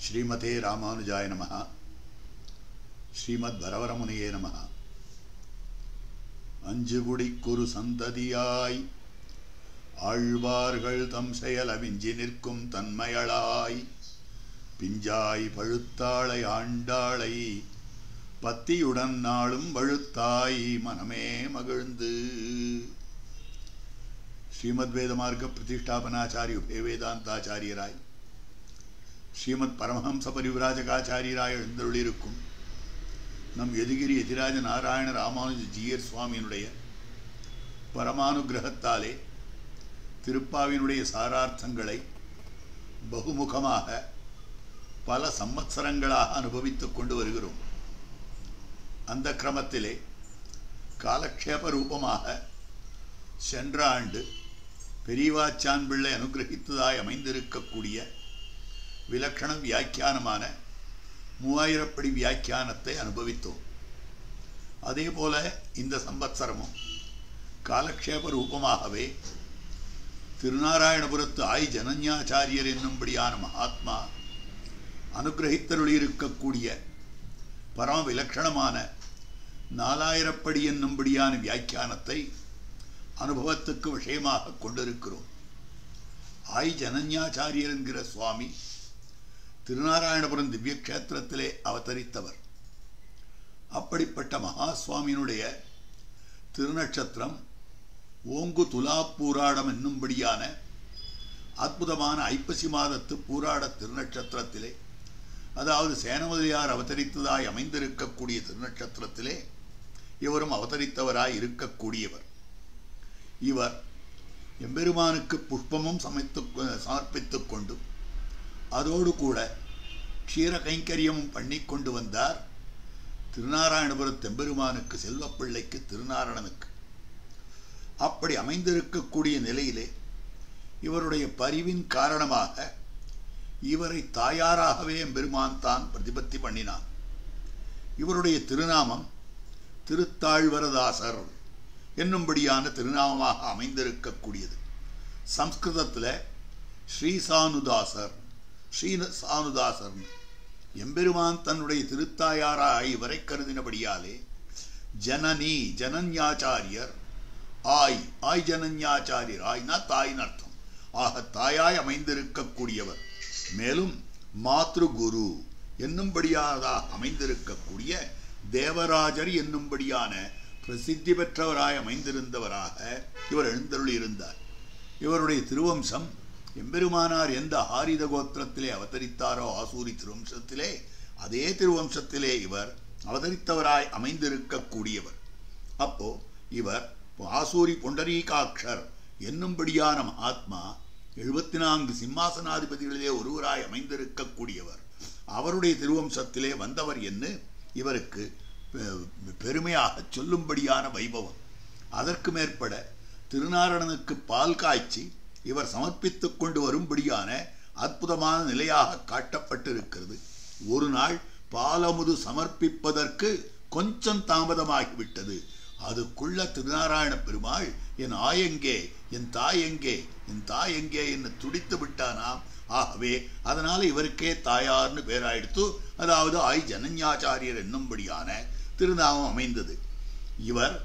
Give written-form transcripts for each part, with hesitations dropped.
श्रीमते रामानुजाय नमः। श्रीमद्वरवरमुनिये नमः। अंजुगुडिक्कुरु संतदियाय ஆழ்வார்கள் தம் செயலவிஞ்சி நிற்கும் தன்மையளாய் பிஞ்சாய் பழுத்தாளை ஆண்டாளை பத்தியுடன் நாளும் வழுத்தாய் மனமே மகிழ்ந்து. ஸ்ரீமத் வேதமார்க்க பிரதிஷ்டாபனாச்சாரிய உபய வேதாந்தாச்சாரியராய் ஸ்ரீமத் பரமஹம்ச பரிவிராஜகாச்சாரியராய் எழுந்தருளிருக்கும் நம் யதுகிரி யதிராஜ நாராயண ராமானுஜ ஜீயர் சுவாமியினுடைய பரமானுகிரகத்தாலே திருப்பாவினுடைய சாரார்த்தங்களை பகுமுகமாக பல சம்வத்சரங்களாக அனுபவித்துக் கொண்டு வருகிறோம். அந்த கிரமத்திலே காலக்ஷேப ரூபமாக சென்ற ஆண்டு பெரியவாச்சான் பிள்ளை அனுகிரகித்ததாய் அமைந்திருக்கக்கூடிய விலக்கண வியாக்கியானமான 3000 படி வியாக்கியானத்தை அனுபவித்தோம். அதே போல இந்த சம்வத்சரமும் காலக்ஷேப ரூபமாகவே திருநாராயணபுரத்து ஆய் ஜனன்யாச்சாரியர் என்னும்படியான மகாத்மா அனுகிரகித்தருளியிருக்கக்கூடிய பரம விலட்சணமான 4000 படி என்னும்படியான வியாக்கியானத்தை அனுபவத்துக்கு விஷயமாக கொண்டிருக்கிறோம். ஆய் ஜனன்யாச்சாரியர் என்கிற சுவாமி திருநாராயணபுரம் திவ்ய கஷேத்திரத்திலே அவதரித்தவர். அப்படிப்பட்ட மகாசுவாமியினுடைய திருநட்சத்திரம் ஓங்கு துலா பூராடம் என்னும்படியான அற்புதமான ஐப்பசி மாதத்து பூராட திருநட்சத்திரத்திலே, அதாவது சேனமுதலியார் அவதரித்ததாய் அமைந்திருக்கக்கூடிய திருநட்சத்திரத்திலே இவரும் அவதரித்தவராய் இருக்கக்கூடியவர். இவர் எம்பெருமானுக்கு புஷ்பமும் சமர்ப்பித்துக் கொண்டு அதோடு கூட க்ஷீர கைங்கரியமும் பண்ணி கொண்டு வந்தார் திருநாராயணபுரத்து எம்பெருமானுக்கு, செல்வப்பிள்ளைக்கு, திருநாரணனுக்கு. அப்படி அமைந்திருக்கக்கூடிய நிலையிலே இவருடைய பரிவின் காரணமாக இவரை தாயாராகவே எம்பெருமான் தான் பிரதிபத்தி பண்ணினான். இவருடைய திருநாமம் திருத்தாழ்வரதாசர் என்னும்படியான திருநாமமாக அமைந்திருக்கக்கூடியது. சம்ஸ்கிருதத்தில் ஸ்ரீசானுதாசர், ஸ்ரீசானுதாசர் எம்பெருமான் தன்னுடைய திருத்தாயாராக இவரை கருதினபடியாலே ஜனனி ஜனன்யாச்சாரியர், ஆய் ஜனன்யாச்சாரியர், ஆய்னா தாயின் அர்த்தம். ஆக தாயாய் அமைந்திருக்கக்கூடியவர். மேலும் மாத்ருகுரு என்னும்படியானதாக அமைந்திருக்கக்கூடிய தேவராஜர் என்னும்படியான பிரசித்தி பெற்றவராய் அமைந்திருந்தவராக இவர் எழுந்தருளியிருந்தார். இவருடைய திருவம்சம் எம்பெருமானார் எந்த ஆரித கோத்திரத்திலே அவதரித்தாரோ ஆசூரி திருவம்சத்திலே, அதே திருவம்சத்திலே இவர் அவதரித்தவராய் அமைந்திருக்கக்கூடியவர். அப்போ இவர் ஆசூரி புண்டரீகாட்சர் என்னும்படியான மகாத்மா 74 சிம்மாசனாதிபதிகளிலே ஒருவராய் அமைந்திருக்கக்கூடியவர். அவருடைய திருவம்சத்திலே வந்தவர் என்று இவருக்கு பெருமையாக சொல்லும்படியான வைபவம். அதற்கு மேற்பட திருநாரணனுக்கு பால் காய்ச்சி இவர் சமர்ப்பித்துக் கொண்டு வரும்படியான அற்புதமான நிலையாக காட்டப்பட்டிருக்கிறது. ஒரு நாள் பாலமுது சமர்ப்பிப்பதற்கு கொஞ்சம் தாமதமாகிவிட்டது. அதுக்குள்ள திருநாராயண பெருமாள் என் ஆயெங்கே, என் தாயெங்கே, என் தாயெங்கே என்று துடித்து விட்டானாம். ஆகவே அதனால இவருக்கே தாயார்னு பேராயிடுத்து. அதாவது ஆய் ஜனன்யாச்சாரியர் என்னும்படியான திருநாமம் அமைந்தது. இவர்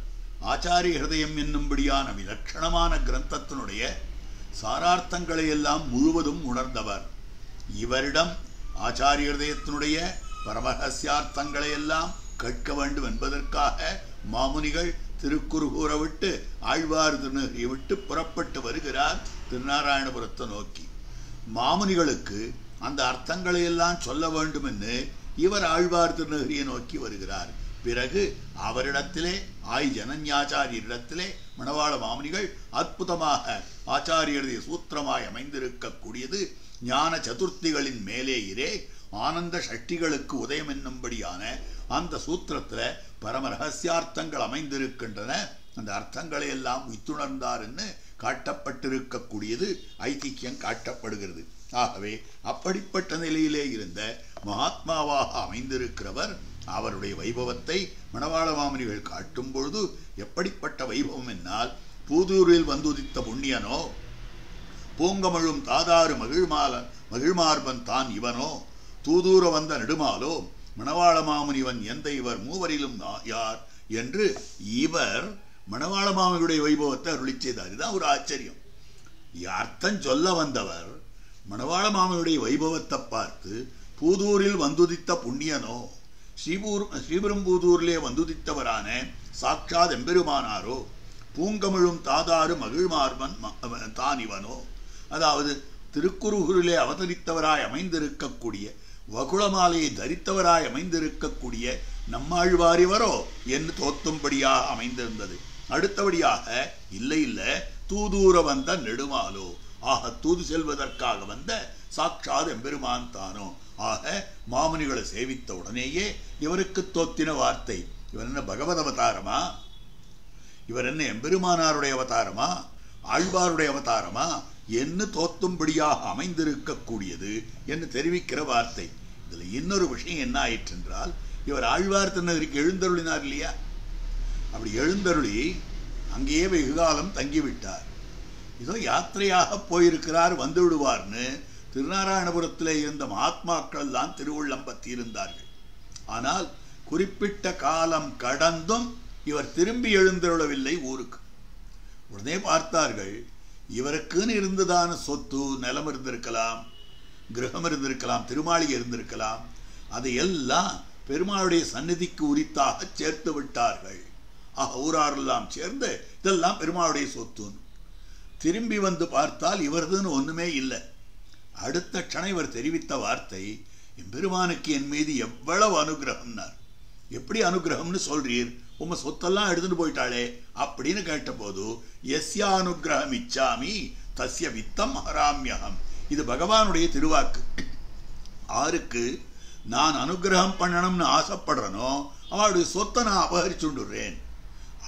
ஆச்சாரிய ஹிருதயம் என்னும்படியான விலட்சணமான கிரந்தத்தினுடைய சாரார்த்தங்களை எல்லாம் முழுவதும் உணர்ந்தவர். இவரிடம் ஆச்சாரிய ஹிருதயத்தினுடைய பரமரகசியார்த்தங்களை எல்லாம் கேட்க வேண்டும் என்பதற்காக மாமுனிகள் திருக்குறுகூரை விட்டு ஆழ்வார் திருநகரியை விட்டு புறப்பட்டு வருகிறார் திருநாராயணபுரத்தை நோக்கி. மாமுனிகளுக்கு அந்த அர்த்தங்களை எல்லாம் சொல்ல வேண்டும் என்று இவர் ஆழ்வார் திருநகரியை நோக்கி வருகிறார். பிறகு அவரிடத்திலே ஆய் ஜனன்யாச்சாரியரிடத்திலே மணவாள மாமுனிகள் அற்புதமாக ஆச்சாரியருடைய சூத்திரமாய் அமைந்திருக்கக்கூடியது ஞான சதுர்த்திகளின் மேலேயிரே ஆனந்த ஷஷ்டிகளுக்கு உதயம் என்னும்படியான அந்த சூத்திரத்தில் பரம ரகசியார்த்தங்கள் அமைந்திருக்கின்றன. அந்த அர்த்தங்களை எல்லாம் உய்த்துணர்ந்தார் என்று காட்டப்பட்டிருக்கக்கூடியது ஐதிக்கியம் காட்டப்படுகிறது. ஆகவே அப்படிப்பட்ட நிலையிலே இருந்த மகாத்மாவாக அமைந்திருக்கிறவர். அவருடைய வைபவத்தை மணவாள மாமுனிகள் காட்டும் பொழுது எப்படிப்பட்ட வைபவம் என்னால், பூதூரில் வந்துதித்த புண்ணியனோ பூங்கமழும் தாதாறு மகிழ்மார்பன் தான் இவனோ தூதூர வந்த நெடுமாலோ மணவாள மாமுனிவன் எந்த இவர் மூவரிலும் யார் என்று இவர் மணவாள மாமுனியுடைய வைபவத்தை அருளி செய்தார். இதுதான் ஒரு ஆச்சரியம். அர்த்தம் சொல்ல வந்தவர் மணவாள மாமுனியுடைய வைபவத்தை பார்த்து பூதூரில் வந்துதித்த புண்ணியனோ ஸ்ரீபெரும்பூதூரிலே வந்துதித்தவரான சாட்சாத் எம்பெருமானாரோ பூங்கமிழும் தாதாறு மகிழ்மார்பன் தான் இவனோ, அதாவது திருக்குறுகூரிலே அவதரித்தவராய் அமைந்திருக்கக்கூடிய வகுளமாலையை தரித்தவராய் அமைந்திருக்கக்கூடிய நம்மாழ்வாரிவரோ என்று தோத்தும்படியாக அமைந்திருந்தது. அடுத்தபடியாக இல்லை இல்லை தூதூர வந்த நெடுமாலோ, ஆக தூது செல்வதற்காக வந்த சாட்சாத் எம்பெருமான் தானோ. ஆக மாமுனிகளை சேவித்த உடனேயே இவருக்கு தோத்தின வார்த்தை, இவர் என்ன பகவத் அவதாரமா, இவர் என்ன எம்பெருமானாருடைய அவதாரமா, ஆழ்வாருடைய அவதாரமா என்று தோத்தும்படியாக அமைந்திருக்கக்கூடியது என்று தெரிவிக்கிற வார்த்தை. இதில் இன்னொரு விஷயம் என்ன ஆயிற்று என்றால், இவர் ஆழ்வார் திருநகருக்கு எழுந்தருளினார் இல்லையா, அப்படி எழுந்தருளி அங்கேயே வெகுகாலம் தங்கிவிட்டார். இதோ யாத்திரையாக போயிருக்கிறார், வந்து விடுவார்னு திருநாராயணபுரத்தில் இருந்த மகாத்மாக்கள் தான் திருவுள்ளம் பற்றி இருந்தார்கள். ஆனால் குறிப்பிட்ட காலம் கடந்தும் இவர் திரும்பி எழுந்தருளவில்லை ஊருக்கு. உடனே பார்த்தார்கள், இவருக்குன்னு இருந்ததான சொத்து நிலம் இருந்திருக்கலாம், கிரகம் இருந்திருக்கலாம், திருமாளிகை இருந்திருக்கலாம், அதையெல்லாம் பெருமாளுடைய சந்நிதிக்கு உரித்தாக சேர்த்து விட்டார்கள். ஊராரெல்லாம் சேர்ந்து இதெல்லாம் பெருமாளுடைய சொத்துன்னு. திரும்பி வந்து பார்த்தால் இவரதுன்னு ஒண்ணுமே இல்லை. அடுத்த க்ஷணம் இவர் தெரிவித்த வார்த்தை, எம்பெருமானுக்கு என் மீது எவ்வளவு அனுகிரகம்னார். எப்படி அனுகிரகம்னு சொல்றீர், உங்க சொத்தெல்லாம் எடுத்துட்டு போயிட்டாளே அப்படின்னு கேட்டபோது, எஸ்யா அனுகிரகம் இச்சாமி தஸ்ய வித்தம் ஹராமியகம். இது பகவானுடைய திருவாக்கு. ஆருக்கு நான் அனுகிரகம் பண்ணணும்னு ஆசைப்படுறனோ அவளுடைய சொத்தை நான் அபகரிச்சுடுறேன்.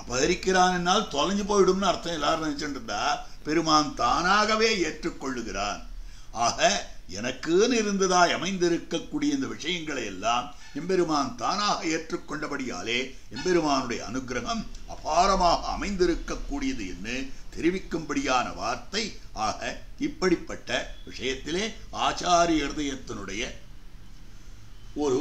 அபகரிக்கிறான் என்னால் தொலைஞ்சு போயிடும்னு அர்த்தம். எல்லாரும் நினைச்சுட்டு இருந்தா பெருமான் தானாகவே ஏற்றுக்கொள்ளுகிறான். ஆக எனக்குன்னு இருந்ததாய் அமைந்திருக்கக்கூடிய இந்த விஷயங்களை எல்லாம் எம்பெருமான் தானாக ஏற்றுக்கொண்டபடியாலே எம்பெருமானுடைய அனுகிரகம் அபாரமாக அமைந்திருக்கக்கூடியது என்று தெரிவிக்கும்படியான வார்த்தை. ஆக இப்படிப்பட்ட விஷயத்திலே ஆச்சாரிய ஹிருதயத்தினுடைய ஒரு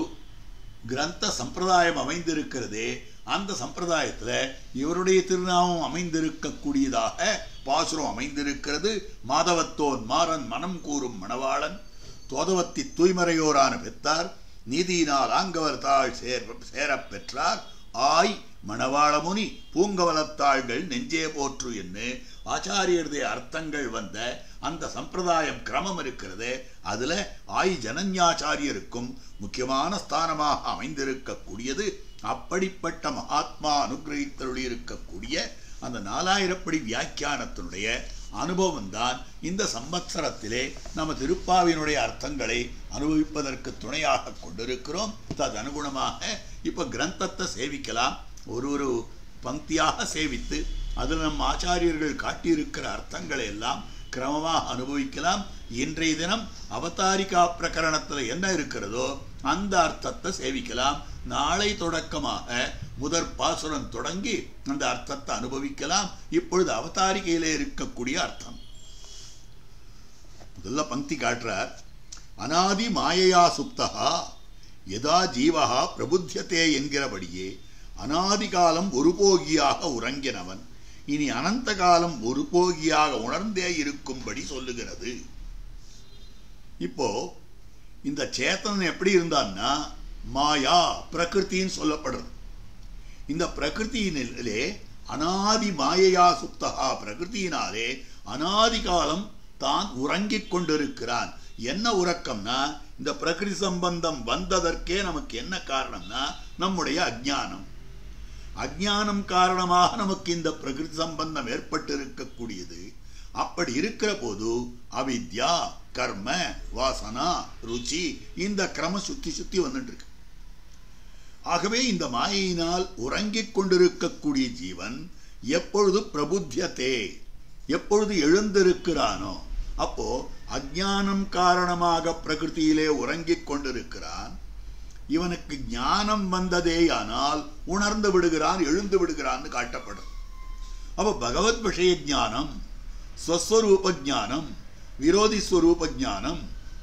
கிரந்த சம்பிரதாயம் அமைந்திருக்கிறதே, அந்த சம்பிரதாயத்தில் இவருடைய திருநாமம் அமைந்திருக்கக்கூடியதாக பாசுரம் அமைந்திருக்கிறது. மாதவத்தோன் மாறன் மனம் கூறும் மணவாளன் தோதவத்தி தூய்மறையோரான பெற்றார் நீதியினால் ஆங்கவர் தாழ் சேரப் பெற்றார் ஆய் மணவாளமுனி பூங்கவலத்தாள்கள் நெஞ்சே போற்று என்று ஆச்சாரியருடைய அர்த்தங்கள் வந்த அந்த சம்பிரதாயம் கிரமம் இருக்கிறது. அதுல ஆய் ஜனன்யாச்சாரியருக்கும் முக்கியமான ஸ்தானமாக அமைந்திருக்கக்கூடியது. அப்படிப்பட்ட மகாத்மா அனுகிரகித்தருளி இருக்கக்கூடிய அந்த 4000 படி வியாக்கியானத்தினுடைய அனுபவம் தான் இந்த சம்பத்சரத்திலே நம்ம திருப்பாவினுடைய அர்த்தங்களை அனுபவிப்பதற்கு துணையாக கொண்டிருக்கிறோம். ததனுகுணமாக இப்ப கிரந்தத்தை சேவிக்கலாம். ஒரு பங்கியாக சேவித்து அதில் நம் ஆச்சாரியர்கள் காட்டியிருக்கிற அர்த்தங்களை எல்லாம் கிரமமாக அனுபவிக்கலாம். இன்றைய தினம் அவதாரிகா பிரகரணத்தில் என்ன இருக்கிறதோ அந்த அர்த்தத்தை சேவிக்கலாம். நாளை தொடக்கமாக முதற் பாசுரம் தொடங்கி அந்த அர்த்தத்தை அனுபவிக்கலாம். இப்பொழுது அவதாரிகையிலே இருக்கக்கூடிய அர்த்தம் முதல்ல பங்கி காட்டுறார். அநாதி மாயையா சுப்தகா யதா ஜீவஹா பிரபுத்தியதே என்கிறபடியே அநாதி காலம் ஒருபோகியாக உறங்கினவன் இனி அனந்த காலம் ஒருபோகியாக உணர்ந்தே இருக்கும்படி சொல்லுகிறது. இப்போ இந்த சேத்தனன் எப்படி இருந்தான்னா மாயா பிரகிருத்தின்னு சொல்லப்படுறது. இந்த பிரகிருத்தியிலே அநாதி மாயையா சுப்தகா பிரகிருத்தியினாலே அநாதி காலம் தான் உறங்கிக் கொண்டிருக்கிறான். என்ன உறக்கம்னா, இந்த பிரகிருதி சம்பந்தம் வந்ததற்கே நமக்கு என்ன காரணம்னா நம்முடைய அஜ்ஞானம். அஜ்ஞானம் காரணமாக நமக்கு இந்த பிரகிருதி சம்பந்தம் ஏற்பட்டிருக்கக்கூடியது. அப்படி இருக்கிற போது அவித்யா கர்ம வாசனா ருச்சி இந்த கிரம சுத்தி வந்துட்டு இருக்கு. ஆகவே இந்த மாயையினால் உறங்கிக் கொண்டிருக்கக்கூடிய ஜீவன் எப்பொழுது பிரபுத்தியதே எப்பொழுது எழுந்திருக்கிறானோ அப்போ அஜ்ஞானம் காரணமாக பிரகிருதியிலே உறங்கிக் கொண்டிருக்கிறான். இவனுக்கு ஞானம் வந்ததேயானால் உணர்ந்து விடுகிறான், எழுந்து விடுகிறான்னு காட்டப்படும். அப்போ பகவத் விஷய ஞானம், ஸ்வஸ்வரூப ஞானம், விரோதி ஸ்வரூப ஞானம்,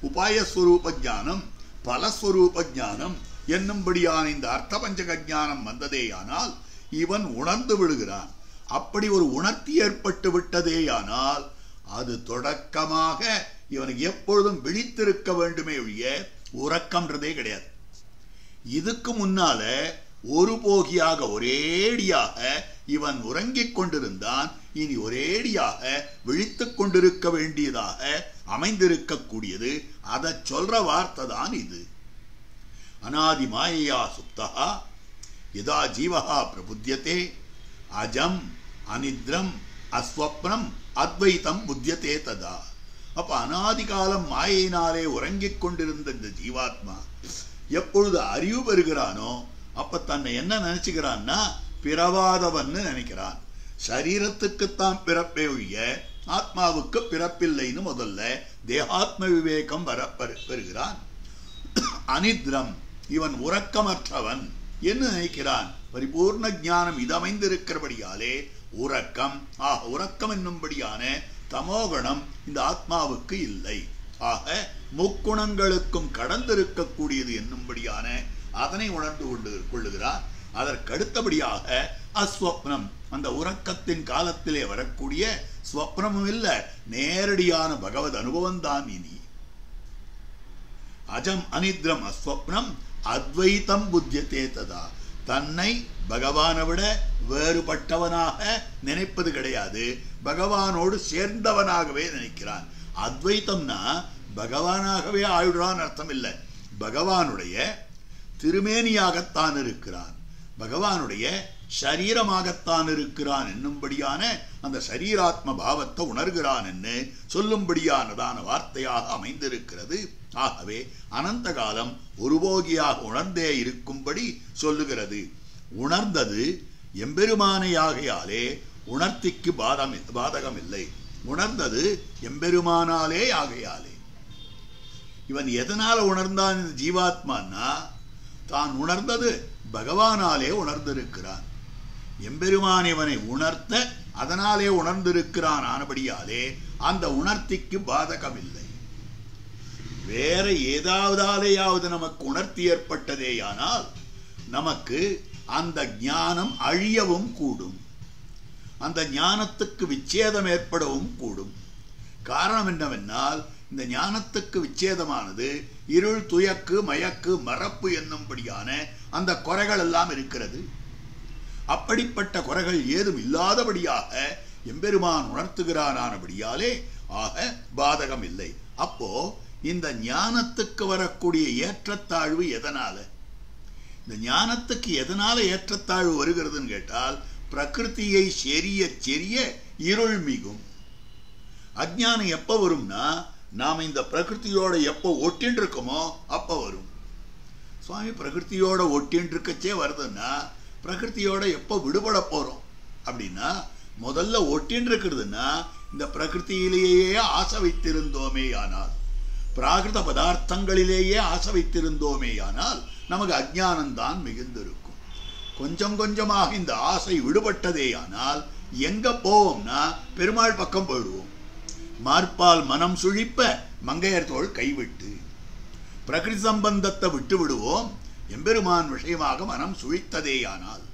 உபாயஸ்வரூப ஞானம், பலஸ்வரூப ஞானம் என்னும்படியான இந்த அர்த்த பஞ்சக ஞானம் வந்ததேயானால் இவன் உணர்ந்து விடுகிறான். அப்படி ஒரு உணர்த்தி ஏற்பட்டு விட்டதேயானால் அது தொடக்கமாக இவனுக்கு எப்பொழுதும் விழித்திருக்க வேண்டுமே ஒழிய உறக்கம்ன்றதே கிடையாது. இதுக்கு முன்னால ஒரு போகியாக ஒரேடியாக இவன் உறங்கிக் கொண்டிருந்தான். இனி ஒரேடியாக விழித்துக் கொண்டிருக்க வேண்டியதாக அமைந்திருக்கக்கூடியது. அதை சொல்ற வார்த்தை தான் இது. அநாதி மாயையா சுப்தா யதா ஜீவஹா பிரபுத்யதே அஜம் அனித்ரம் அஸ்வப்னம் அத்வைத்தம் புத்தியதே ததா. அப்ப அநாதி காலம் மாயினாலே உறங்கிக் கொண்டிருந்த இந்த ஜீவாத்மா எப்பொழுது அறிவு பெறுகிறானோ அப்ப தன்னை என்ன நினைச்சுக்கிறான்னா பிறவாதவன்னு நினைக்கிறான். சரீரத்துக்குத்தான் பிறப்பே ஒழிய ஆத்மாவுக்கு பிறப்பில்லைன்னு முதல்ல தேகாத்ம விவேகம் பெறுகிறான். அனித்ரம் இவன் உறக்கமற்றவன் என்று நினைக்கிறான். பரிபூர்ண ஞானம் இது அமைந்திருக்கிறபடியாலே உறக்கம் உறக்கம் என்னும்படியான தமோகணம் இந்த ஆத்மாவுக்கு இல்லை. ஆக முக்குணங்களுக்கும் கடந்திருக்கக்கூடியது என்னும்படியான அதனை உணர்ந்து கொள்ளுகிறார். அதற்கடுத்தபடியாக அஸ்வப்னம் அந்த உறக்கத்தின் காலத்திலே வரக்கூடிய ஸ்வப்னமும் இல்ல, நேரடியான பகவத் அனுபவம் தான். இனி அஜம் அனித்ரம் அஸ்வப்னம் அத்வைத்தம் புத்தியதே ததா. தன்னை பகவானை விட வேறுபட்டவனாக நினைப்பது கிடையாது, பகவானோடு சேர்ந்தவனாகவே நினைக்கிறான். அத்வைத்தம்னா பகவானாகவே ஆயுடான் அர்த்தம் இல்லை. பகவானுடைய திருமேனியாகத்தான் இருக்கிறான், பகவானுடைய சரீரமாகத்தான் இருக்கிறான் என்னும்படியான அந்த சரீராத்ம பாவத்தை உணர்கிறான் என்று சொல்லும்படியானதான வார்த்தையாக அமைந்திருக்கிறது. ஆகவே அனந்த காலம் ஒருபோகியாக உணர்ந்தே இருக்கும்படி சொல்லுகிறது. உணர்ந்தது எம்பெருமானையாகையாலே உணர்த்திக்கு பாதகம் இல்லை. உணர்ந்தது எம்பெருமானாலே ஆகையாலே. இவன் எதனால உணர்ந்தான் இந்த ஜீவாத்மான்னா தான் உணர்ந்தது பகவானாலே உணர்ந்திருக்கிறான். எம்பெருமான் இவனை உணர்த்த அதனாலே உணர்ந்திருக்கிறான். ஆனபடியாலே அந்த உணர்த்திக்கு பாதகம் இல்லை. வேற ஏதாவதாலேயாவது நமக்கு உணர்த்தி ஏற்பட்டதேயானால் நமக்கு அந்த ஞானம் அழியவும் கூடும், அந்த ஞானத்துக்கு விச்சேதம் ஏற்படவும் கூடும். காரணம் என்னவென்றால் இந்த ஞானத்துக்கு விச்சேதமானது இருள், துயக்கு, மயக்கு, மறப்பு என்னும்படியான அந்த குறைகள் எல்லாம் இருக்கிறது. அப்படிப்பட்ட குறைகள் ஏதும் இல்லாதபடியாக எம்பெருமான் உணர்த்துகிறானானபடியாலே ஆக பாதகம் இல்லை. அப்போ இந்த ஞானத்துக்கு வரக்கூடிய ஏற்றத்தாழ்வு எதனால? இந்த ஞானத்துக்கு எதனால ஏற்றத்தாழ்வு வருகிறதுன்னு கேட்டால் பிரகிருதியை செரிய இருள் மிகும். அஜ்ஞானம் எப்ப வரும்னா நாம் இந்த பிரகிருதியோட எப்போ ஒட்டின்னு இருக்கோமோ அப்ப வரும். சுவாமி பிரகிருதியோட ஒட்டின்னு இருக்கச்சே வருதுன்னா பிரகிருதியோட எப்போ விடுபட போறோம் அப்படின்னா முதல்ல ஒட்டின்னு இருக்கிறதுனா இந்த பிரகிருதியிலேயே ஆசை வைத்திருந்தோமே ஆனால், பிராகிருத பதார்த்தங்களிலேயே ஆசை வைத்திருந்தோமே ஆனால் நமக்கு அஜ்ஞானம்தான் மிகுந்திருக்கும். கொஞ்சம் கொஞ்சமாக இந்த ஆசை விடுபட்டதேயானால் எங்க போவோம்னா பெருமாள் பக்கம் போயிடுவோம். மார்பால் மனம் சுழிப்ப மங்கையர் தோள் கைவிட்டு பிரகிருதி சம்பந்தத்தை விட்டு விடுவோம். எம்பெருமான் விஷயமாக மனம் சுழித்ததேயானால்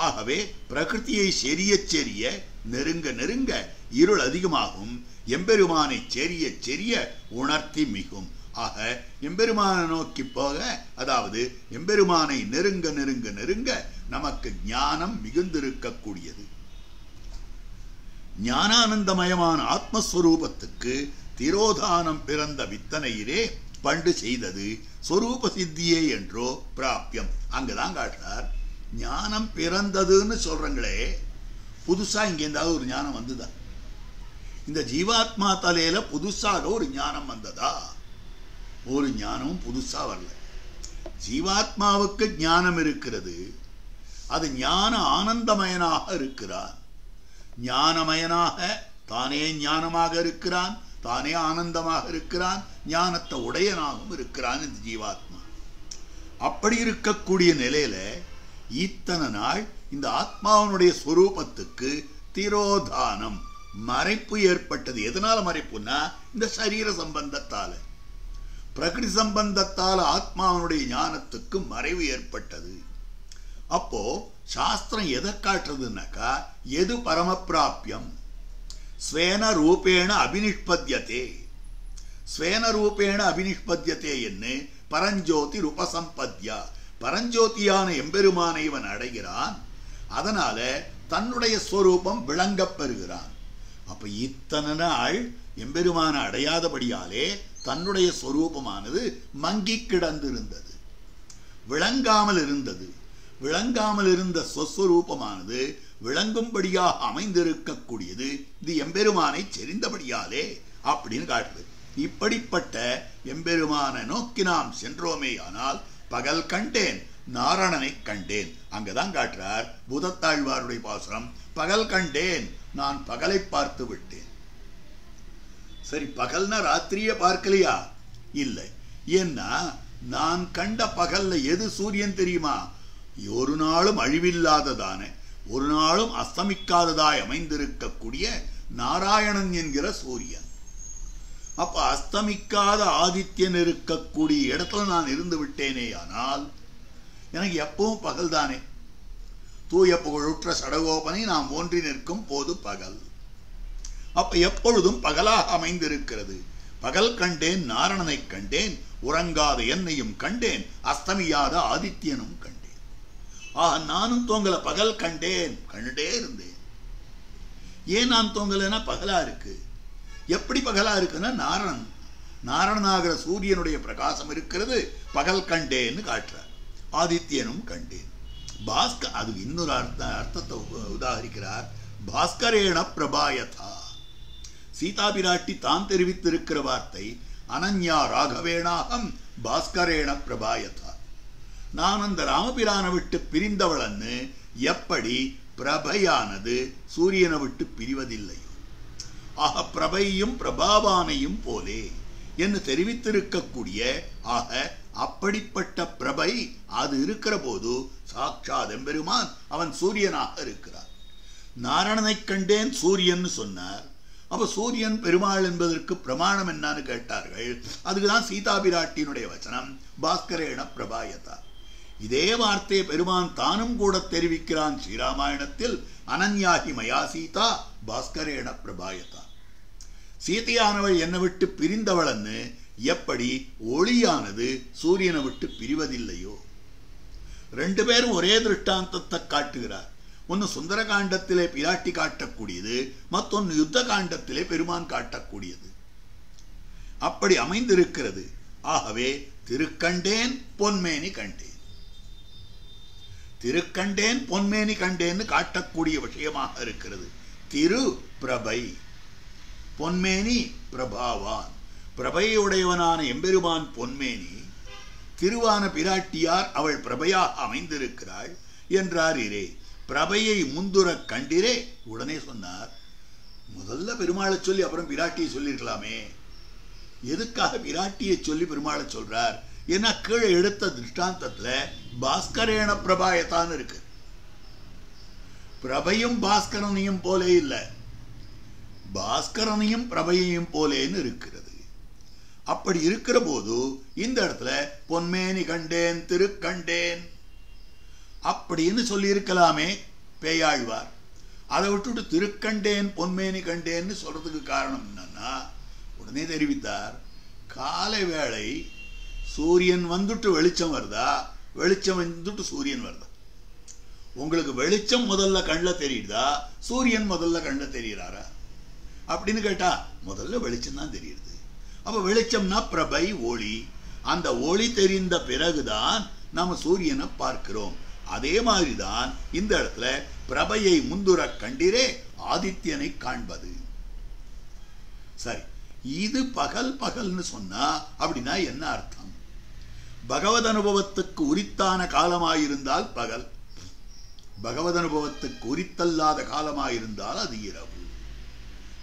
ஆகவே பிரகிருதியை செரிய நெருங்க நெருங்க இருள் அதிகமாகும். எம்பெருமானை செரிய உணர்த்தி மிகும். ஆக எம்பெருமானை நோக்கி போக, அதாவது எம்பெருமானை நெருங்க நெருங்க நெருங்க நமக்கு ஞானம் மிகுந்திருக்கக்கூடியது. ஞானானந்தமயமான ஆத்மஸ்வரூபத்துக்கு திரோதானம் பிறந்த வித்தனையிலே பண்டு செய்தது ஸ்வரூப சித்தியே என்றோ பிராப்தியம். அங்கதான் காட்டுறார். ஞானம் பிறந்ததுன்னு சொல்றங்களே, புதுசா இங்க இருந்தாவது ஒரு ஞானம் வந்ததா? இந்த ஜீவாத்மா தலையில புதுசாக ஒரு ஞானம் வந்ததா? ஒரு ஞானமும் புதுசா வரல. ஜீவாத்மாவுக்கு ஞானம் இருக்கிறது, அது ஞான ஆனந்தமயனாக இருக்கிறான். ஞானமயனாக தானே ஞானமாக இருக்கிறான், தானே ஆனந்தமாக இருக்கிறான், ஞானத்தை உடையனாகவும் இருக்கிறான் இந்த ஜீவாத்மா. அப்படி இருக்கக்கூடிய நிலையில இத்தனை நாள் இந்த ஆத்மாவனுடைய ஸ்வரூபத்துக்கு திரோதானம் மறைப்பு ஏற்பட்டது. எதனால மறைப்புன்னா இந்த சரீர சம்பந்தத்தால, பிரகிருதி சம்பந்தத்தால் ஆத்மாவனுடைய ஞானத்துக்கு மறைவு ஏற்பட்டது. அப்போ சாஸ்திரம் எதை காட்டுறதுன்னாக்கா, எது பரமப்பிராபியம் ஸ்வேன ரூபேண அபினிஷ்பத்யதே, ஸ்வேன ரூபேண அபினிஷ்பத்யதே என்று பரஞ்சோதி உபசம்பத்யா, பரஞ்சோதியான எம்பெருமானை இவன் அடைகிறான். அதனால தன்னுடைய ஸ்வரூபம் விளங்கப் பெறுகிறான். அப்ப இத்தனை நாள் எம்பெருமான அடையாதபடியாலே தன்னுடைய ஸ்வரூபமானது மங்கி கிடந்திருந்தது, விளங்காமல் இருந்தது. விளங்காமல் இருந்த ஸ்வஸ்வரூபமானது விளங்கும்படியாக அமைந்திருக்கக்கூடியது இது எம்பெருமானை செறிந்தபடியாலே அப்படின்னு காட்டுது. இப்படிப்பட்ட எம்பெருமானை நோக்கி நாம் சென்றோமே ஆனால் பகல் கண்டேன் நாரணனை கண்டேன். அங்கதான் காட்டுறார் பூதத்தாழ்வாருடைய பாசுரம், பகல் கண்டேன் நான் பகலை பார்த்து விட்டேன். சரி, பகல்னா ராத்திரியே பார்க்கலையா? இல்லை. ஏன்னா நான் கண்ட பகல்ல எது சூரியன் தெரியுமா? ஒரு நாளும் அழிவில்லாததான, ஒரு நாளும் அஸ்தமிக்காததாய் அமைந்திருக்கக்கூடிய நாராயணன் என்கிற சூரியன். அப்ப அஸ்தமிக்காத ஆதித்யன் இருக்கக்கூடிய இடத்துல நான் இருந்து விட்டேனே ஆனால் எனக்கு எப்பவும் பகல் தானே. தூய புகழுற்ற சடகோபனை நாம் ஒன்றி நிற்கும் போது பகல். அப்ப எப்பொழுதும் பகலாக அமைந்திருக்கிறது. பகல் கண்டேன் நாரணனை கண்டேன், உறங்காத என்னையும் கண்டேன், அஸ்தமியாத ஆதித்யனும் கண்டேன். நானும் தூங்கல, பகல் கண்டேன், கண்டே இருந்தேன். ஏன் நான் தூங்கலைன்னா பகலா இருக்கு. எப்படி பகலா இருக்குன்னா நாரணனாகிற சூரியனுடைய பிரகாசம் இருக்கிறது, பகல் கண்டேன்னு காட்டுறார். ஆதித்யனும் கண்டேன். அது இன்னொரு அர்த்தத்தை உதாகரிக்கிறார். பாஸ்கரேண பிரபாயதா, சீதா பிராட்டி தான் தெரிவித்திருக்கிற வார்த்தை அனன்யா ராகவேணாகம் பாஸ்கரேண பிரபாயதா, நான் அந்த ராமபிரானை விட்டு பிரிந்தவளன்னு எப்படி பிரபையானது சூரியனை விட்டு பிரிவதில்லையோ, ஆக பிரபையும் பிரபாவானையும் போலே என்று தெரிவித்திருக்கக்கூடிய, ஆக அப்படிப்பட்ட பிரபை அது இருக்கிற போது சாட்சாத் எம்பெருமான் அவன் சூரியனாக இருக்கிறார். நாரணனை கண்டேன் சூரியன் சொன்னார். அப்ப சூரியன் பெருமாள் என்பதற்கு பிரமாணம் என்னன்னு கேட்டார்கள். அதுக்குதான் சீதா பிராட்டியினுடைய வச்சனம் பாஸ்கரேண பிரபாயதா. இதே வார்த்தையை பெருமான் தானும் கூட தெரிவிக்கிறான் ஸ்ரீராமாயணத்தில், அனன்யாகி மயா சீதா பாஸ்கரேண பிரபாயதா. சீதையானவள் என்னை விட்டு பிரிந்தவளன்னு எப்படி ஒளியானது சூரியனை விட்டு பிரிவதில்லையோ. ரெண்டு பேரும் ஒரே திருஷ்டாந்தத்தை காட்டுகிறார். ஒன்னு சுந்தர காண்டத்திலே பிராட்டி காட்டக்கூடியது, மற்றொன்னு யுத்த காண்டத்திலே பெருமான் காட்டக்கூடியது. அப்படி அமைந்திருக்கிறது. ஆகவே திருக்கண்டேன் பொன்மேனி கண்டேன், திருக்கண்டேன் பொன்மேனி கண்டேன்னு காட்டக்கூடிய விஷயமாக இருக்கிறது. திரு பிரபை, பொன்மேனி பிரபாவான், பிரபையுடையவனான எம்பெருமான் பொன்மேனி, திருவான பிராட்டியார் அவள் பிரபையாக அமைந்திருக்கிறாள் என்றார். இரே பிரபையை முந்துர கண்டிரே. உடனே சொன்னார், முதல்ல பெருமாளை சொல்லி அப்புறம் பிராட்டியை சொல்லிருக்கலாமே, எதுக்காக பிராட்டியை சொல்லி பெருமாளை சொல்றார்? ஏன்னா கீழே எடுத்த திருஷ்டாந்தத்துல பாஸ்கரேண பிரபாயத்தான் இருக்கு. பிரபையும் பாஸ்கரனையும் போலே இல்லை, பாஸ்கரனையும் பிரபையையும் போலேன்னு இருக்கிறது. அப்படி இருக்கிற போது இந்த இடத்துல பொன்மேனி கண்டேன் திருக்கண்டேன் அப்படின்னு சொல்லி இருக்கலாமே பேயாழ்வார். அதை விட்டுட்டு திருக்கண்டேன் பொன்மேனி கண்டேன்னு சொல்றதுக்கு காரணம் என்னன்னா, உடனே தெரிவித்தார், காலை வேளை சூரியன் வந்துட்டு வெளிச்சம் வருதா, வெளிச்சம் வந்துட்டு சூரியன் வருதா? உங்களுக்கு வெளிச்சம் முதல்ல கண்ணில் தெரியுதா, சூரியன் முதல்ல கண்ணில் தெரிகிறாரா அப்படின்னு கேட்டா முதல்ல வெளிச்சம் தான் தெரியுது. அப்ப வெளிச்சம்னா பிரபை ஒளி, அந்த ஒளி தெரிந்த பிறகுதான் நாம சூரியனை பார்க்கிறோம். அதே மாதிரிதான் இந்த இடத்துல பிரபையை முந்துர கண்டிரே ஆதித்யனை காண்பது. சரி, இது பகல் பகல்னு சொன்னா அப்படின்னா என்ன அர்த்தம்? பகவத் அனுபவத்துக்கு உரித்தான காலமாயிருந்தால் பகல், பகவத் அனுபவத்துக்கு உரித்தல்லாத காலமாயிருந்தால் அது இரவு.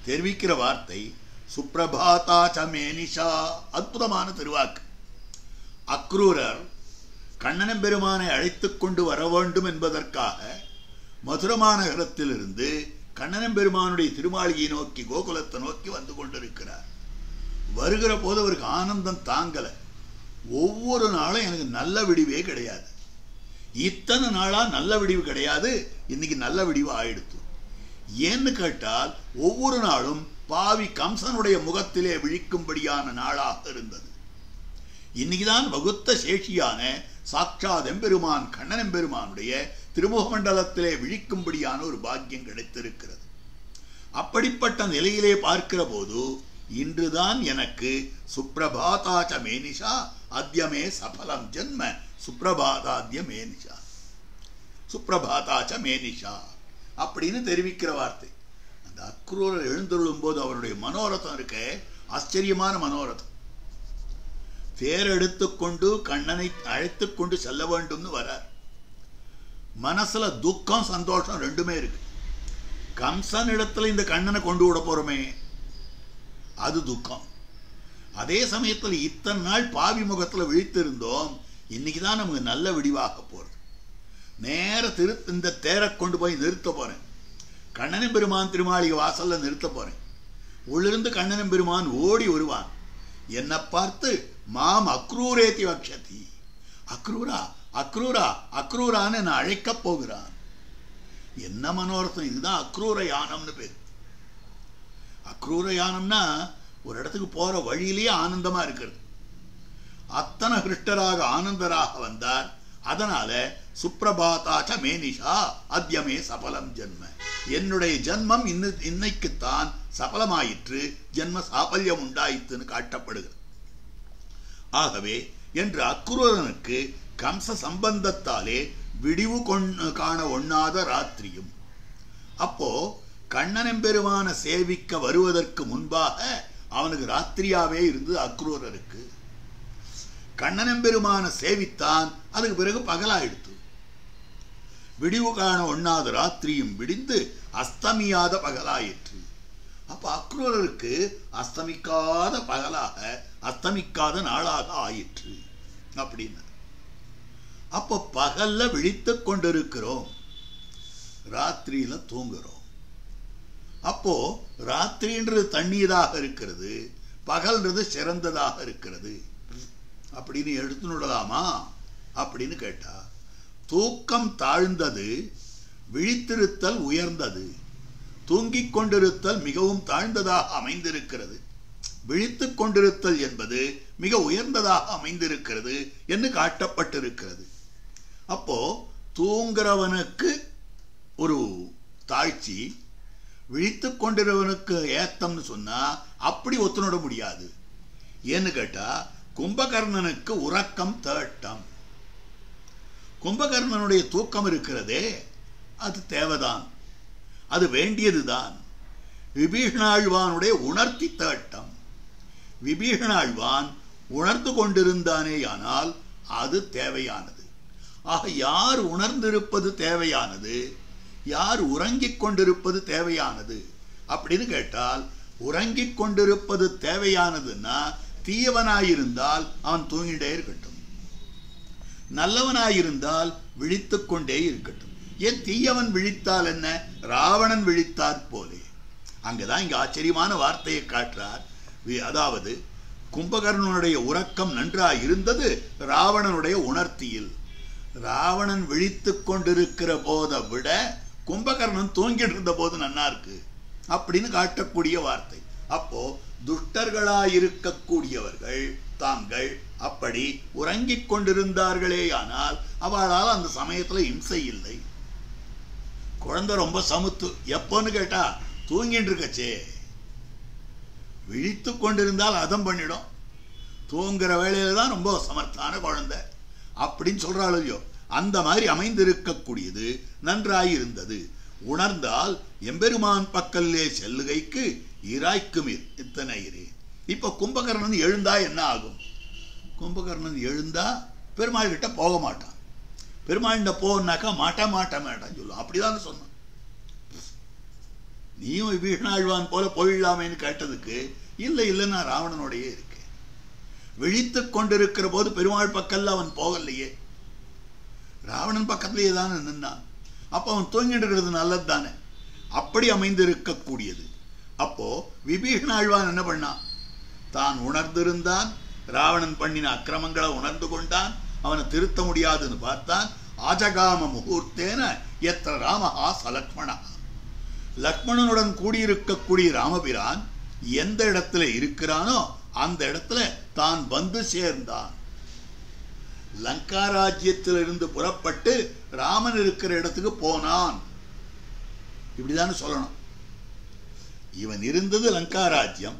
தெரிவிக்கிற வார்த்தை சுப்ரபாதா சமேனிஷா, அற்புதமான திருவாக்கு. அக்ரூரர் கண்ணனம் பெருமானை அழைத்துக் கொண்டு வர வேண்டும் என்பதற்காக மதுரமாநகரத்திலிருந்து கண்ணனம் பெருமானுடைய திருமாளிகையை நோக்கி கோகுலத்தை நோக்கி வந்து கொண்டிருக்கிறார். வருகிற போது அவருக்கு ஆனந்தம் தாங்கல. ஒவ்வொரு நாளும் எனக்கு நல்ல விடிவே கிடையாது, இத்தனை நாளா நல்ல விடிவு கிடையாது, இன்னைக்கு நல்ல விடிவு ஆயிடுத்து. ஏன்னு கேட்டால் ஒவ்வொரு நாளும் பாவி கம்சனுடைய முகத்திலே விழிக்கும்படியான நாளாக இருந்தது. இன்னைக்குதான் வகுத்த சேஷியான சாட்சாத் எம்பெருமான் கண்ணன் எம்பெருமானுடைய திருமுக மண்டலத்திலே விழிக்கும்படியான ஒரு பாக்கியம் கிடைத்திருக்கிறது. அப்படிப்பட்ட நிலையிலே பார்க்கிற போது இன்றுதான் எனக்கு சுப்ரபாதாச்ச மேனிஷா அத்யமே சபலம் ஜன்ம சுப்ரபாதாத்ய மேனிஷா சுப்ரபாதாச்ச மேனிஷா அப்படின்னு தெரிவிக்கிற வார்த்தை. அந்த அக்ரூரர் எழுந்தருளும் போது அவருடைய மனோரதம் இருக்க ஆச்சரியமான மனோரதம். தேர் எடுத்துக்கொண்டு கண்ணனை அழைத்து கொண்டு செல்ல வேண்டும்னு வரார். மனசுல துக்கம் சந்தோஷம் ரெண்டுமே இருக்கு. கம்சன் இடத்துல இந்த கண்ணனை கொண்டு விட போறோமே அது துக்கம். அதே சமயத்தில் இத்தனை நாள் பாவி முகத்துல விழித்திருந்தோம், இன்னைக்குதான் நமக்கு நல்ல விடிவாக போறது. நேர இந்த தேரை கொண்டு போய் நிறுத்த போறேன். கண்ணனம் பெருமான் திருமாளிகை வாசல்ல நிறுத்த போறேன். உள்ளிருந்து கண்ணனம் பெருமான் ஓடி வருவான். என்னை பார்த்து மாம் அக்ரூரேதி வக்ஷதி, அக்ரூரா அக்ரூரா அக்ரூரான்னு நான் அழைக்கப் போகிறான். என்ன மனோரத்தம்! இதுதான் அக்ரூர யானம்னு பேர். அக்ரூர யானம்னா ஒரு இடத்துக்கு போற வழியிலேயே ஆனந்தமா இருக்கிறது. அத்தனை கிருஷ்டராக ஆனந்தராக வந்தார். அதனால சுப்ரபாதாச்ச மேனிஷா அத்யமே சபலம் ஜன்ம, என்னுடைய ஜன்மம் இன்னைக்குத்தான் சபலமாயிற்று, ஜன்ம சாபல்யம் உண்டாயிற்றுன்னு காட்டப்படுகிறது. ஆகவே என்று அக்ரூரனுக்கு கம்ச சம்பந்தத்தாலே விடிவு காண ஒண்ணாத ராத்திரியும். அப்போ கண்ணனம் பெருமான சேவிக்க வருவதற்கு முன்பாக அவனுக்கு ராத்திரியாவே இருந்தது அக்ரூரருக்கு. கண்ணனம் பெருமான சேவித்தான், அதுக்கு பிறகு பகலாயிடுத்து. விடிவு காண ஒண்ணாத ராத்திரியும் விடிந்து அஸ்தமியாத பகலாயிற்று. அப்ப அக்ரூரருக்கு அஸ்தமிக்காத பகலாக அஸ்தமிக்காத நாளாக ஆயிற்று அப்படின்னு. அப்போ பகல்ல விழித்துக் கொண்டிருக்கிறோம், ராத்திரியில தூங்குறோம். அப்போ ராத்திரின்றது தண்ணீராக இருக்கிறது, பகல்ன்றது சிறந்ததாக இருக்கிறது அப்படின்னு எடுத்துடலாமா அப்படின்னு கேட்டா, தூக்கம் தாழ்ந்தது, விழித்திருத்தல் உயர்ந்தது. தூங்கிக் கொண்டிருத்தல் மிகவும் தாழ்ந்ததாக அமைந்திருக்கிறது, விழித்துக் கொண்டிருத்தல் என்பது மிக உயர்ந்ததாக அமைந்திருக்கிறது என்று காட்டப்பட்டிருக்கிறது. அப்போ தூங்குறவனுக்கு ஒரு தாழ்ச்சி, விழித்துக் கொண்டிருவனுக்கு ஏத்தம்னு சொன்னா அப்படி ஒத்துநட முடியாது. ஏன்னு கேட்டா கும்பகர்ணனுக்கு உறக்கம் தேட்டம். கும்பகர்ணனுடைய தூக்கம் இருக்கிறதே அது தேவைதான், அது வேண்டியதுதான். விபீஷணாழ்வானுடைய உணர்த்தி தேட்டம், விபீஷணாழ்வான் உணர்ந்து கொண்டிருந்தானேயானால் அது தேவையானது. ஆக யார் உணர்ந்திருப்பது தேவையானது, யார் உறங்கிக் கொண்டிருப்பது தேவையானது அப்படின்னு கேட்டால், உறங்கிக் கொண்டிருப்பது தேவையானதுன்னா தீயவனாயிருந்தால் அவன் தூங்கிட்டே இருக்கட்டும், நல்லவனாயிருந்தால் விழித்துக் கொண்டே இருக்கட்டும். ஏன் தீயவன் விழித்தால் என்ன, ராவணன் விழித்தாற் போலே. அங்கதான் இங்க ஆச்சரியமான வார்த்தையை காட்டுறார். அதாவது கும்பகர்ணனுடைய உறக்கம் நன்றாய் இருந்தது ராவணனுடைய உணர்த்தியில். ராவணன் விழித்துக் கொண்டிருக்கிற போதை விட கும்பகர்ணன் தூங்கிட்டு இருந்த போது நன்னா இருக்கு அப்படின்னு காட்டக்கூடிய வார்த்தை. அப்போ துஷ்டர்களாயிருக்கக்கூடியவர்கள் தாங்கள் அப்படி உறங்கிக் கொண்டிருந்தார்களேயானால் அவளால் அந்த சமயத்துல இம்சை இல்லை. குழந்தை ரொம்ப சமுத்து, எப்போன்னு கேட்டா தூங்கிட்டு இருக்கச்சே. விழித்து கொண்டிருந்தால் அதம் பண்ணிடும், தூங்குற வேளையில தான் ரொம்ப சமர்த்தான குழந்தை அப்படின்னு சொல்றாள் இல்லையோ, அந்த மாதிரி அமைந்திருக்கக்கூடியது நன்றாயிருந்தது. உணர்ந்தால் எம்பெருமான் பக்கல்லே செல்லுகைக்கு இராய்க்குமீர் இத்தனை இரு. இப்ப கும்பகர்ணன் எழுந்தா என்ன ஆகும்? கும்பகர்ணன் எழுந்தா பெருமாள் கிட்ட போக மாட்டான். பெருமாள்கிட்ட போனாக்கா மாட்டான்னு சொல்லுவான். அப்படிதான் சொன்னான். நீயும் விபீஷணாழ்வான் போல போயிடலாமேன்னு கேட்டதுக்கு இல்லை நான் ராவணனோடையே இருக்கேன். விழித்துக் கொண்டிருக்கிற போது பெருமாள் பக்கல்ல அவன் போகலையே, ராவணன் பக்கத்திலேயே தானே நின்னான். அப்ப அவன் தூங்கிட்டு இருக்கிறது நல்லது தானே. அப்படி அமைந்திருக்கக்கூடியது. அப்போ விபீஷண ஆழ்வான் என்ன பண்ணான்? தான் உணர்ந்திருந்தான், ராவணன் பண்ணின அக்கிரமங்களை உணர்ந்து கொண்டான், அவனை திருத்த முடியாதுன்னு பார்த்தான். ஆஜகாம முகூர்த்தேன எத்திர ராமஹா சலக்ஷ்மணா, லக்ஷ்மணனுடன் கூடியிருக்கக்கூடிய ராமபிரான் எந்த இடத்துல இருக்கிறானோ அந்த இடத்துல தான் வந்து சேர்ந்தான். லங்கா ராஜ்யத்திலிருந்து புறப்பட்டு ராமன் இருக்கிற இடத்துக்கு போனான். இப்படிதான் சொல்லணும். இவன் இருந்தது லங்கா ராஜ்யம்,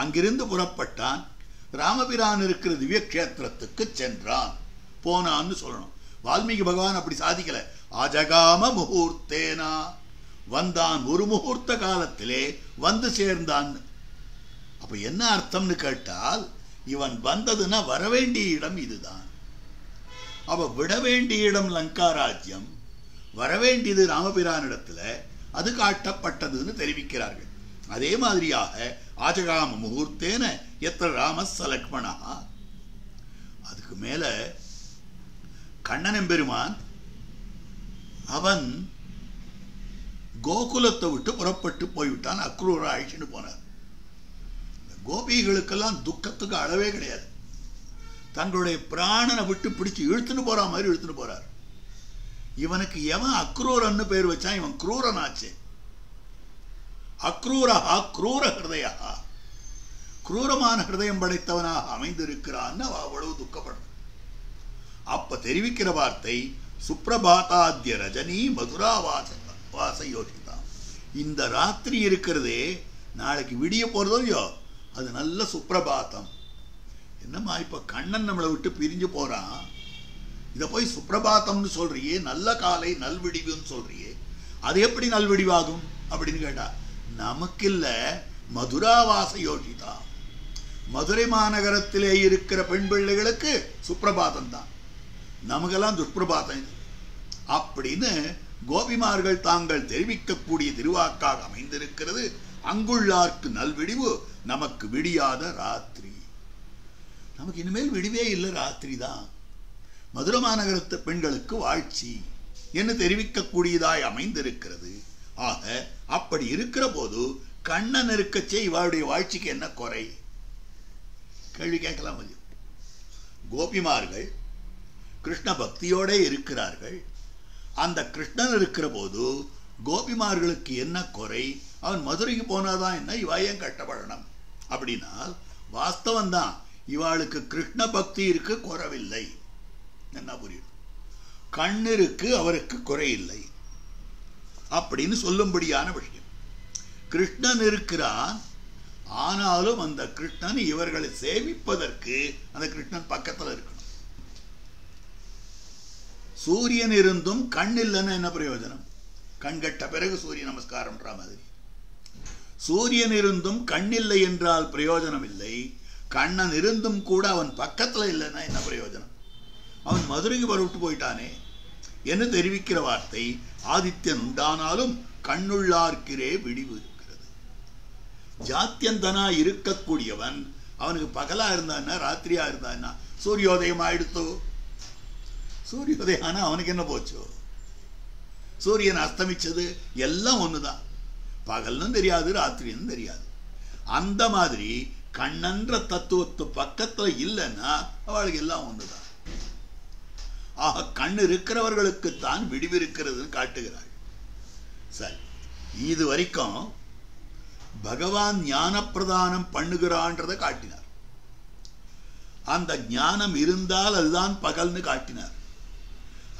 அங்கிருந்து புறப்பட்டான், ராமபிரான் இருக்கிற திவ்ய கஷேத்திரத்துக்கு சென்றான், போனான்னு சொல்லணும். வால்மீகி பகவான் அப்படி சாதிக்கல. ஆஜகாம முகூர்த்தேனா, வந்தான், ஒரு முகூர்த்த காலத்திலே வந்து சேர்ந்தான். அப்ப என்ன அர்த்தம்னு கேட்டால், இவன் வந்ததுன்னா வரவேண்டிய இடம் இதுதான். அவ விட வேண்டிய இடம் லங்கா ராஜ்யம், வரவேண்டியது ராமபிரானிடத்துல, அது காட்டப்பட்டதுன்னு தெரிவிக்கிறார்கள். அதே மாதிரியாக ஆஜகாம முகூர்த்தேன எத்திர ராம சலக்ஷ்மணா. அதுக்கு மேல கண்ணன் பெருமான் அவன் கோகுலத்தை விட்டு புறப்பட்டு போய்விட்டான். அக்ரூர ஆயிடுச்சுன்னு போனார். கோபிகளுக்கெல்லாம் துக்கத்துக்கு அளவே கிடையாது. தங்களுடைய பிராணனை விட்டு பிடிச்சு இழுத்துன்னு போற மாதிரி இழுத்துன்னு போறார். இவனுக்கு எவன் அக்ரூரன்னு பேர் வச்சான்? இவன் குரூரனாச்சே. அக்ரூரஹா க்ரூர ஹிருதயா, குரூரமான ஹிருதயம் படைத்தவனாக அமைந்திருக்கிறான்னு அவ்வளவு துக்கப்படுற. அப்ப தெரிவிக்கிற வார்த்தை சுப்ரபாதாத்ய ரஜினி மதுரா வாச யோசிதா. இந்த ராத்திரி இருக்கிறதே, நாளைக்கு விடிய போறதோ இல்லையோ, அது நல்ல சுப்ரபாதம். என்னம்மா இப்ப கண்ணன் நம்மளை விட்டு பிரிஞ்சு போறான், இதை போய் சுப்ரபாதம்னு சொல்றியே, நல்ல காலை நல்விடிவுன்னு சொல்றியே, அது எப்படி நல்விடிவாகும் அப்படின்னு கேட்டா, நமக்கில்ல மதுராவாச யோசிதா, மதுரை மாநகரத்திலே இருக்கிற பெண் பிள்ளைகளுக்கு சுப்ரபாதம் தான், நமக்கெல்லாம் துஷ்பிரபாதம் அப்படின்னு கோபிமார்கள் தாங்கள் தெரிவிக்கக்கூடிய திருவாக்காக அமைந்திருக்கிறது. அங்குள்ளார்க்கு நல்விடிவு, நமக்கு விடியாத ராத்திரி. நமக்கு இனிமேல் விடிவே இல்லை, ராத்திரி தான். மதுரை மாநகரத்து பெண்களுக்கு வாழ்ச்சி என்று தெரிவிக்கக்கூடியதாய் அமைந்திருக்கிறது. ஆக அப்படி இருக்கிற போது கண்ணன் இருக்கச்சே இவருடைய வாழ்ச்சிக்கு என்ன குறை? கேள்வி கேட்கலாம். கோபிமார்கள் கிருஷ்ண பக்தியோட இருக்கிறார்கள். அந்த கிருஷ்ணன் இருக்கிற போது கோபிமார்களுக்கு என்ன குறை? அவன் மதுரைக்கு போனாதான் என்ன, இவ ஏன் கட்டப்படணும் அப்படின்னா, வாஸ்தவம் தான், இவாளுக்கு கிருஷ்ண பக்தி இருக்கு, குறவில்லை. என்ன புரியும்? கண்ணிற்கு அவருக்கு குறை இல்லை அப்படின்னு சொல்லும்படியான விஷயம். கிருஷ்ணன் இருக்கிறான், ஆனாலும் அந்த கிருஷ்ணன் இவர்களை சேவிப்பதற்கு அந்த கிருஷ்ணன் பக்கத்தில் இருக்கணும். சூரியன் இருந்தும் கண் இல்லைன்னா என்ன பிரயோஜனம்? கண் கட்ட பிறகு சூரிய நமஸ்காரம்ன்ற மாதிரி. சூரியன் இருந்தும் கண் இல்லை என்றால் பிரயோஜனம் இல்லை. கண்ணன் இருந்தும் கூட அவன் பக்கத்தில் இல்லைன்னா என்ன பிரயோஜனம்? அவன் மதுரைக்கு வரவிட்டு போயிட்டானே என்று தெரிவிக்கிற வார்த்தை. ஆதித்யன் உண்டானாலும் கண்ணுள்ளார்க்கிறே விடிவு இருக்கிறது. ஜாத்தியந்தனா இருக்கக்கூடியவன் அவனுக்கு பகலா இருந்தான்னா ராத்திரியா இருந்தான்னா சூரியோதயம் ஆயிடுத்தோ. சூரியோதயம் ஆனா அவனுக்கு என்ன போச்சோ? சூரியன் அஸ்தமிச்சது எல்லாம் ஒண்ணுதான். பகல்னும் தெரியாது, ராத்திரின்னு தெரியாது. அந்த மாதிரி கண்ணன்ற தத்துவத்து பக்கத்துல இல்லைன்னா அவளுக்கு எல்லாம் ஒண்ணுதான். ஆக கண் இருக்கிறவர்களுக்குத்தான் விடிவு இருக்கிறதுன்னு காட்டுகிறாள். சரி, இது வரைக்கும் பகவான் ஞான பிரதானம் பண்ணுகிறான்றதை காட்டினார். அந்த ஞானம் இருந்தால் அதுதான் பகல்னு காட்டினார்.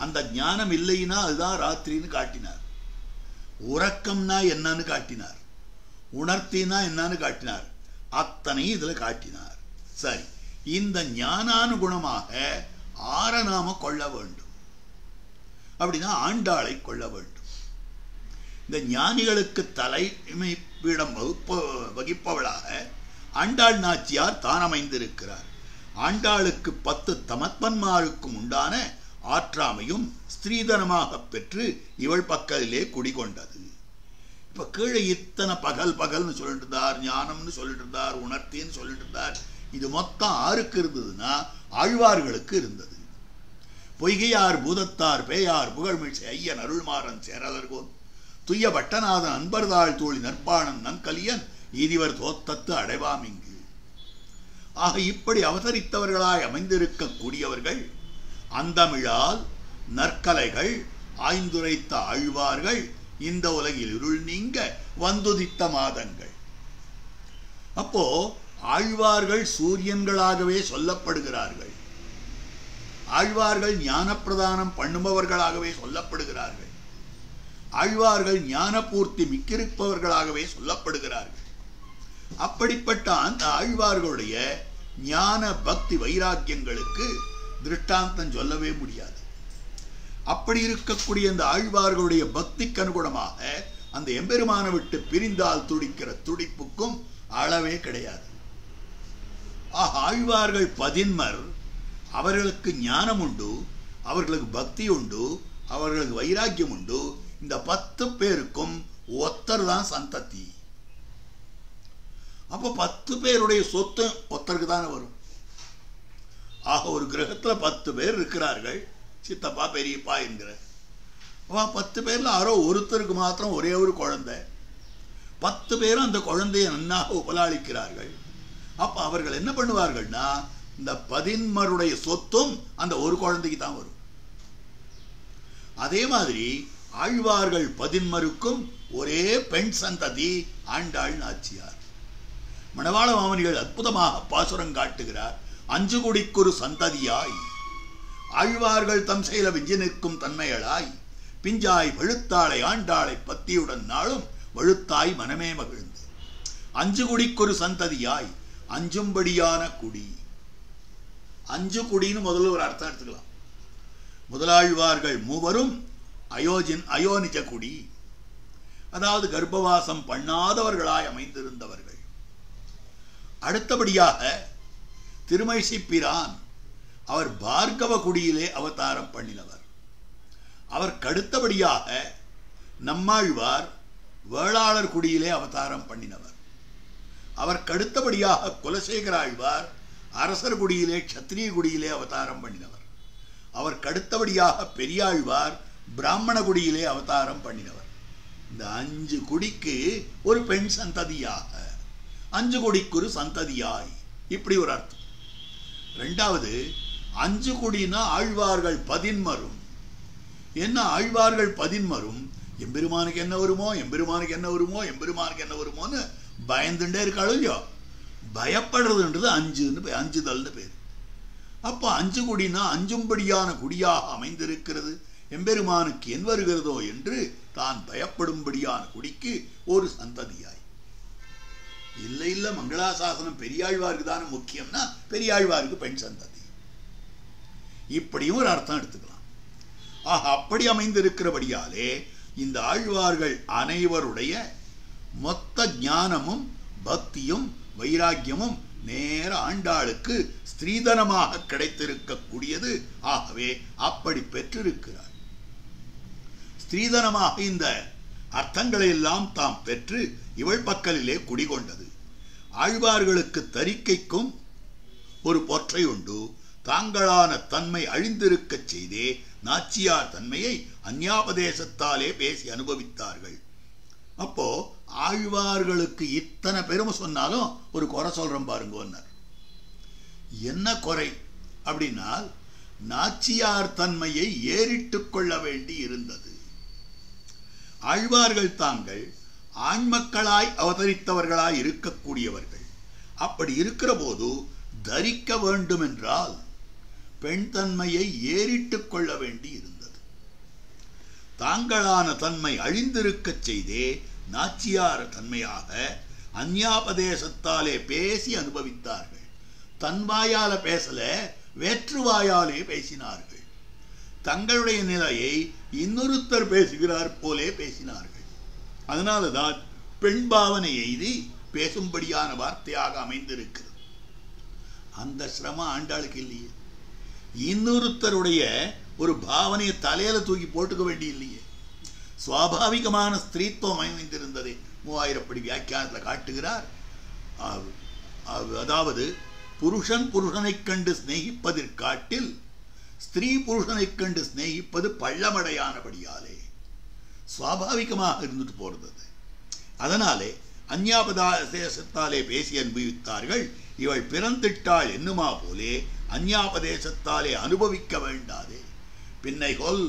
அந்த ஞானம் இல்லைன்னா அதுதான் ராத்திரின்னு காட்டினார். உறக்கம்னா என்னன்னு காட்டினார். உணர்த்தினா என்னன்னு காட்டினார். அத்தனை இதுல காட்டினார். சரி, இந்த ஞானானுகுணமாக ஆற நாம கொள்ள வேண்டும் அப்படின்னா ஆண்டாளை கொள்ள வேண்டும். இந்த ஞானிகளுக்கு தலைமை பீடம் வகிப்பவளாக ஆண்டாள் நாச்சியார் தான் அமைந்திருக்கிறார். ஆண்டாளுக்கு 10 தமத்மன்மாருக்கும் உண்டான ஆற்றாமையும் ஸ்திரீதனமாக பெற்று இவள் பக்கத்திலே குடிகொண்டது. இப்ப கீழே இத்தனை பகல் பகல்னு சொல்லிட்டு இருந்தார், ஞானம்னு சொல்லிட்டு இருந்தார், உணர்த்தின்னு சொல்லிட்டு இருந்தார். இது மொத்தம் ஆருக்கு இருந்ததுன்னா ஆழ்வார்களுக்கு இருந்தது. பொய்கையார் பூதத்தார் பேயார் புகழ்மிழ்ச்சி ஐயன் அருள்மாறன் சேரலர்கோன் துய்ய பட்டநாதன் அன்பர்தாள் தோழி நற்பாணன் நன்கலியன் ஈதிவர் தோத்தத்து அடைவாம் இங்கு. ஆக இப்படி அவதரித்தவர்களாய் அமைந்திருக்கக்கூடியவர்கள் அந்தமிழால் நற்கலைகள் ஆய்ந்துரைத்த ஆழ்வார்கள் இந்த உலகில் இருள் நீங்க வந்துதித்த மாதங்கள். அப்போ ஆழ்வார்கள் சூரியன்களாகவே சொல்லப்படுகிறார்கள். ஆழ்வார்கள் ஞானப்பிரதானம் பண்ணுபவர்களாகவே சொல்லப்படுகிறார்கள். ஆழ்வார்கள் ஞானபூர்த்தி மிக்கிருப்பவர்களாகவே சொல்லப்படுகிறார்கள். அப்படிப்பட்ட அந்த ஆழ்வார்களுடைய ஞான பக்தி வைராக்கியங்களுக்கு திருஷ்டாந்தம் சொல்லவே முடியாது. அப்படி இருக்கக்கூடிய அந்த ஆழ்வார்களுடைய பக்திக்கு அனுகுணமாக அந்த எம்பெருமான விட்டு பிரிந்தால் துடிக்கிற துடிப்புக்கும் அளவே கிடையாது. ஆழ்வார்கள் பதின்மர், அவர்களுக்கு ஞானம் உண்டு, அவர்களுக்கு பக்தி உண்டு, அவர்களுக்கு வைராக்கியம் உண்டு. இந்த 10 பேருக்கும் ஒத்தர் தான் சந்ததி. அப்போ 10 பேருடைய சொத்து ஒத்தருக்கு தானே வரும். ஆக ஒரு கிரகத்துல 10 பேர் இருக்கிறார்கள், சித்தப்பா பெரியப்பா என்கிற 10 பேர்ல யாரோ ஒருத்தருக்கு மாத்திரம் ஒரே ஒரு குழந்தை. 10 பேரும் அந்த குழந்தையை நன்னாக உபலாளிக்கிறார்கள். அப்ப அவர்கள் என்ன பண்ணுவார்கள்னா, இந்த பதின்மருடைய சொத்தும் அந்த ஒரு குழந்தைக்கு தான் வரும். அதே மாதிரி ஆழ்வார்கள் பதின்மருக்கும் ஒரே பெண் சந்ததி ஆண்டாள் நாச்சியார். மணவாள மாமுனிகள் அற்புதமாக பாசுரம் காட்டுகிறார். 5 குடிக்கொரு சந்ததியாய் ஆழ்வார்கள் தம் செயல விஞ்சி நிற்கும் தன்மையளாய் பிஞ்சாய் வெளுத்தாளை ஆண்டாளை பத்தியுடன் நாளும் வழுத்தாய் மனமே மகிழ்ந்து. 5 குடிக்கொரு சந்ததியாய், அஞ்சும்படியான குடி. 5 குடின்னு முதல்ல ஒரு அர்த்தம் எடுத்துக்கலாம். முதலாழ்வார்கள் மூவரும் அயோனிஜ குடி, அதாவது கர்ப்பவாசம் பண்ணாதவர்களாய் அமைந்திருந்தவர்கள். அடுத்தபடியாக திருமைசிப்பிரான், அவர் பார்கவ குடியிலே அவதாரம் பண்ணினவர். அவருக்கு அடுத்தபடியாக நம்மாழ்வார் வேளாளர் குடியிலே அவதாரம் பண்ணினவர். அவருக்கு அடுத்தபடியாக குலசேகர ஆழ்வார் அரசர் குடியிலே க்ஷத்ரிய குடியிலே அவதாரம் பண்ணினவர். அவருக்கு அடுத்தபடியாக பெரியாழ்வார் பிராமண குடியிலே அவதாரம் பண்ணினவர். இந்த 5 குடிக்கு ஒரு பெண் சந்ததியாக, 5 குடிக்கு ஒரு சந்ததியாய், இப்படி ஒரு அர்த்தம். ரெண்டாவது, 5 குடினா ஆழ்வார்கள் பதின்மரும். என்ன ஆழ்வார்கள் பதின்மரும் எம்பெருமானுக்கு என்ன வருமோ, எம்பெருமானுக்கு என்ன வருமோ, எம்பெருமானுக்கு என்ன வருமோன்னு பயந்துட்டே இருக்காளோ இல்லையோ. பயப்படுறதுன்றது அஞ்சுதல்னு பேர். அப்போ 5 குடினா அஞ்சும்படியான குடியாக அமைந்திருக்கிறது. எம்பெருமானுக்கு என் வருகிறதோ என்று தான் பயப்படும்படியான குடிக்கு ஒரு சந்ததியாய். இல்லை மங்களாசாசனம் பெரியாழ்வாருக்கு தானே முக்கியம்னா பெரியாழ்வாருக்கு பெண் சந்ததி, இப்படியும் ஒரு அர்த்தம் எடுத்துக்கலாம். அப்படி அமைந்திருக்கிறபடியாலே இந்த ஆழ்வார்கள் அனைவருடைய மொத்த ஞானமும் பக்தியும் வைராக்கியமும் நேர ஆண்டாளுக்கு ஸ்திரீதனமாக கிடைத்திருக்கக்கூடியது. ஆகவே அப்படி பெற்றிருக்கிறார். ஸ்திரீதனமாக இந்த அர்த்தங்களை எல்லாம் தாம் பெற்று இவள் பக்கலிலே குடிகொண்டது. ஆழ்வார்களுக்கு தரிக்கைக்கும் ஒரு பொற்றை உண்டு. தாங்களான தன்மை அழிந்திருக்க செய்தே நாச்சியார் தன்மையை அந்யாபதேசத்தாலே பேசி அனுபவித்தார்கள். அப்போ ஆழ்வார்களுக்கு இத்தனை பெருமை சொன்னாலும் ஒரு குறை சொல்றோம் பாருங்க. என்ன குறை அப்படின்னா, நாச்சியார் தன்மையை ஏறிட்டுக் கொள்ள வேண்டி இருந்தது. ஆழ்வார்கள் தாங்கள் ஆண்மக்களாய் அவதரித்தவர்களாய் இருக்கக்கூடியவர்கள். அப்படி இருக்கிற போது தரிக்க வேண்டும் என்றால் பெண் தன்மையை ஏறிட்டுக் கொள்ள வேண்டி இருந்தது. தாங்களான தன்மை அழிந்திருக்க செய்தே நாச்சியார் தன்மையாக அந்யாபதேசத்தாலே பேசி அனுபவித்தார்கள். தன்வாயால பேசல, வேற்றுவாயாலே பேசினார்கள். தங்களுடைய நிலையை இன்னொருத்தர் பேசுகிறார் போலே பேசினார்கள். அதனாலதான் பெண் பாவனை எய்தி பேசும்படியான வார்த்தையாக அமைந்திருக்கிறது. அந்த சிரமம் ஆண்டாளுக்கு இல்லையே. இன்னொருத்தருடைய ஒரு பாவனையை தலையில தூக்கி போட்டுக்க வேண்டி இல்லையே. சுவாபாவிகமான ஸ்திரீத்துவம் அமைந்திருந்ததை 3000 படி வியாக்கியானத்தில் காட்டுகிறார். அதாவது புருஷன் புருஷனை கண்டு சிநேகிப்பதற்காட்டில் ஸ்திரீ புருஷனை கண்டு சிநேகிப்பது பள்ளமடையானபடியாலே. சுவாபாவிகமாக இருந்துட்டு போறது. அதனாலே அந்யாபதேசத்தாலே பேசி அனுபவித்தார்கள். இவள் பிறந்திட்டாள் என்னுமா போலே அந்யாபதேசத்தாலே அனுபவிக்க வேண்டாதே. பின்னை கொல்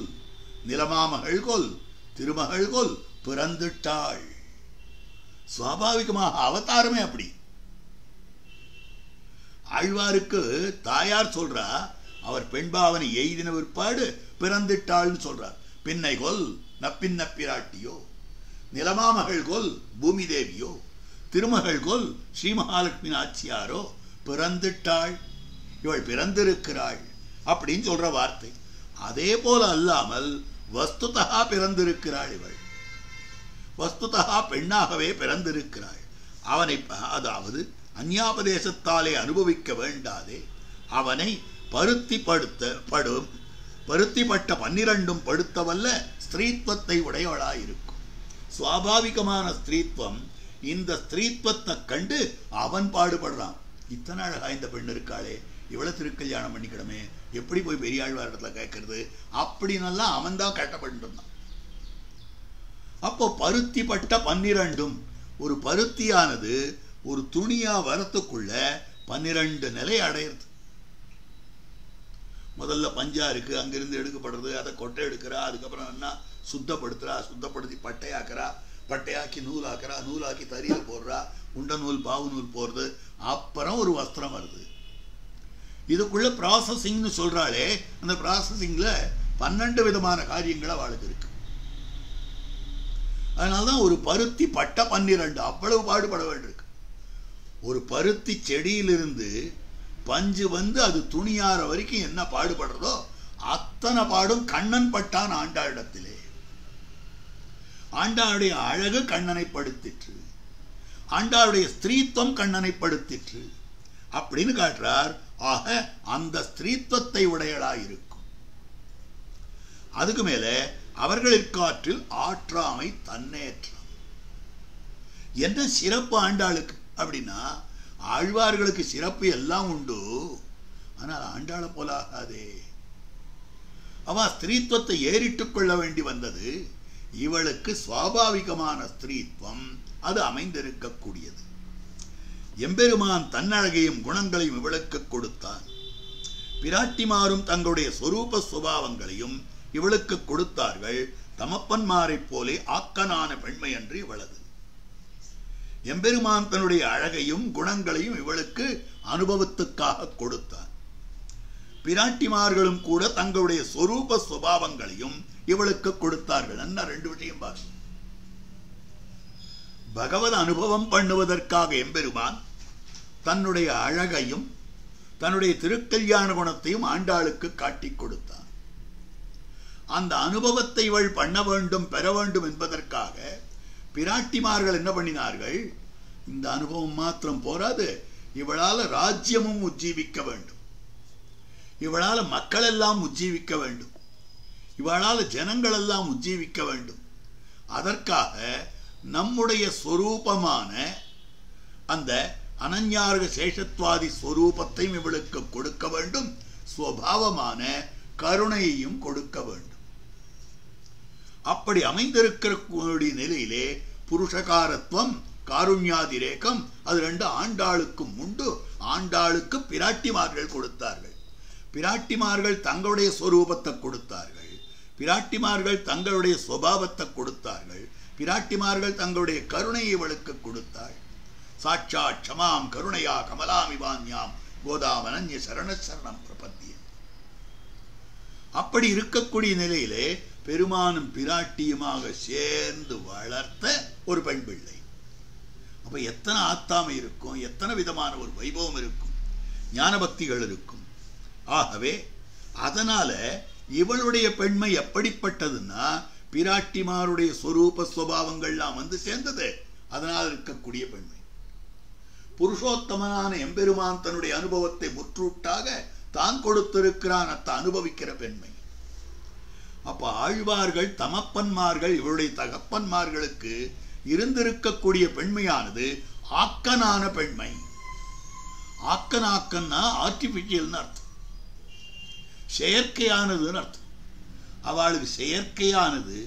நிலமாமகள் கொல் திருமகள் கொல் பிறந்திட்டாள். சுவாபாவிகமாக அவதாரமே அப்படி. ஆழ்வாருக்கு தாயார் சொல்றா, அவர் பெண்பாவனை எய்தின பிற்பாடு பிறந்திட்டாள்னு சொல்றார். பின்னை கொல் நப்பின் நப்பிராட்டியோ, நிலமாமகள் கொல் பூமி தேவியோ, திருமகள் கொல் ஸ்ரீ மகாலட்சுமி நாச்சியாரோ பிறந்திட்டாள், இவள் பிறந்திருக்கிறாள் அப்படின்னு சொல்ற வார்த்தை. அதே போல அல்லாமல் வஸ்துதா பிறந்திருக்கிறாள். இவள் வஸ்துதா பெண்ணாகவே பிறந்திருக்கிறாள். அவனை அதாவது அந்யாபதேசத்தாலே அனுபவிக்க வேண்டாதே. அவனை பருத்திப்பட்ட 12 படுத்தவல்ல ஸ்திரீத்வத்தை உடையவளாயிருக்கும். சுவாபாவிகமான ஸ்திரீத்வம். இந்த ஸ்திரீத்வத்தை கண்டு அவன் பாடுபடுறான். இத்தனை அழகா இந்த பெண் இருக்காளே, இவ்வளவு திருக்கல்யாணம் பண்ணிக்கிடமே, எப்படி போய் பெரியாழ்வார் இடத்துல கேட்கறது அப்படின்னெல்லாம் அவன் தான் கட்டப்பட்டு இருந்தான். அப்போ பருத்திப்பட்ட 12, ஒரு பருத்தியானது ஒரு துணியா வரத்துக்குள்ள 12 நிலை அடையிறது. முதல்ல பஞ்சா இருக்கு, அங்கிருந்து எடுக்கப்படுறது, அதை கொட்டை எடுக்கிறா, அதுக்கப்புறம் என்ன சுத்தப்படுத்துறா, சுத்தப்படுத்தி பட்டையாக்குறா, பட்டையாக்கி நூலாக்குறா, நூலாக்கி தறியல் போடுறா, உண்ட நூல் பாவு நூல் போடுறது, அப்புறம் ஒரு வஸ்திரம் வருது. இதுக்குள்ள ப்ராசஸிங்னு சொல்றாளே, அந்த ப்ராசஸிங்ல 12 விதமான காரியங்கள் அவளுக்கு இருக்கு. அதனால்தான் ஒரு பருத்தி பட்ட 12 அவ்வளவு பாடுபட வேண்டியிருக்கு. ஒரு பருத்தி செடியிலிருந்து பஞ்சு வந்து அது துணியார வரைக்கும் என்ன பாடுபடுறதோ அத்தனை பாடும் கண்ணன் பட்டான் ஆண்டாளிடத்திலே. ஆண்டாளுடைய அழகு கண்ணனை படுத்திற்று, ஆண்டாளுடைய ஸ்திரீத்துவம் கண்ணனை படுத்திற்று அப்படின்னு காட்டுறார். ஆக அந்த ஸ்திரீத்துவத்தை உடையளாயிருக்கும். அதுக்கு மேல அவர்களிற்காற்றில் ஆற்றாமை தன்னேற்றம். என்ன சிறப்பு ஆண்டாளுக்கு அப்படின்னா, ஆழ்வார்களுக்கு சிறப்பு எல்லாம் உண்டு, ஆனால் ஆண்டாளை போல ஆகாதே. அவ ஸ்திரீத்துவத்தை ஏறிட்டுக் கொள்ள வேண்டி வந்தது. இவளுக்கு சுவாபாவிகமான ஸ்திரீத்துவம் அது அமைந்திருக்கக்கூடியது. எம்பெருமான் தன்னழகையும் குணங்களையும் இவளுக்கு கொடுத்தான். பிராட்டிமாரும் தங்களுடைய சொரூப சுபாவங்களையும் இவளுக்கு கொடுத்தார்கள். தமப்பன்மாரை போலே ஆக்கனான பெண்மை என்று இவளது. எம்பெருமான் தன்னுடைய அழகையும் குணங்களையும் இவளுக்கு அனுபவத்துக்காக கொடுத்தார். பிராட்டிமார்களும் கூட தங்களுடைய சொரூப சுபாவங்களையும் இவளுக்கு கொடுத்தார்கள். என்ன 2 விஷயம் பாருங்க. பகவத் அனுபவம் பண்ணுவதற்காக எம்பெருமான் தன்னுடைய அழகையும் தன்னுடைய திருக்கல்யாண குணத்தையும் ஆண்டாளுக்கு காட்டிக் கொடுத்தார். அந்த அனுபவத்தை இவள் பண்ண வேண்டும், பெற வேண்டும் என்பதற்காக பிராட்டிமார்கள் என்ன பண்ணினார்கள், இந்த அனுபவம் மாத்திரம் போராது, இவளால ராஜ்யமும் உஜ்ஜீவிக்க வேண்டும், இவளால மக்கள் எல்லாம் உஜ்ஜீவிக்க வேண்டும், இவளால ஜனங்கள் எல்லாம் உஜ்ஜீவிக்க வேண்டும். அதற்காக நம்முடைய ஸ்வரூபமான அந்த அனன்யார்க சேஷத்வாதி ஸ்வரூபத்தையும் இவளுக்கு கொடுக்க வேண்டும், ஸ்வபாவமான கருணையையும் கொடுக்க வேண்டும். அப்படி அமைந்திருக்கக்கூடிய நிலையிலே புருஷகாரத்துவம் காருண்யாதிரேகம் அது 2 ஆண்டாளுக்கும் உண்டு. ஆண்டாளுக்கு பிராட்டிமார்கள் கொடுத்தார்கள். பிராட்டிமார்கள் தங்களுடைய ஸ்வரூபத்தை கொடுத்தார்கள், பிராட்டிமார்கள் தங்களுடைய சுபாவத்தை கொடுத்தார்கள், பிராட்டிமார்கள் தங்களுடைய கருணையை இவளுக்கு கொடுத்தாள். சாட்சாத் க்ஷமாம் கருணையா கமலாமிவான்யாம் கோதாமனன்ய சரணம் பிரபத்திய. அப்படி இருக்கக்கூடிய நிலையிலே பெருமானும் பிராட்டியுமாக சேர்ந்து வளர்த்த ஒரு பெண் பிள்ளை. அப்ப எத்தனை ஆத்தாமை இருக்கும், எத்தனை விதமான ஒரு வைபவம் இருக்கும், ஞான பக்திகள் இருக்கும். ஆகவே அதனால இவளுடைய பெண்மை எப்படிப்பட்டதுன்னா, பிராட்டிமாருடைய சொரூப சுபாவங்கள்லாம் வந்து சேர்ந்தது. அதனால் இருக்கக்கூடிய பெண்மை. புருஷோத்தமனான எம்பெருமான் தன்னுடைய அனுபவத்தை முற்றூட்டாக தான் கொடுத்திருக்கிறான், அத்த அனுபவிக்கிற பெண்மை. அப்ப ஆழ்வார்கள் தமப்பன்மார்கள் இவருடைய தகப்பன்மார்களுக்கு இருந்திருக்கக்கூடிய பெண்மையானது ஆக்கனான பெண்மை. ஆக்கனாக்கன்னா ஆர்டிபிஷியல்னு அர்த்தம், செயற்கையானதுன்னு அர்த்தம். அவளுக்கு செயற்கையானது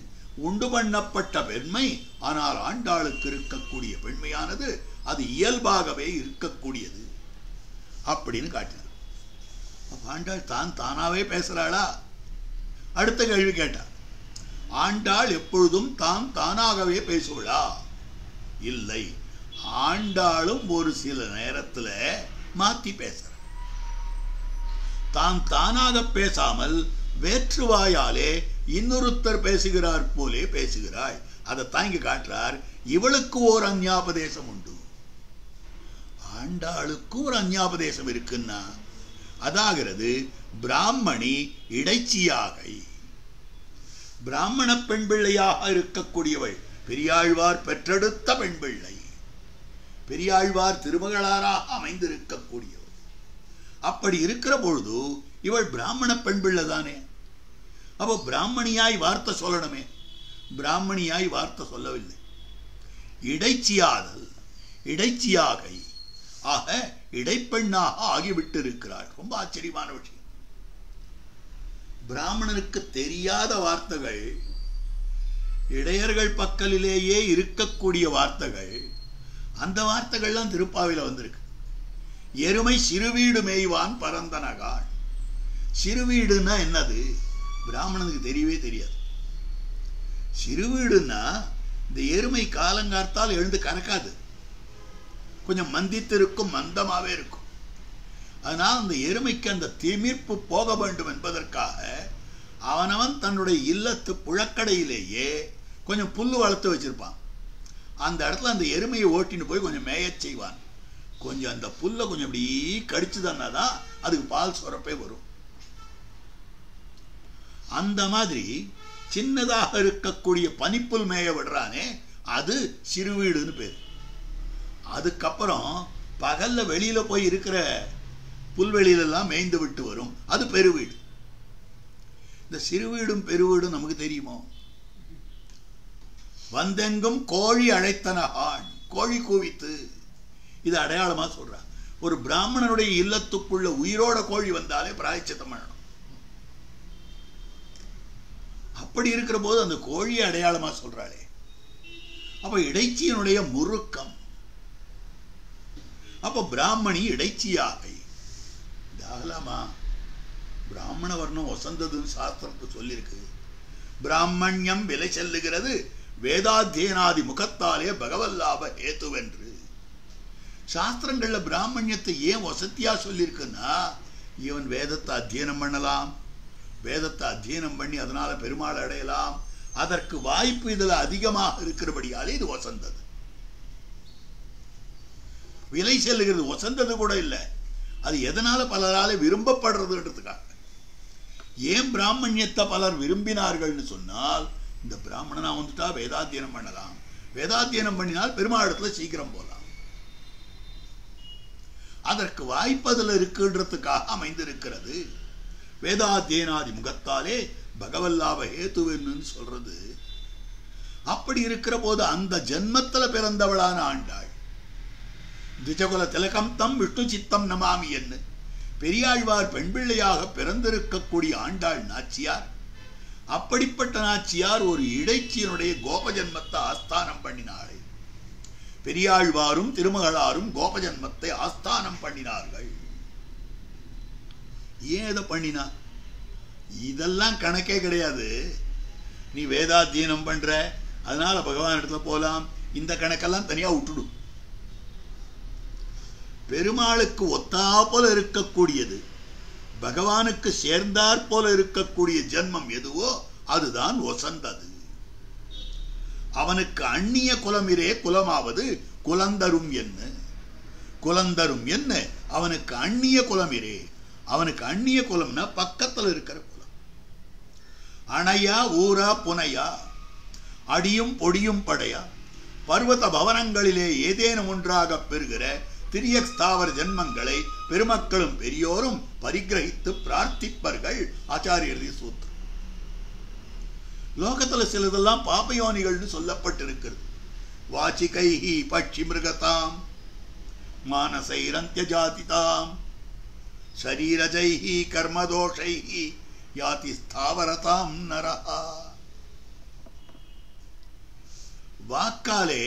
உண்டு பண்ணப்பட்ட பெண்மை. ஆனால் ஆண்டாளுக்கு இருக்கக்கூடிய பெண்மையானது அது இயல்பாகவே இருக்கக்கூடியது அப்படின்னு காட்டினார். ஆண்டாள் தானாவே பேசுறாளா? அடுத்த கேள்வி கேட்டார். ஆண்டாள் எப்பொழுதும் தானாகவே பேசுவளா? இல்லை, ஆண்டாளும் ஒரு சில நேரத்தில் மாத்தி பேசுற. தானாக பேசாமல் வேற்றுவாயாலே இன்னொருத்தர் பேசுகிறார் போலே பேசுகிறாள். அதை தாங்கி காட்டுறார். இவளுக்கு ஒரு அஞ்ஞாபதேசம் உண்டு. ஆண்டாளுக்கு ஒரு அஞ்ஞாபதேசம் இருக்குன்னா அதாகிறது பிராமணி இடைச்சியாகை. பிராமண பெண் பிள்ளையாக இருக்கக்கூடியவள் பெரியாழ்வார் பெற்றெடுத்த பெண் பிள்ளை, பெரியாழ்வார் திருமகளாராக அமைந்திருக்கக்கூடியவள். அப்படி இருக்கிற பொழுது இவள் பிராமண பெண் பிள்ளை தானே. அப்போ பிராமணியாய் வார்த்தை சொல்லணுமே. பிராமணியாய் வார்த்தை சொல்லவில்லை. இடைச்சியாதல், இடைச்சியாகை, ஆக இடைப்பெண்ணாக ஆகிவிட்டு இருக்கிறாள். ரொம்ப ஆச்சரியமான விஷயம். பிராமணனுக்கு தெரியாத வார்த்தைகள், இடையர்கள் பக்கலிலேயே இருக்கக்கூடிய வார்த்தைகள், அந்த வார்த்தைகள்லாம் திருப்பாவில வந்திருக்கு. எருமை சிறுவீடு மேய்வான் பரந்தனகான். சிறுவீடுன்னா என்னது? பிராமணனுக்கு தெரியவே தெரியாது. சிறுவீடுன்னா இந்த எருமை காலங்கார்த்தால் எழுந்து கறக்காது, கொஞ்சம் மந்தித்திருக்கும், மந்தமாவே இருக்கும். அதனால் அந்த எருமைக்கு அந்த திமிர்ப்பு போக வேண்டும் என்பதற்காக அவனவன் தன்னுடைய இல்லத்து புழக்கடையிலேயே கொஞ்சம் புல்லு வளர்த்து வச்சிருப்பான். அந்த இடத்துல அந்த எருமையை ஓட்டின்னு போய் கொஞ்சம் மேயச் செய்வான். கொஞ்சம் அந்த புல்லை கொஞ்சம் இப்படி கடிச்சுதான்னா தான் அதுக்கு பால் சுரப்பே வரும். அந்த மாதிரி சின்னதாக இருக்கக்கூடிய பனிப்புல் மேய விடுறானே, அது சிறுவீடுன்னு பேர். அதுக்கப்புறம் பகல்ல வெளியில போய் இருக்கிற புல்வெளியிலெல்லாம் மேய்ந்து விட்டு வரும், அது பெருவீடு. இந்த சிறுவீடும் பெருவீடும் நமக்கு தெரியுமோ? வந்தெங்கும் கோழி அழைத்தனகான், கோழி கூவித்து, இது அடையாளமா சொல்றான். ஒரு பிராமணனுடைய இல்லத்துக்குள்ள உயிரோட கோழி வந்தாலே பிராயச்சித்தம் பண்ணணும். அப்படி இருக்கிற போது அந்த கோழியை அடையாளமா சொல்றாளே. அப்ப இடைச்சியனுடைய முறுக்கம். அப்ப பிராமணி இடைச்சியாகை. தாகலாமா? பிராமண வர்ணம் வசந்ததுன்னு சாஸ்திரத்தை சொல்லியிருக்கு. பிராமணியம் விலை செல்லுகிறது வேதாத்தியனாதி முகத்தாலே பகவல்லாப ஹேத்துவென்று. சாஸ்திரங்கள்ல பிராமணியத்தை ஏன் வசத்தியா சொல்லியிருக்குன்னா, இவன் வேதத்தை அத்தியனம் பண்ணலாம், வேதத்தை அத்தியனம் பண்ணி அதனால பெருமாள் அடையலாம், அதற்கு வாய்ப்பு இதுல அதிகமாக இருக்கிறபடியாலே இது வசந்தது. விலை செல்லுகிறது வசந்தது கூட இல்லை. அது எதனால பலரால விரும்பப்படுறதுன்றதுக்காக. ஏன் பிராமணியத்தை பலர் விரும்பினார்கள்னு சொன்னால், இந்த பிராமணனா வந்துட்டா வேதாத்தியனம் பண்ணலாம், வேதாத்தியனம் பண்ணினால் பெருமாளத்துல சீக்கிரம் போகலாம், அதற்கு வாய்ப்பு அதில் இருக்குன்றதுக்காக அமைந்திருக்கிறது. வேதாத்தியனாதி முகத்தாலே பகவல்லாப ஹேத்துவன்னு சொல்றது. அப்படி இருக்கிற போது அந்த ஜென்மத்துல பிறந்தவளான ஆண்டாள் திஜகுல திலகம் தம் விஷ்ணு சித்தம் நமாமி என்று பெரியாழ்வார் பெண் பிள்ளையாக பிறந்திருக்கக்கூடிய ஆண்டாள் நாச்சியார். அப்படிப்பட்ட நாச்சியார் ஒரு இடைச்சியனுடைய கோபஜன்மத்தை ஆஸ்தானம் பண்ணினாள். பெரியாழ்வாரும் திருமகளாரும் கோபஜன்மத்தை ஆஸ்தானம் பண்ணினார்கள். ஏன் இதை பண்ணினா? இதெல்லாம் கணக்கே கிடையாது. நீ வேதாத்தியனம் பண்ற, அதனால பகவான் இடத்துல போலாம், இந்த கணக்கெல்லாம் தனியா விட்டுடும். பெருமாளுக்கு ஒத்தா போல இருக்கக்கூடியது, பகவானுக்கு சேர்ந்தாற் போல இருக்கக்கூடிய ஜென்மம் எதுவோ அதுதான் வசந்தது. அவனுக்கு அந்நிய குலமிரே குலமாவது குலந்தரும் என்ன, குலந்தரும் என்ன, அவனுக்கு அந்நிய குலமிரே. அவனுக்கு அந்நிய குலம்னா பக்கத்தில் இருக்கிற குலம். அணையா ஊரா புனையா, அடியும் பொடியும் படையா, பர்வத பவனங்களிலே ஏதேனும் ஒன்றாக பெறுகிற திரிய ஸ்தாவர ஜென்மங்களை பெருமக்களும் பெரியோரும் பரிகிரகித்து பிரார்த்திப்பர்கள். ஆச்சாரியர் சூத்திரம். லோகத்துல சிலதெல்லாம் பாபயோனிகள்னு சொல்லப்பட்டிருக்கிறது. வாச்சிகைஹி பட்சி மிருகதாம் மானசைரந்திய ஜாதிதாம் சரீரஜைஹி கர்மதோஷைஹி யாதி ஸ்தாவரதாம் நரஹா. வாக்காலே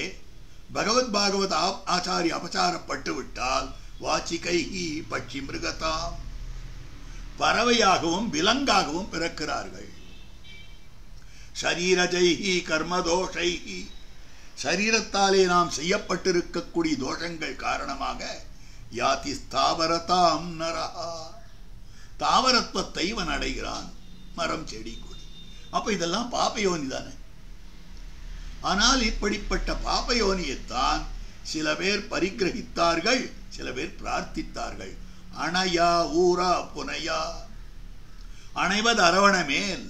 பகவத் பாகவத் ஆச்சாரி அபச்சாரப்பட்டு விட்டால் வாச்சிகைஹி பட்சி மிருகதாம், பறவையாகவும் விலங்காகவும் பிறக்கிறார்கள். ஷரீரஜைஹி கர்மதோஷைஹி, சரீரத்தாலே நாம் செய்யப்பட்டிருக்கக்கூடிய தோஷங்கள் காரணமாக யாதி ஸ்தாவரதாம் நரஹா, தாவரத்துவத்தை இவன் அடைகிறான், மரம் செடி கொடி. அப்ப இதெல்லாம் பாபயோனி தானே. ஆனால் இப்படிப்பட்ட பாபயோனியைத்தான் சில பேர் பரிகிரகித்தார்கள், சில பேர் பிரார்த்தித்தார்கள். அணையா ஊரா புனையா, அணைவது அரவண மேல்.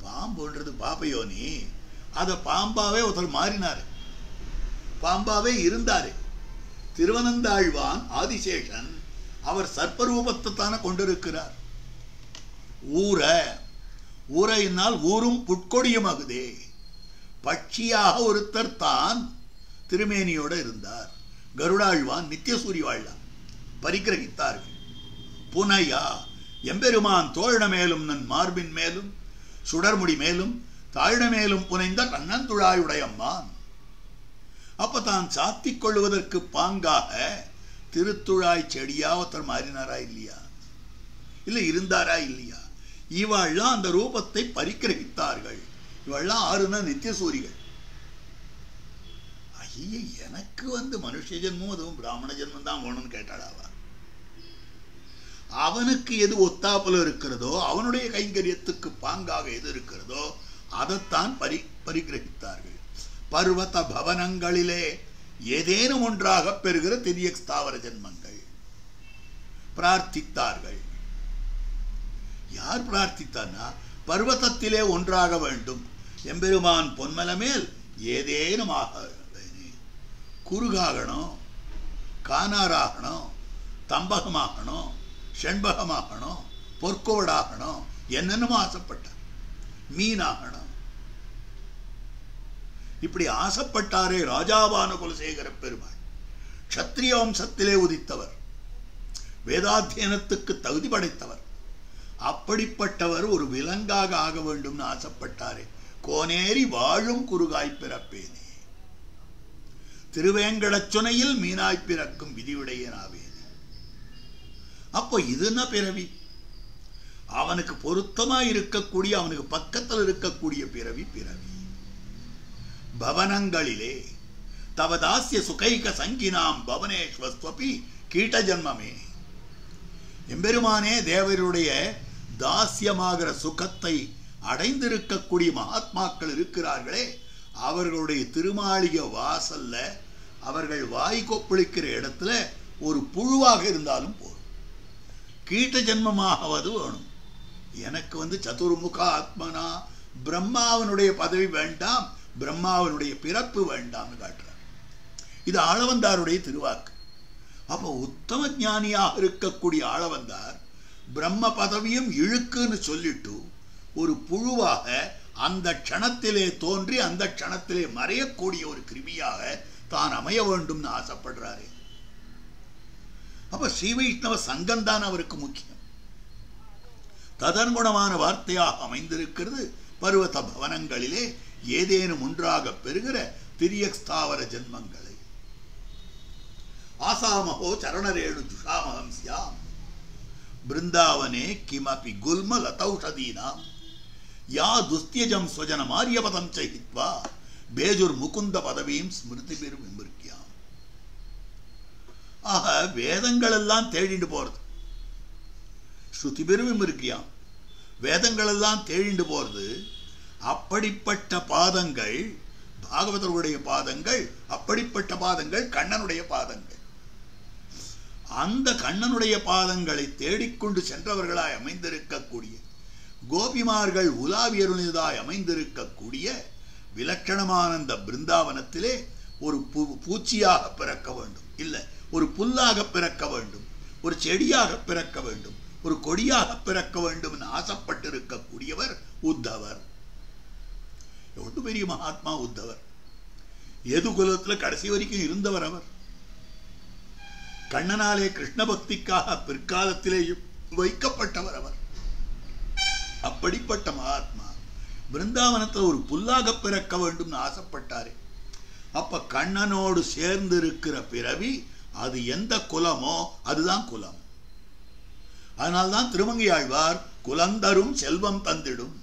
பாம்புன்றது பாபயோனி, அத பாம்பாவே ஒருத்தர் மாறினாரு, பாம்பாவே இருந்தாரு. திருவனந்தாழ்வான் ஆதிசேஷன் அவர் சர்ப்பரூபத்தை தானே கொண்டிருக்கிறார். ஊர ஊர என்னால் ஊரும் புட்கொடியும் ஆகுதே. பட்சியாக ஒருத்தர் தான் திருமேனியோட இருந்தார். கருடாழ்வான் நித்தியசூரி வாழ்வான் பரிகிரகித்தார்கள். புனையா, எம்பெருமான் தோழன மேலும் நன் மார்பின் மேலும் சுடர்முடி மேலும் தாழ்ன மேலும் புனைந்த கண்ணந்துழாயுடையம்மான். அப்ப தான் சாத்திக் கொள்வதற்கு பாங்காக திருத்துழாய் செடியா ஒருத்தர் மாறினாரா இல்லையா, இல்ல இருந்தாரா இல்லையா? இவள்லாம் அந்த ரூபத்தை பரிகிரகித்தார்கள். இவள்லாம் ஆறுனா நித்தியசூரிகள். ஐய, எனக்கு மனுஷ ஜென்மம் அதுவும் பிராமண ஜென்மம் தான் வேணும்னு கேட்டாளாவா? அவனுக்கு எது ஒத்தாப்புல இருக்கிறதோ, அவனுடைய கைங்கரியத்துக்கு பாங்காக எது இருக்கிறதோ அதைத்தான் பரிகிரகித்தார்கள். பர்வத பவனங்களிலே ஏதேனும் ஒன்றாக பெறுகிற திரிய ஸ்தாவர ஜென்மங்கள் பிரார்த்தித்தார்கள். யார் பிரார்த்தித்தான்னா, பர்வதத்திலே ஒன்றாக வேண்டும், எம்பெருமான் பொன்மல மேல் ஏதேனும் ஆக, குறுகாகணும், கானாராகணும், தம்பகமாகணும், செண்பகமாகணும், பொற்கோடாகணும், என்னென்னமோ ஆசைப்பட்டார். மீனாகணும். இப்படி ஆசைப்பட்டாரே ராஜாவான குலசேகர பெருமாள். க்ஷத்ரிய வம்சத்திலே உதித்தவர், வேதாத்தியனத்துக்கு தகுதி படைத்தவர். அப்படிப்பட்டவர் ஒரு விலங்காக ஆக வேண்டும் ஆசைப்பட்டாரே. கோனேரி வாழும் குறுகாய் பிறப்பேனே, திருவேங்கடச்சுனையில் மீனாய் பிறக்கும் விதியுடையனாவேனே. அப்போ இதுன்னா பிறவி, அவனுக்கு பொருத்தமாய் இருக்கக்கூடிய, அவனுக்கு பக்கத்தில் இருக்கக்கூடிய பிறவி பிறவி. பவனங்களிலே தவதாசிய சுகைக சங்கினாம் பவனேஸ்வஸ்வபி கீட்ட ஜன்மமே. எம்பெருமானே தேவருடைய தாசியமாகிற சுகத்தை அடைந்திருக்கக்கூடிய மகாத்மாக்கள் இருக்கிறார்களே, அவர்களுடைய திருமாளிகை வாசல்ல அவர்கள் வாய் கொப்பளிக்கிற இடத்துல ஒரு புழுவாக இருந்தாலும் போதும், கீட்ட ஜென்மமாகவது வேணும். எனக்கு சதுர்முக ஆத்மனா பிரம்மாவனுடைய பதவி வேண்டாம், பிரம்மாவனுடைய பிறப்பு வேண்டாம்னு காட்டுறார். இது ஆளவந்தாருடைய திருவாக்கு. அப்போ உத்தம ஞானியாக இருக்கக்கூடிய ஆளவந்தார் பிரம்ம பதவியும் இழுக்குன்னு சொல்லிட்டு ஒரு புழுவாக அந்த க்ஷணத்திலே தோன்றி அந்த க்ஷணத்திலே மறையக்கூடிய ஒரு கிருமியாக தான் அமைய வேண்டும்னு ஆசைப்படுறாரு. அப்ப ஸ்ரீ வைஷ்ணவ சங்கம் தான் அவருக்கு முக்கியம். ததன்குணமான வார்த்தையாக அமைந்திருக்கிறது. பர்வத பவனங்களிலே ஏதேனும் ஒன்றாக பெறுகிற திரியஸ்தாவர ஜென்மங்களை. ஆசாமஹோ சரணரேணு ஜுஷாமஹம் ஸ்யாம் பிருந்தாவனே கிமபி குல்ம லதௌஷதீனாம் யா துஸ்தியஜம் ஸ்வஜனம் ஆரியபதம் சஹித்வா பேஜுர் முகுந்த பதவியும் ஸ்மிருதிபிர் விமிருக்கியாம். ஆக வேதங்கள் எல்லாம் தேடிண்டு போறது, ஸ்ருதிபிர் விமிருக்கியாம், வேதங்கள் எல்லாம் தேடிண்டு போறது. அப்படிப்பட்ட பாதங்கள் பாகவதருடைய பாதங்கள், அப்படிப்பட்ட பாதங்கள் கண்ணனுடைய பாதங்கள். அந்த கண்ணனுடைய பாதங்களை தேடிக்கொண்டு சென்றவர்களாய் அமைந்திருக்கக்கூடிய கோபிமார்கள் உலாவியருளிதாய் அமைந்திருக்கக்கூடிய விலட்சணமான அந்த பிருந்தாவனத்திலே ஒரு பூச்சியாக பிறக்க வேண்டும், இல்லை ஒரு புல்லாக பிறக்க வேண்டும், ஒரு செடியாக பிறக்க வேண்டும், ஒரு கொடியாக பிறக்க வேண்டும் என்று ஆசைப்பட்டிருக்கக்கூடியவர் உத்தவர். எவ்வளவு பெரிய மகாத்மா உத்தவர்! எது குலத்தில் கடைசி வரைக்கும் இருந்தவர் அவர். கண்ணனாலே கிருஷ்ண பக்திக்காக பிற்காலத்திலேயும் வைக்கப்பட்டவர் அவர். அப்படிப்பட்ட மகாத்மா பிருந்தாவனத்தில் ஒரு புல்லாக பிறக்க வேண்டும் ஆசைப்பட்டாரு. அப்ப கண்ணனோடு சேர்ந்து இருக்கிற பிறவி அது எந்த குலமோ அதுதான் குலம். அதனால்தான் திருமங்கையாழ்வார் குலந்தரும் செல்வம் தந்திடும்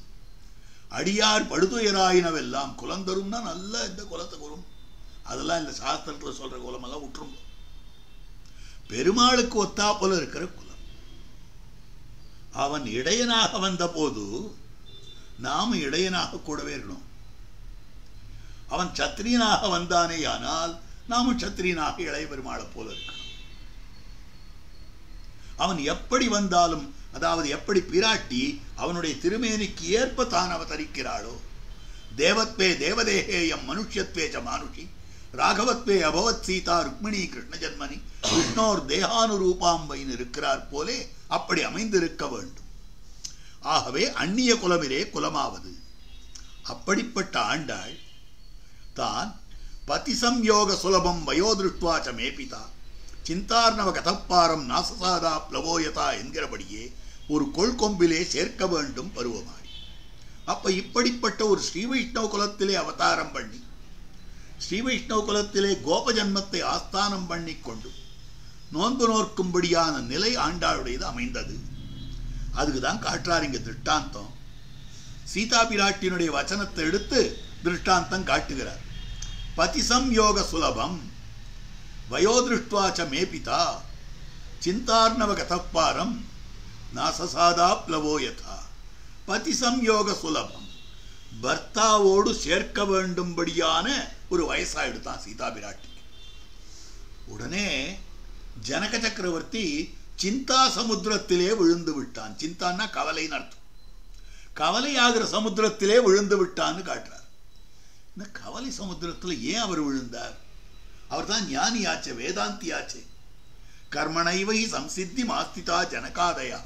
அடியார் படுதுயராயினவெல்லாம். குலந்தரும்னா நல்ல இந்த குலத்தை குலம், அதெல்லாம் இந்த சாஸ்திரத்தில் சொல்ற குலமெல்லாம் விட்டுருங்க. பெருமாளுக்கு ஒத்தா போல இருக்கிற குலம். அவன் இடையனாக வந்த போது நாம இடையனாக கூடவே இருக்கணும். அவன் சத்திரியனாக வந்தானே ஆனால் நாமும் சத்திரியனாக இளைய பெருமாளை போல இருக்கணும். அவன் எப்படி வந்தாலும், அதாவது எப்படி பிராட்டி அவனுடைய திருமேனிக்கு ஏற்ப தான் அவதரிக்கிறாளோ, தேவத்வே தேவதேகேயம் மனுஷ்யத்வே ச மானுஷி ராகவத்வே அபவத் சீதா ருக்மிணி கிருஷ்ண ஜன்மனி விஷ்ணோர் தேகானுரூபாம்பைன்னு இருக்கிறார் போலே அப்படி அமைந்திருக்க வேண்டும். ஆகவே அந்நிய குலமிலே குலமாவது. அப்படிப்பட்ட ஆண்டாள் தான் பதிசம்யோக சுலபம் வயோதிருஷ்டுவாச்ச மேபிதா சிந்தார்ணவ கதப்பாரம் நாசசாதா பிளவோயதா என்கிறபடியே ஒரு கொள்கொம்பிலே சேர்க்க வேண்டும் பருவமாய். அப்ப இப்படிப்பட்ட ஒரு ஸ்ரீ வைஷ்ணவ குலத்திலே அவதாரம் பண்ணி ஸ்ரீ வைஷ்ணவ குலத்திலே கோப ஜன்மத்தை ஆஸ்தானம் பண்ணி கொண்டு நோன்பு நோக்கும்படியான நிலை ஆண்டாளுடையது அமைந்தது. அதுக்குதான் காட்டுறார் இங்க திருஷ்டாந்தம். சீதா பிராட்டியினுடைய வச்சனத்தை எடுத்து திருஷ்டாந்தம் காட்டுகிறார். பதிசம்யோக சுலபம் வயோதிருஷ்டுவாச்ச மேபிதா சிந்தார்ணவ கதப்பாரம் நாசசாதா பிளவோயதா. பதிசம்யோக சுலபம், பர்த்தாவோடு சேர்க்க வேண்டும்படியான ஒரு வயசாயிடுதான் சீதா பிராட்டி. உடனே ஜனக சக்கரவர்த்தி சிந்தா சமுத்திரத்திலே விழுந்து விட்டான். சிந்தான்னா கவலைன்னு அர்த்தம். கவலையாகிற சமுத்திரத்திலே விழுந்து விட்டான்னு காட்டுறார். இந்த கவலை சமுத்திரத்தில் ஏன் அவர் விழுந்தார்? அவர் தான் ஞானியாச்சே, வேதாந்தியாச்சே. கர்மணைவை சம்சித்தி மாஸ்திதா ஜனகாதயா,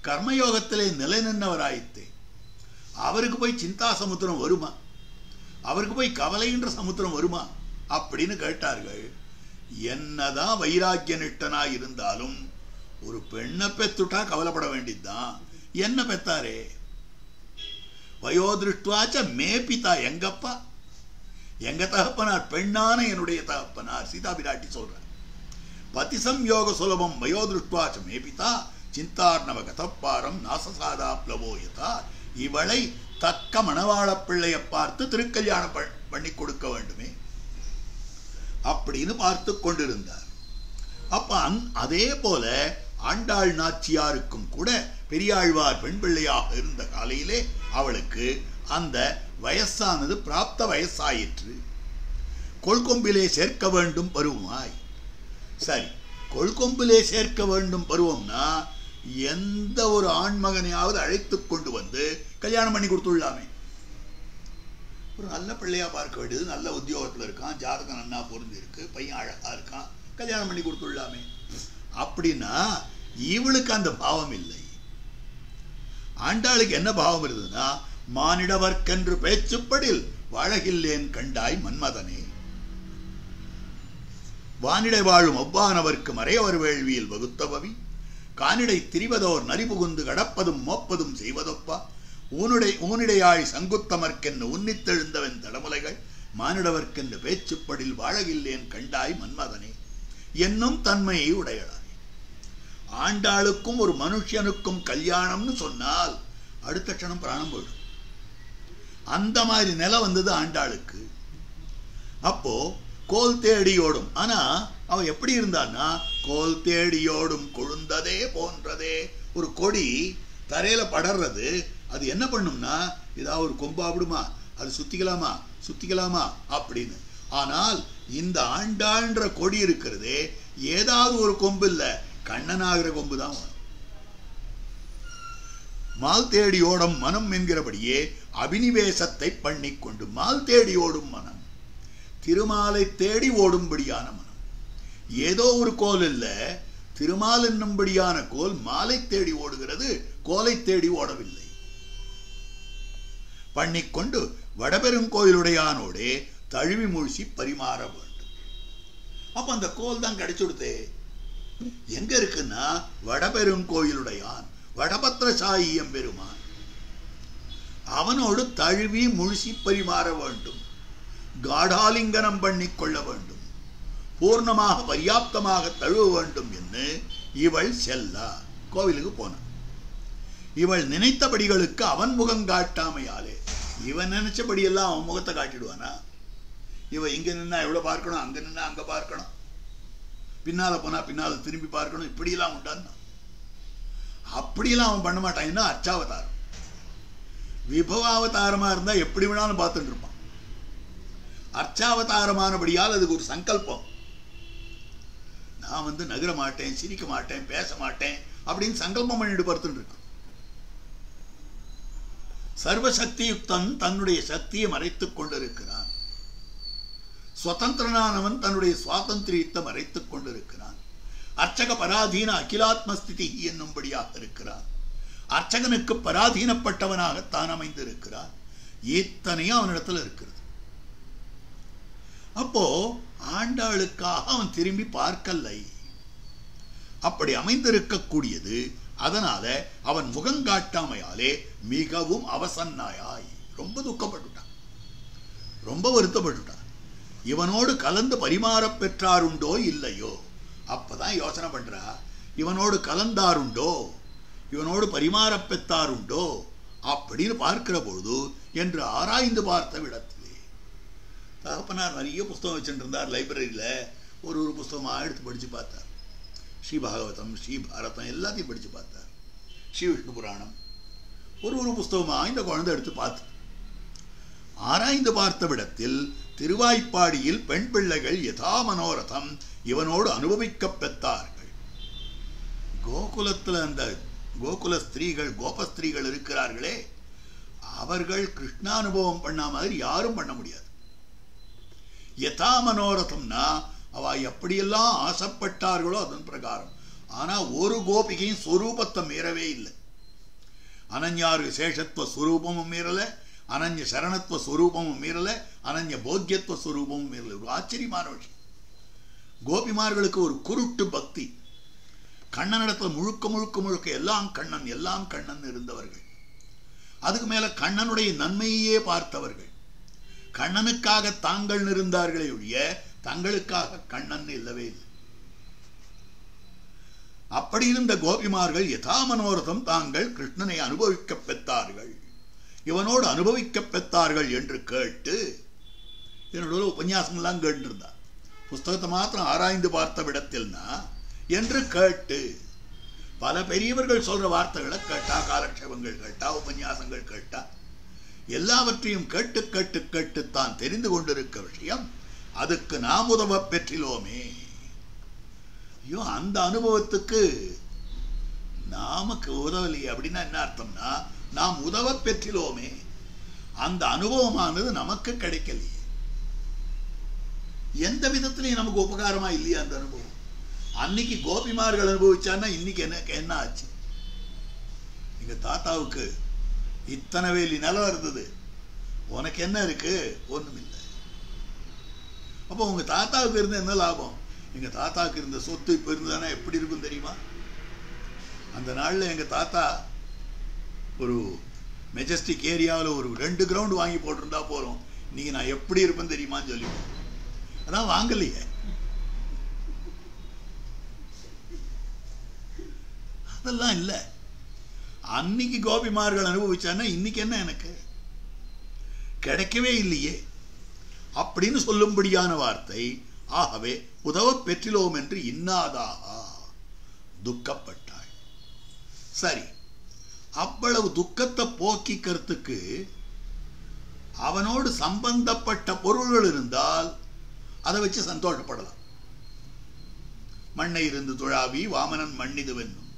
கர்மயோகத்திலே நிலை நின்றவராயித்தே. அவருக்கு போய் சிந்தா சமுத்திரம் வருமா? அவருக்கு போய் கவலைன்ற சமுத்திரம் வருமா அப்படின்னு கேட்டார்கள். என்னதான் வைராக்கிய நிஷ்டனாய் இருந்தாலும் ஒரு பெண்ணை பெத்துட்டா கவலைப்பட வேண்டியதுதான். என்ன பெத்தாரே? வயோதிருஷ்டுவாச்ச மேபிதா, எங்கப்பா, எங்க தகப்பனார், பெண்ணான என்னுடைய தகப்பனார் சீதா பிராட்டி சொல்றார். பதிசம்யோக சுலபம் வயோதிருஷ்டுவாச்ச மேபிதா சிந்தார்ணவ கதப்பாரம் நாசசாதா பிளவோயதா. இவளை தக்க மணவாள பிள்ளையை பார்த்து திருக்கல்யாணம் பண்ணி கொடுக்க வேண்டுமே அப்படின்னு பார்த்து கொண்டிருந்தார். அப்ப அதே போல ஆண்டாள் நாச்சியாருக்கும் கூட பெரியாழ்வார் பெண் பிள்ளையாக இருந்த காலையிலே அவளுக்கு அந்த வயசானது பிராப்த வயசாயிற்று. கொள்கொம்பிலே சேர்க்க வேண்டும் பருவமாய். சரி, கொள்கொம்பிலே சேர்க்க வேண்டும் பருவம்னா எந்த ஒரு ஆண்மகனையாவது அழைத்து கொண்டு வந்து கல்யாணம் பண்ணி கொடுத்துள்ளாமே. ஒரு நல்ல பிள்ளையா பார்க்க வேண்டியது, நல்ல உத்தியோகத்தில் இருக்கான், ஜாதகம் நன்னா பொருந்தி இருக்கு, பையன் அழகா இருக்கான், கல்யாணம் பண்ணி கொடுத்துள்ளாமே. அப்படின்னா இவளுக்கு அந்த பாவம் இல்லை. ஆண்டாளுக்கு என்ன பாவம் இருந்ததுன்னா, மானிடவர்க்கென்று பேச்சுப்படில் வாழகில்லேன் கண்டாய் மன்மதனே, வானிடை வாழும் ஒவ்வானவர்க்கு மறையவர் வேள்வியில் வகுத்தபவி கானிடை திரிவதோர் நரிபுகுந்து கடப்பதும் மோப்பதும் செய்வதொப்பா ஊனிடையாய் சங்குத்தமர்க்கென்று உன்னித்தெழுந்தவன் தடமுலைகள் மானிடவர்க்கென்று பேச்சுப்படில் வாழகில்லேன் கண்டாய் மன்மதனே என்னும் தன்மையை உடையளாய். ஆண்டாளுக்கும் ஒரு மனுஷனுக்கும் கல்யாணம்னு சொன்னால் அடுத்த க்ஷணம் பிராணம் போயிடும். அந்த மாதிரி நிலை வந்தது ஆண்டாளுக்கு. அப்போ கோல் தேடியோடும். ஆனா அவ எப்படி இருந்தான்னா, கோல் தேடியோடும் கொழுந்ததே போன்றதே. ஒரு கொடி தரையில படர்றது, அது என்ன பண்ணும்னா ஏதாவது ஒரு கொம்பாவிடுமா, அது சுத்திக்கலாமா அப்படின்னு. ஆனால் இந்த ஆண்டாள்ன்ற கொடி இருக்கிறதே ஏதாவது ஒரு கொம்பு இல்ல, கண்ணனாகிற கொம்பு தான் வரும். மால் தேடி ஓடும் மனம் என்கிறபடியே அபினிவேசத்தை பண்ணி கொண்டு மால் தேடி ஓடும் மனம், திருமாலை தேடி ஓடும்படியான மனம். ஏதோ ஒரு கோல் இல்ல, திருமால் என்னும்படியான கோல் மாலை தேடி ஓடுகிறது, கோலை தேடி ஓடவில்லை. பண்ணிக்கொண்டு வடபெருங்கோயிலுடையானோடே தழுவி மூழ்சி பரிமாற வேண்டும். அப்ப அந்த கோல் தான் கிடைச்சுடுதே. எங்க இருக்குன்னா வடபெருங்கோயிலுடையான், வடபத்திரசாயி எம்பெருமான். அவனோடு தழுவி முழுசி பரிமாற வேண்டும், காடாலிங்கனம் பண்ணிக்கொள்ள வேண்டும், பூர்ணமாக பர்யாப்தமாக தழுவ வேண்டும் என்று இவள் செல்லா கோவிலுக்கு போனான். இவள் நினைத்தபடிகளுக்கு அவன் முகம் காட்டாமையாலே, இவன் நினைச்சபடியெல்லாம் அவன் முகத்தை காட்டிடுவானா? இவன் இங்க நின்னா எவ்வளவு பார்க்கணும், அங்க நின்னா அங்க பார்க்கணும், பின்னால போனா பின்னால திரும்பி பார்க்கணும், இப்படியெல்லாம் உண்டான்னா அப்படியெல்லாம் அவன் பண்ண மாட்டான். என்ன அர்ச்சாவதாரம், விபவாவதாரமா இருந்தா எப்படி வேணாலும் பார்த்துட்டு இருப்பான். அர்ச்சாவதாரமானபடியால் அதுக்கு ஒரு சங்கல்பம், நான் நகர மாட்டேன், சிரிக்க மாட்டேன், பேச மாட்டேன் அப்படின்னு சங்கல்பம் பண்ணிட்டு பார்த்துட்டு இருக்கான். சர்வசக்தி யுக்தன் தன்னுடைய சக்தியை மறைத்துக் கொண்டிருக்கிறான். சுதந்திரனானவன் தன்னுடைய சுவாதந்திரியத்தை மறைத்துக் கொண்டிருக்கிறான். அர்ச்சக பராதீன அகிலாத்மஸ்திதி என்னும்படியாக இருக்கிறான். அர்ச்சகனுக்கு பராதீனப்பட்டவனாகத்தான் அமைந்திருக்கிறான். இத்தனையும் அவனிடத்தில் இருக்கிறது. அப்போ ஆண்டாளுக்காக அவன் திரும்பி பார்க்கலை. அப்படி அமைந்திருக்கக்கூடியது. அதனால அவன் முகங்காட்டாமையாலே மிகவும் அவசன்னாயாய் ரொம்ப துக்கப்பட்டுட்டான், ரொம்ப வருத்தப்பட்டுட்டான். இவனோடு கலந்து பரிமாறப் பெற்றாருண்டோ இல்லையோ? அப்பதான் யோசனை பண்றா, இவனோடு கலந்தாருண்டோ, இவனோடு பரிமாறப் பெற்றாருண்டோ அப்படின்னு பார்க்கிற பொழுது என்று ஆராய்ந்து பார்த்த விடத்திலே தகப்பனார் நிறைய புஸ்தகம் வச்சுட்டு இருந்தார். லைப்ரரியில ஒரு புஸ்தகமா எடுத்து படிச்சு பார்த்தார். ஸ்ரீ பாகவதம், ஸ்ரீ பாரதம் எல்லாத்தையும் படிச்சு பார்த்தார். ஸ்ரீ விஷ்ணு புராணம் ஒரு புஸ்தகமா இந்த குழந்தை எடுத்து பார்த்து ஆராய்ந்து பார்த்த விடத்தில் திருவாய்ப்பாடியில் பெண் பிள்ளைகள் யதா மனோரதம் இவனோடு அனுபவிக்க பெற்றார்கள். கோகுலத்தில் அந்த கோகுல ஸ்திரீகள், கோபஸ்திரீகள் இருக்கிறார்களே, அவர்கள் கிருஷ்ணானுபவம் பண்ண மாதிரி யாரும் பண்ண முடியாது. யதா மனோரதம்னா அவ எப்படியெல்லாம் ஆசைப்பட்டார்களோ அதன் பிரகாரம். ஆனா ஒரு கோபிகையும் ஸ்வரூபத்தை மீறவே இல்லை. அனன்யாரு விசேஷத்துவ ஸ்வரூபமும் மீறல, அனன்ய சரணத்துவ ஸ்வரூபமும் மீறல, அனன்ய போக்கியத்துவ ஸ்வரூபமும் மீறல. ஒரு ஆச்சரியமான விஷயம். கோபிமார்களுக்கு ஒரு குருட்டு பக்தி. கண்ணனிடத்துல முழுக்க முழுக்க முழுக்க எல்லாம் கண்ணன் எல்லாம் கண்ணன் இருந்தவர்கள். அதுக்கு மேல கண்ணனுடைய நன்மையே பார்த்தவர்கள். கண்ணனுக்காக தாங்கள் இருந்தார்களே ஒழிய தங்களுக்காக கண்ணன் இல்லவே இல்லை. அப்படி இருந்த கோபிமார்கள் யதா மனோரதம் தாங்கள் கிருஷ்ணனை அனுபவிக்க பெற்றார்கள், இவனோடு அனுபவிக்க பெற்றார்கள் என்று கேட்டு என்னோட உபன்யாசங்கள்லாம் கேட்டு இருந்தார். புஸ்தகத்தை மாத்திரம் ஆராய்ந்து பார்த்த விடத்தில்னா என்று கேட்டு பல பெரியவர்கள் சொல்ற வார்த்தைகளை கேட்டா, காலக்ஷேபங்கள் கேட்டா, உபன்யாசங்கள் கேட்டா, எல்லாவற்றையும் கேட்டு கேட்டு கேட்டு தான் தெரிந்து கொண்டிருக்க விஷயம். அதுக்கு நாம் உதவ பெற்றிலோமே. ஐயோ, அந்த அனுபவத்துக்கு நமக்கு உதவலையே அப்படின்னா என்ன அர்த்தம்னா, நாம் உதவ பெற்றிலோமே, அந்த அனுபவமானது நமக்கு கிடைக்கலையே, எந்த விதத்திலையும் நமக்கு உபகாரமா இல்லையா அந்த அனுபவம். அன்னைக்கு கோபிமார்கள் அனுபவிச்சான்னா இன்னைக்கு என்ன ஆச்சு? எங்க தாத்தாவுக்கு இத்தனை வேலி நிலம் இருந்தது, உனக்கு என்ன இருக்கு? ஒண்ணும் இல்லை. அப்போ உங்க தாத்தாவுக்கு இருந்த என்ன லாபம்? எங்க தாத்தாவுக்கு இருந்த சொத்து இப்ப இருந்ததுன்னா எப்படி இருக்கும் தெரியுமா? அந்த நாள்ல எங்க தாத்தா ஒரு மெஜஸ்டிக் ஏரியாவில் ஒரு 2 கிரவுண்ட் வாங்கி போட்டிருந்தா போறோம், இன்னைக்கு நான் எப்படி இருப்பேன்னு தெரியுமான்னு சொல்லி. அதான் வாங்கலையே. அதெல்லாம் இல்லை. அன்னைக்கு கோபிமார்கள் அனுபவிச்சான்னா இன்னைக்கு என்ன எனக்கு கிடைக்கவே இல்லையே அப்படின்னு சொல்லும்படியான வார்த்தை. ஆகவே உதவ பெற்றிலோம் என்று இன்னாதாக துக்கப்பட்டாள். சரி, அவ்வளவு துக்கத்தை போக்கிக்கிறதுக்கு அவனோடு சம்பந்தப்பட்ட பொருள்கள் இருந்தால் அதை வச்சு சந்தோஷப்படலாம். மண்ணை இருந்து துழாவி வாமனன் மண்ணிது வென்னும்,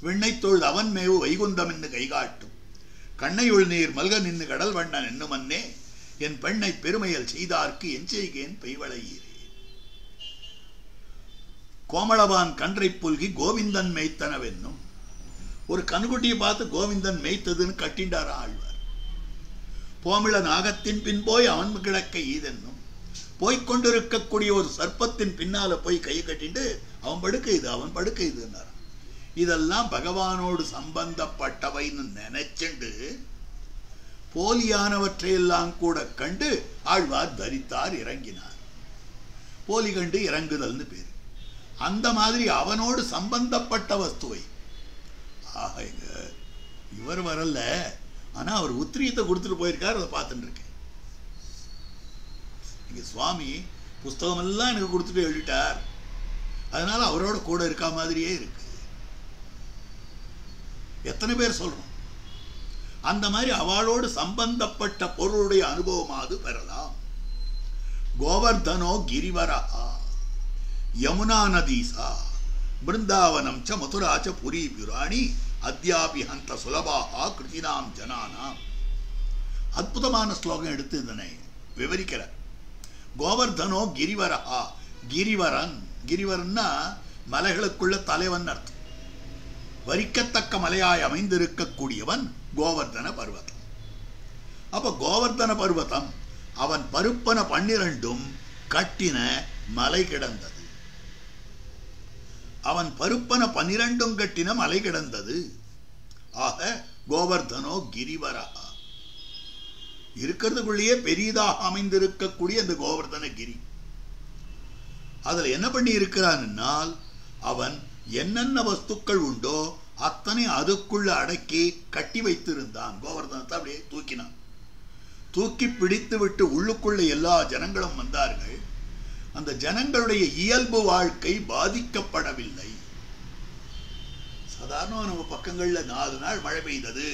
விண்ணை தொழுது அவன் மேவு வைகுந்தம் என்று கைகாட்டும், கண்ணையுள் நீர் மல்க நின்று கடல் வண்ணன் என்னும் மன்னே, என் பெண்ணை பெருமையல் செய்தார்க்கு என் செய்கேன் பெய்வளையீரே. கோமளவான் கன்றை புல்கி கோவிந்தன் மேய்த்தனவென்னும், ஒரு கண்குட்டியை பார்த்து கோவிந்தன் மேய்த்ததுன்னு கட்டிண்டாரா ஆழ்வார். போமிள நாகத்தின் பின் போய் அவன் கிடக்க ஈதென்னும், போய்கொண்டிருக்கக்கூடிய ஒரு சர்ப்பத்தின் பின்னால போய் கையை கட்டிட்டு அவன் படுக்க இது அவன் படுக்க இதுன்னாராம். இதெல்லாம் பகவானோடு சம்பந்தப்பட்டவைன்னு நினைச்சுண்டு போலியானவற்றையெல்லாம் கூட கண்டு ஆழ்வார் தரித்தார், இறங்கினார். போலி கண்டு இறங்குதல்னு பேரு. அந்த மாதிரி அவனோடு சம்பந்தப்பட்ட வஸ்துவை, இவர் வரல, ஆனா அவர் உத்திரியத்தை கொடுத்துட்டு போயிருக்கார், அதை பார்த்துட்டு இருக்கேன். இங்க சுவாமி புஸ்தகம் எல்லாம் எனக்கு கொடுத்துட்டு எழுதிட்டார், அதனால அவரோட கூட இருக்க மாதிரியே இருக்கு. எத்தனை பேர் சொல்றோம்? அந்த மாதிரி அவளோடு சம்பந்தப்பட்ட பொருளுடைய அனுபவமாவது பெறலாம். கோவர்தனோ கிரிவரா யமுனா நதீசா பிருந்தாவனம் ச மதுராச்ச புரி புராணி அத்யாபி ஹந்த சுலபாஹா கிருதினாம் ஜனானாம். அற்புதமான ஸ்லோகம் எடுத்து இதனை விவரிக்கிறார். கோவர்தனோ கிரிவரா, கிரிவரன், கிரிவரன்னா மலைகளுக்குள்ள தலைவன் அர்த்தம். வரிக்கத்தக்க மலையாய் அமைந்திருக்கக்கூடியவன் கோவர்தன பர்வதம். அப்ப கோவர்தன பர்வதம் அவன் பருப்பன 12 கட்டின மலை கிடந்தது. அவன் பருப்பன 12 கட்டின மலை கிடந்தது. ஆக கோவர்தனோ கிரிவரா, இருக்கிறதுக்குள்ளேயே பெரிதாக அமைந்திருக்கக்கூடிய அந்த கோவர்தன கிரி. அதுல என்ன பண்ணி இருக்கிறான்னால், அவன் என்னென்ன வஸ்துக்கள் உண்டோ அத்தனை அதுக்குள்ள அடக்கி கட்டி வைத்திருந்தான். கோவர்தனத்தை அப்படியே தூக்கினான். தூக்கி பிடித்து விட்டு உள்ளுக்குள்ள எல்லா ஜனங்களும் வந்தார்கள். அந்த ஜனங்களுடைய இயல்பு வாழ்க்கை பாதிக்கப்படவில்லை. சாதாரண நம்ம பக்கங்கள்ல 4 நாள் மழை பெய்தது,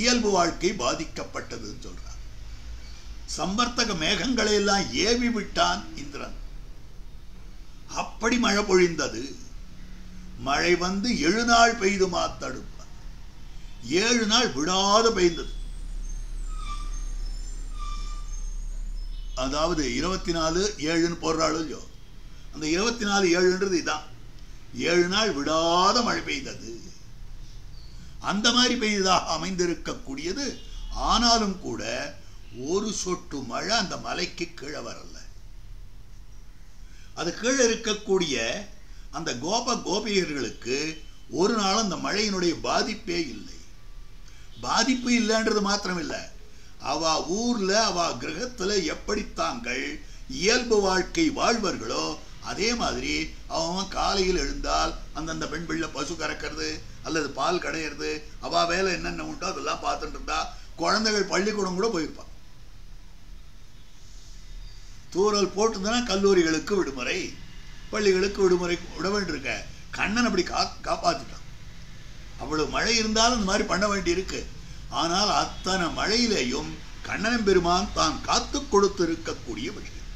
இயல்பு வாழ்க்கை பாதிக்கப்பட்டதுன்னு சொல்றார். சம்பர்த்தக மேகங்களை எல்லாம் ஏவி விட்டான் இந்திரன். அப்படி மழை பொழிந்தது. மழை வந்து 7 நாள் பெய்துமா தடுப்பான். 7 நாள் விடாத பெய்ந்தது. அதாவது 24/7 போடுறாளோ இல்லையோ, அந்த 24/7 இதான். 7 நாள் விடாத மழை பெய்தது. அந்த மாதிரி பெய்ததாக அமைந்திருக்கக்கூடியது. ஆனாலும் கூட ஒரு சொட்டு மழை அந்த மலைக்கு கீழே வரல. அது கீழே இருக்கக்கூடிய அந்த கோபியர்களுக்கு ஒரு நாள் அந்த மழையினுடைய பாதிப்பே இல்லை. பாதிப்பு இல்லைன்றது மாத்திரம் இல்லை, அவ ஊர்ல அவ கிரகத்துல எப்படி தாங்கள் இயல்பு வாழ்க்கை வாழ்வர்களோ அதே மாதிரி அவன் காலையில் எழுந்தால் அந்தந்த பெண் பிள்ளை பசு கறக்கிறது அல்லது பால் கடையிறது, அவ வேலை என்னென்ன உண்டோ அதெல்லாம் பார்த்துட்டு இருந்தா. குழந்தைகள் பள்ளிக்கூடம் கூட போயிருப்பான். தூரல் போட்டுதுன்னா கல்லூரிகளுக்கு விடுமுறை, பள்ளிகளுக்கு விடுமுறை விட வேண்டியிருக்க. கண்ணன் அப்படி காப்பாத்திட்டான். அவ்வளவு மழை இருந்தாலும் இந்த மாதிரி பண்ண வேண்டி இருக்கு. ஆனால் அத்தனை மழையிலேயும் கண்ணன் பெருமான் தான் காத்து கொடுத்து இருக்கக்கூடிய விஷயம்.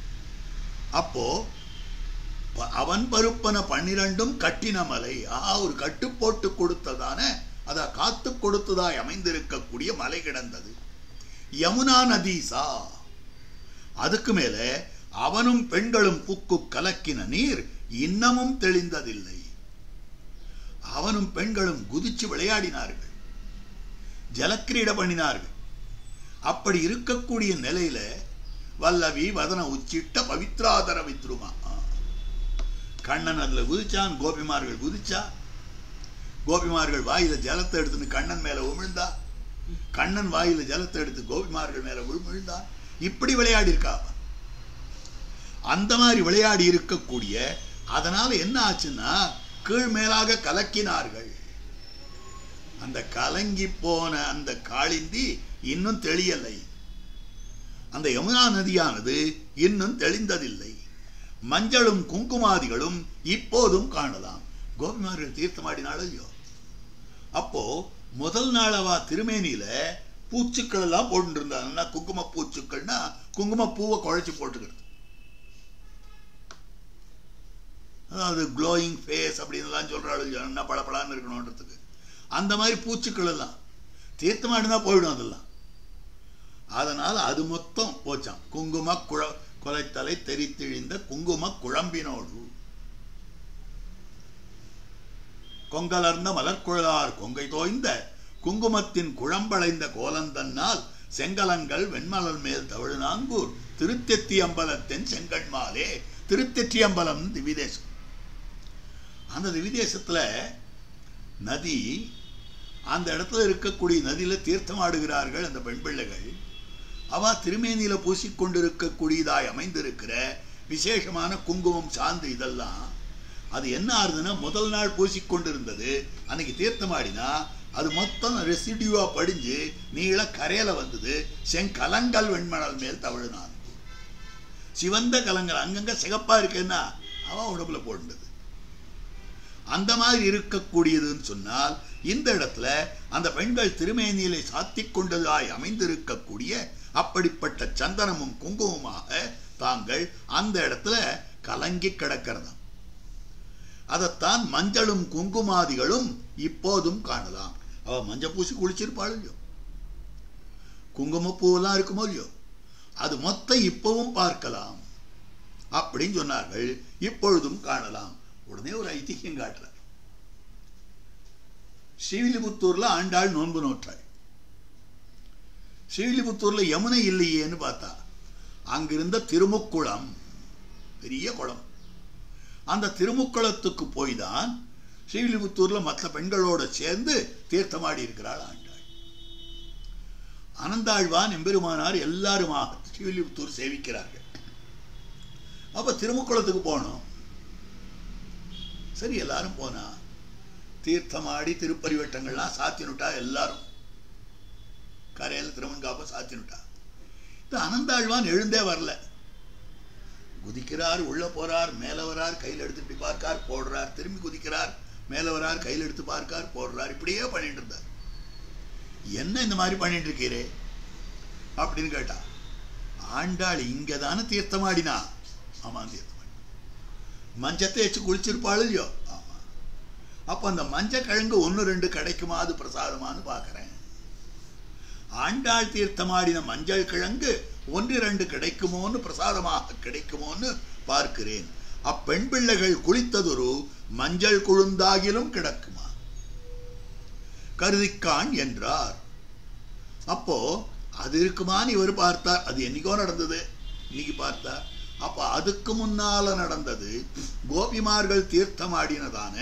அப்போ அவன் பருப்பன 12 கட்டின மலை, ஒரு கட்டு போட்டு கொடுத்ததான அத காத்து கொடுத்ததாய் அமைந்திருக்கக்கூடிய மலை கிடந்தது. யமுனா நதீசா, அதுக்கு மேல அவனும் பெண்களும் புக்கு கலக்கின நீர் இன்னமும் தெளிந்ததில்லை. அவனும் பெண்களும் குதிச்சு விளையாடினார்கள், ஜலக்கிரீட பண்ணினார்கள். அப்படி இருக்கக்கூடிய நிலையில வல்லவி வதன உச்சிட்ட பவித்ராதர வித்ருமா, கண்ணன் அதுல குதிச்சான். கோபிமார்கள் குதிச்சா. கோபிமார்கள் வாயில ஜலத்தை எடுத்துன்னு கண்ணன் மேல உமிழ்ந்தா. கண்ணன் வாயில ஜலத்தை எடுத்து கோபிமார்கள் மேல உமிழ்ந்தான். இப்படி விளையாடி இருக்கா. அந்த மாதிரி விளையாடி இருக்கக்கூடிய, அதனால என்ன ஆச்சுன்னா கீழ் மேலாக கலக்கினார்கள். அந்த கலங்கி போன அந்த காளிந்தி இன்னும் தெளியலை. அந்த யமுனா நதியானது இன்னும் தெளிந்ததில்லை. மஞ்சளும் குங்குமாதிகளும் இப்போதும் காணலாம். கோபிமார்கள் தீர்த்தமாடினாலும் இல்லையோ, அப்போ முதல் நாள் அவ திருமேனியில பூச்சுக்கள் எல்லாம் போட்டு இருந்தாங்கன்னா, குங்கும பூச்சுக்கள்னா குங்கும பூவை குழைச்சி போட்டுக்கிறது, அதாவது க்ளோயிங் ஃபேஸ் அப்படின்னு எல்லாம் சொல்றாள், என்ன பளபளன்னு இருக்கணும்ன்றதுக்கு. அந்த மாதிரி பூச்சுக்கள் எல்லாம் தீர்த்தமாடினா போயிடும் அதெல்லாம். அதனால அது மொத்தம் போச்சான். குங்கும கொலைத்தலை தெரித்திழிந்த குங்கும குழம்பினோடு கொங்கலர்ந்த மலர்குழலார் கொங்கை தோய்ந்த குங்குமத்தின் குழம்பளைந்த கோலந்தன்னால் செங்கலங்கள் வெண்மலர் மேல் தவிழ்நாங்கூர் திருத்தெத்தி அம்பலத்தின் செங்கண்மாலே. திருத்தெற்றி அம்பலம் திவிதேசம். அந்த திவிதேசத்துல நதி அந்த இடத்துல இருக்கக்கூடிய நதியில தீர்த்தம் ஆடுகிறார்கள் அந்த பெண் பிள்ளைகள். அவ திருமேனியில பூசிக்கொண்டிருக்கக்கூடியதாய் அமைந்திருக்கிற விசேஷமான குங்குமம் சாந்து இதெல்லாம் அது என்ன ஆறுதுன்னா, முதல் நாள் பூசிக்கொண்டிருந்தது அன்னைக்கு தீர்த்தம் ஆடினா அது மொத்தம் ரெசிடியூவா படிஞ்சு நீள கரையில வந்தது. செங்கலங்கள் வெண்மணல் மேல் தவழுனான். சிவந்த கலங்கள் அங்கங்க சிகப்பா இருக்குன்னா அவன் உடம்புல போடுது. அந்த மாதிரி இருக்கக்கூடியதுன்னு சொன்னால் இந்த இடத்துல அந்த பெண்கள் திருமேனியிலே சாத்திக் கொண்டதாய் அமைந்திருக்கக்கூடிய அப்படிப்பட்ட சந்தனமும் குங்குமமாக தாங்கள் அந்த இடத்துல கலங்கி கிடக்கிறதாம். அதைத்தான் மஞ்சளும் குங்குமாதிகளும் இப்போதும் காணலாம். அவ மஞ்சள் பூசி குளிச்சிருப்பாள் இல்லையோ, குங்குமப்பூவெல்லாம் இருக்குமோ இல்லையோ, அது மொத்தம் இப்பவும் பார்க்கலாம் அப்படின்னு சொன்னார்கள். இப்பொழுதும் காணலாம். உடனே ஒரு ஐதிஹ்யம் காட்டுறார். ஸ்ரீவில்லிபுத்தூர்ல ஆண்டாள் நோன்பு நோற்றாள். ஸ்ரீவில்லிபுத்தூர்ல யமுனை இல்லையேன்னு பார்த்தா அங்கிருந்த திருமுக்குளம், பெரிய குளம், அந்த திருமுக்குளத்துக்கு போய் தான் ஸ்ரீவில்லிபுத்தூர்ல மற்ற பெண்களோட சேர்ந்து தீர்த்தமாடி இருக்கிறாள் ஆண்டாள். அனந்தாழ்வான் எம்பெருமானார் எல்லாருமாக ஸ்ரீவில்லிபுத்தூர் சேவிக்கிறார்கள். அப்ப திருமுக்குளத்துக்கு போனோம். சரி, எல்லாரும் போனா தீர்த்தமாடி திருப்பரிவட்டங்கள்லாம் சாத்தினுட்டா. எல்லாரும் கரையில திருமண்காப்ப சாத்தினுட்டா. இந்த அனந்தாழ்வான் எழுந்தே வரல. குதிக்கிறார், உள்ள போறார், மேல வரார், கையில் எடுத்து இப்படி பார்க்கார், போடுறார், திரும்பி குதிக்கிறார், மேல வரார், கையில் எடுத்து பார்க்கார், போடுறார். இப்படியே பண்ணிட்டு இருந்தார். என்ன இந்த மாதிரி பண்ணிட்டு இருக்கீரே அப்படின்னு கேட்டா, ஆண்டாள் இங்கதானே தீர்த்தமாடினா. ஆமா, தீர்த்தமாடி மஞ்சத்தை வச்சு குளிச்சிருப்பாள் இல்லையோ. ஆமா. அப்ப அந்த மஞ்ச கிழங்கு 1-2 கிடைக்குமா, அது பிரசாதமானு பாக்குறேன். ஆண்டாள் தீர்த்தமாடின மஞ்சள் கிழங்கு 1-2 கிடைக்குமோன்னு, பிரசாதமாக கிடைக்குமோன்னு பார்க்கிறேன். அப்பெண் பிள்ளைகள் குளித்ததொரு மஞ்சள் குழுந்தாகிலும் கிடக்குமா கருதிக்கான் என்றார். அப்போ அது இருக்குமான்னு இவர் பார்த்தார். அது என்னைக்கோ நடந்தது, இன்னைக்கு பார்த்தார். அப்ப அதுக்கு முன்னால நடந்தது கோபிமார்கள் தீர்த்தமாடினதான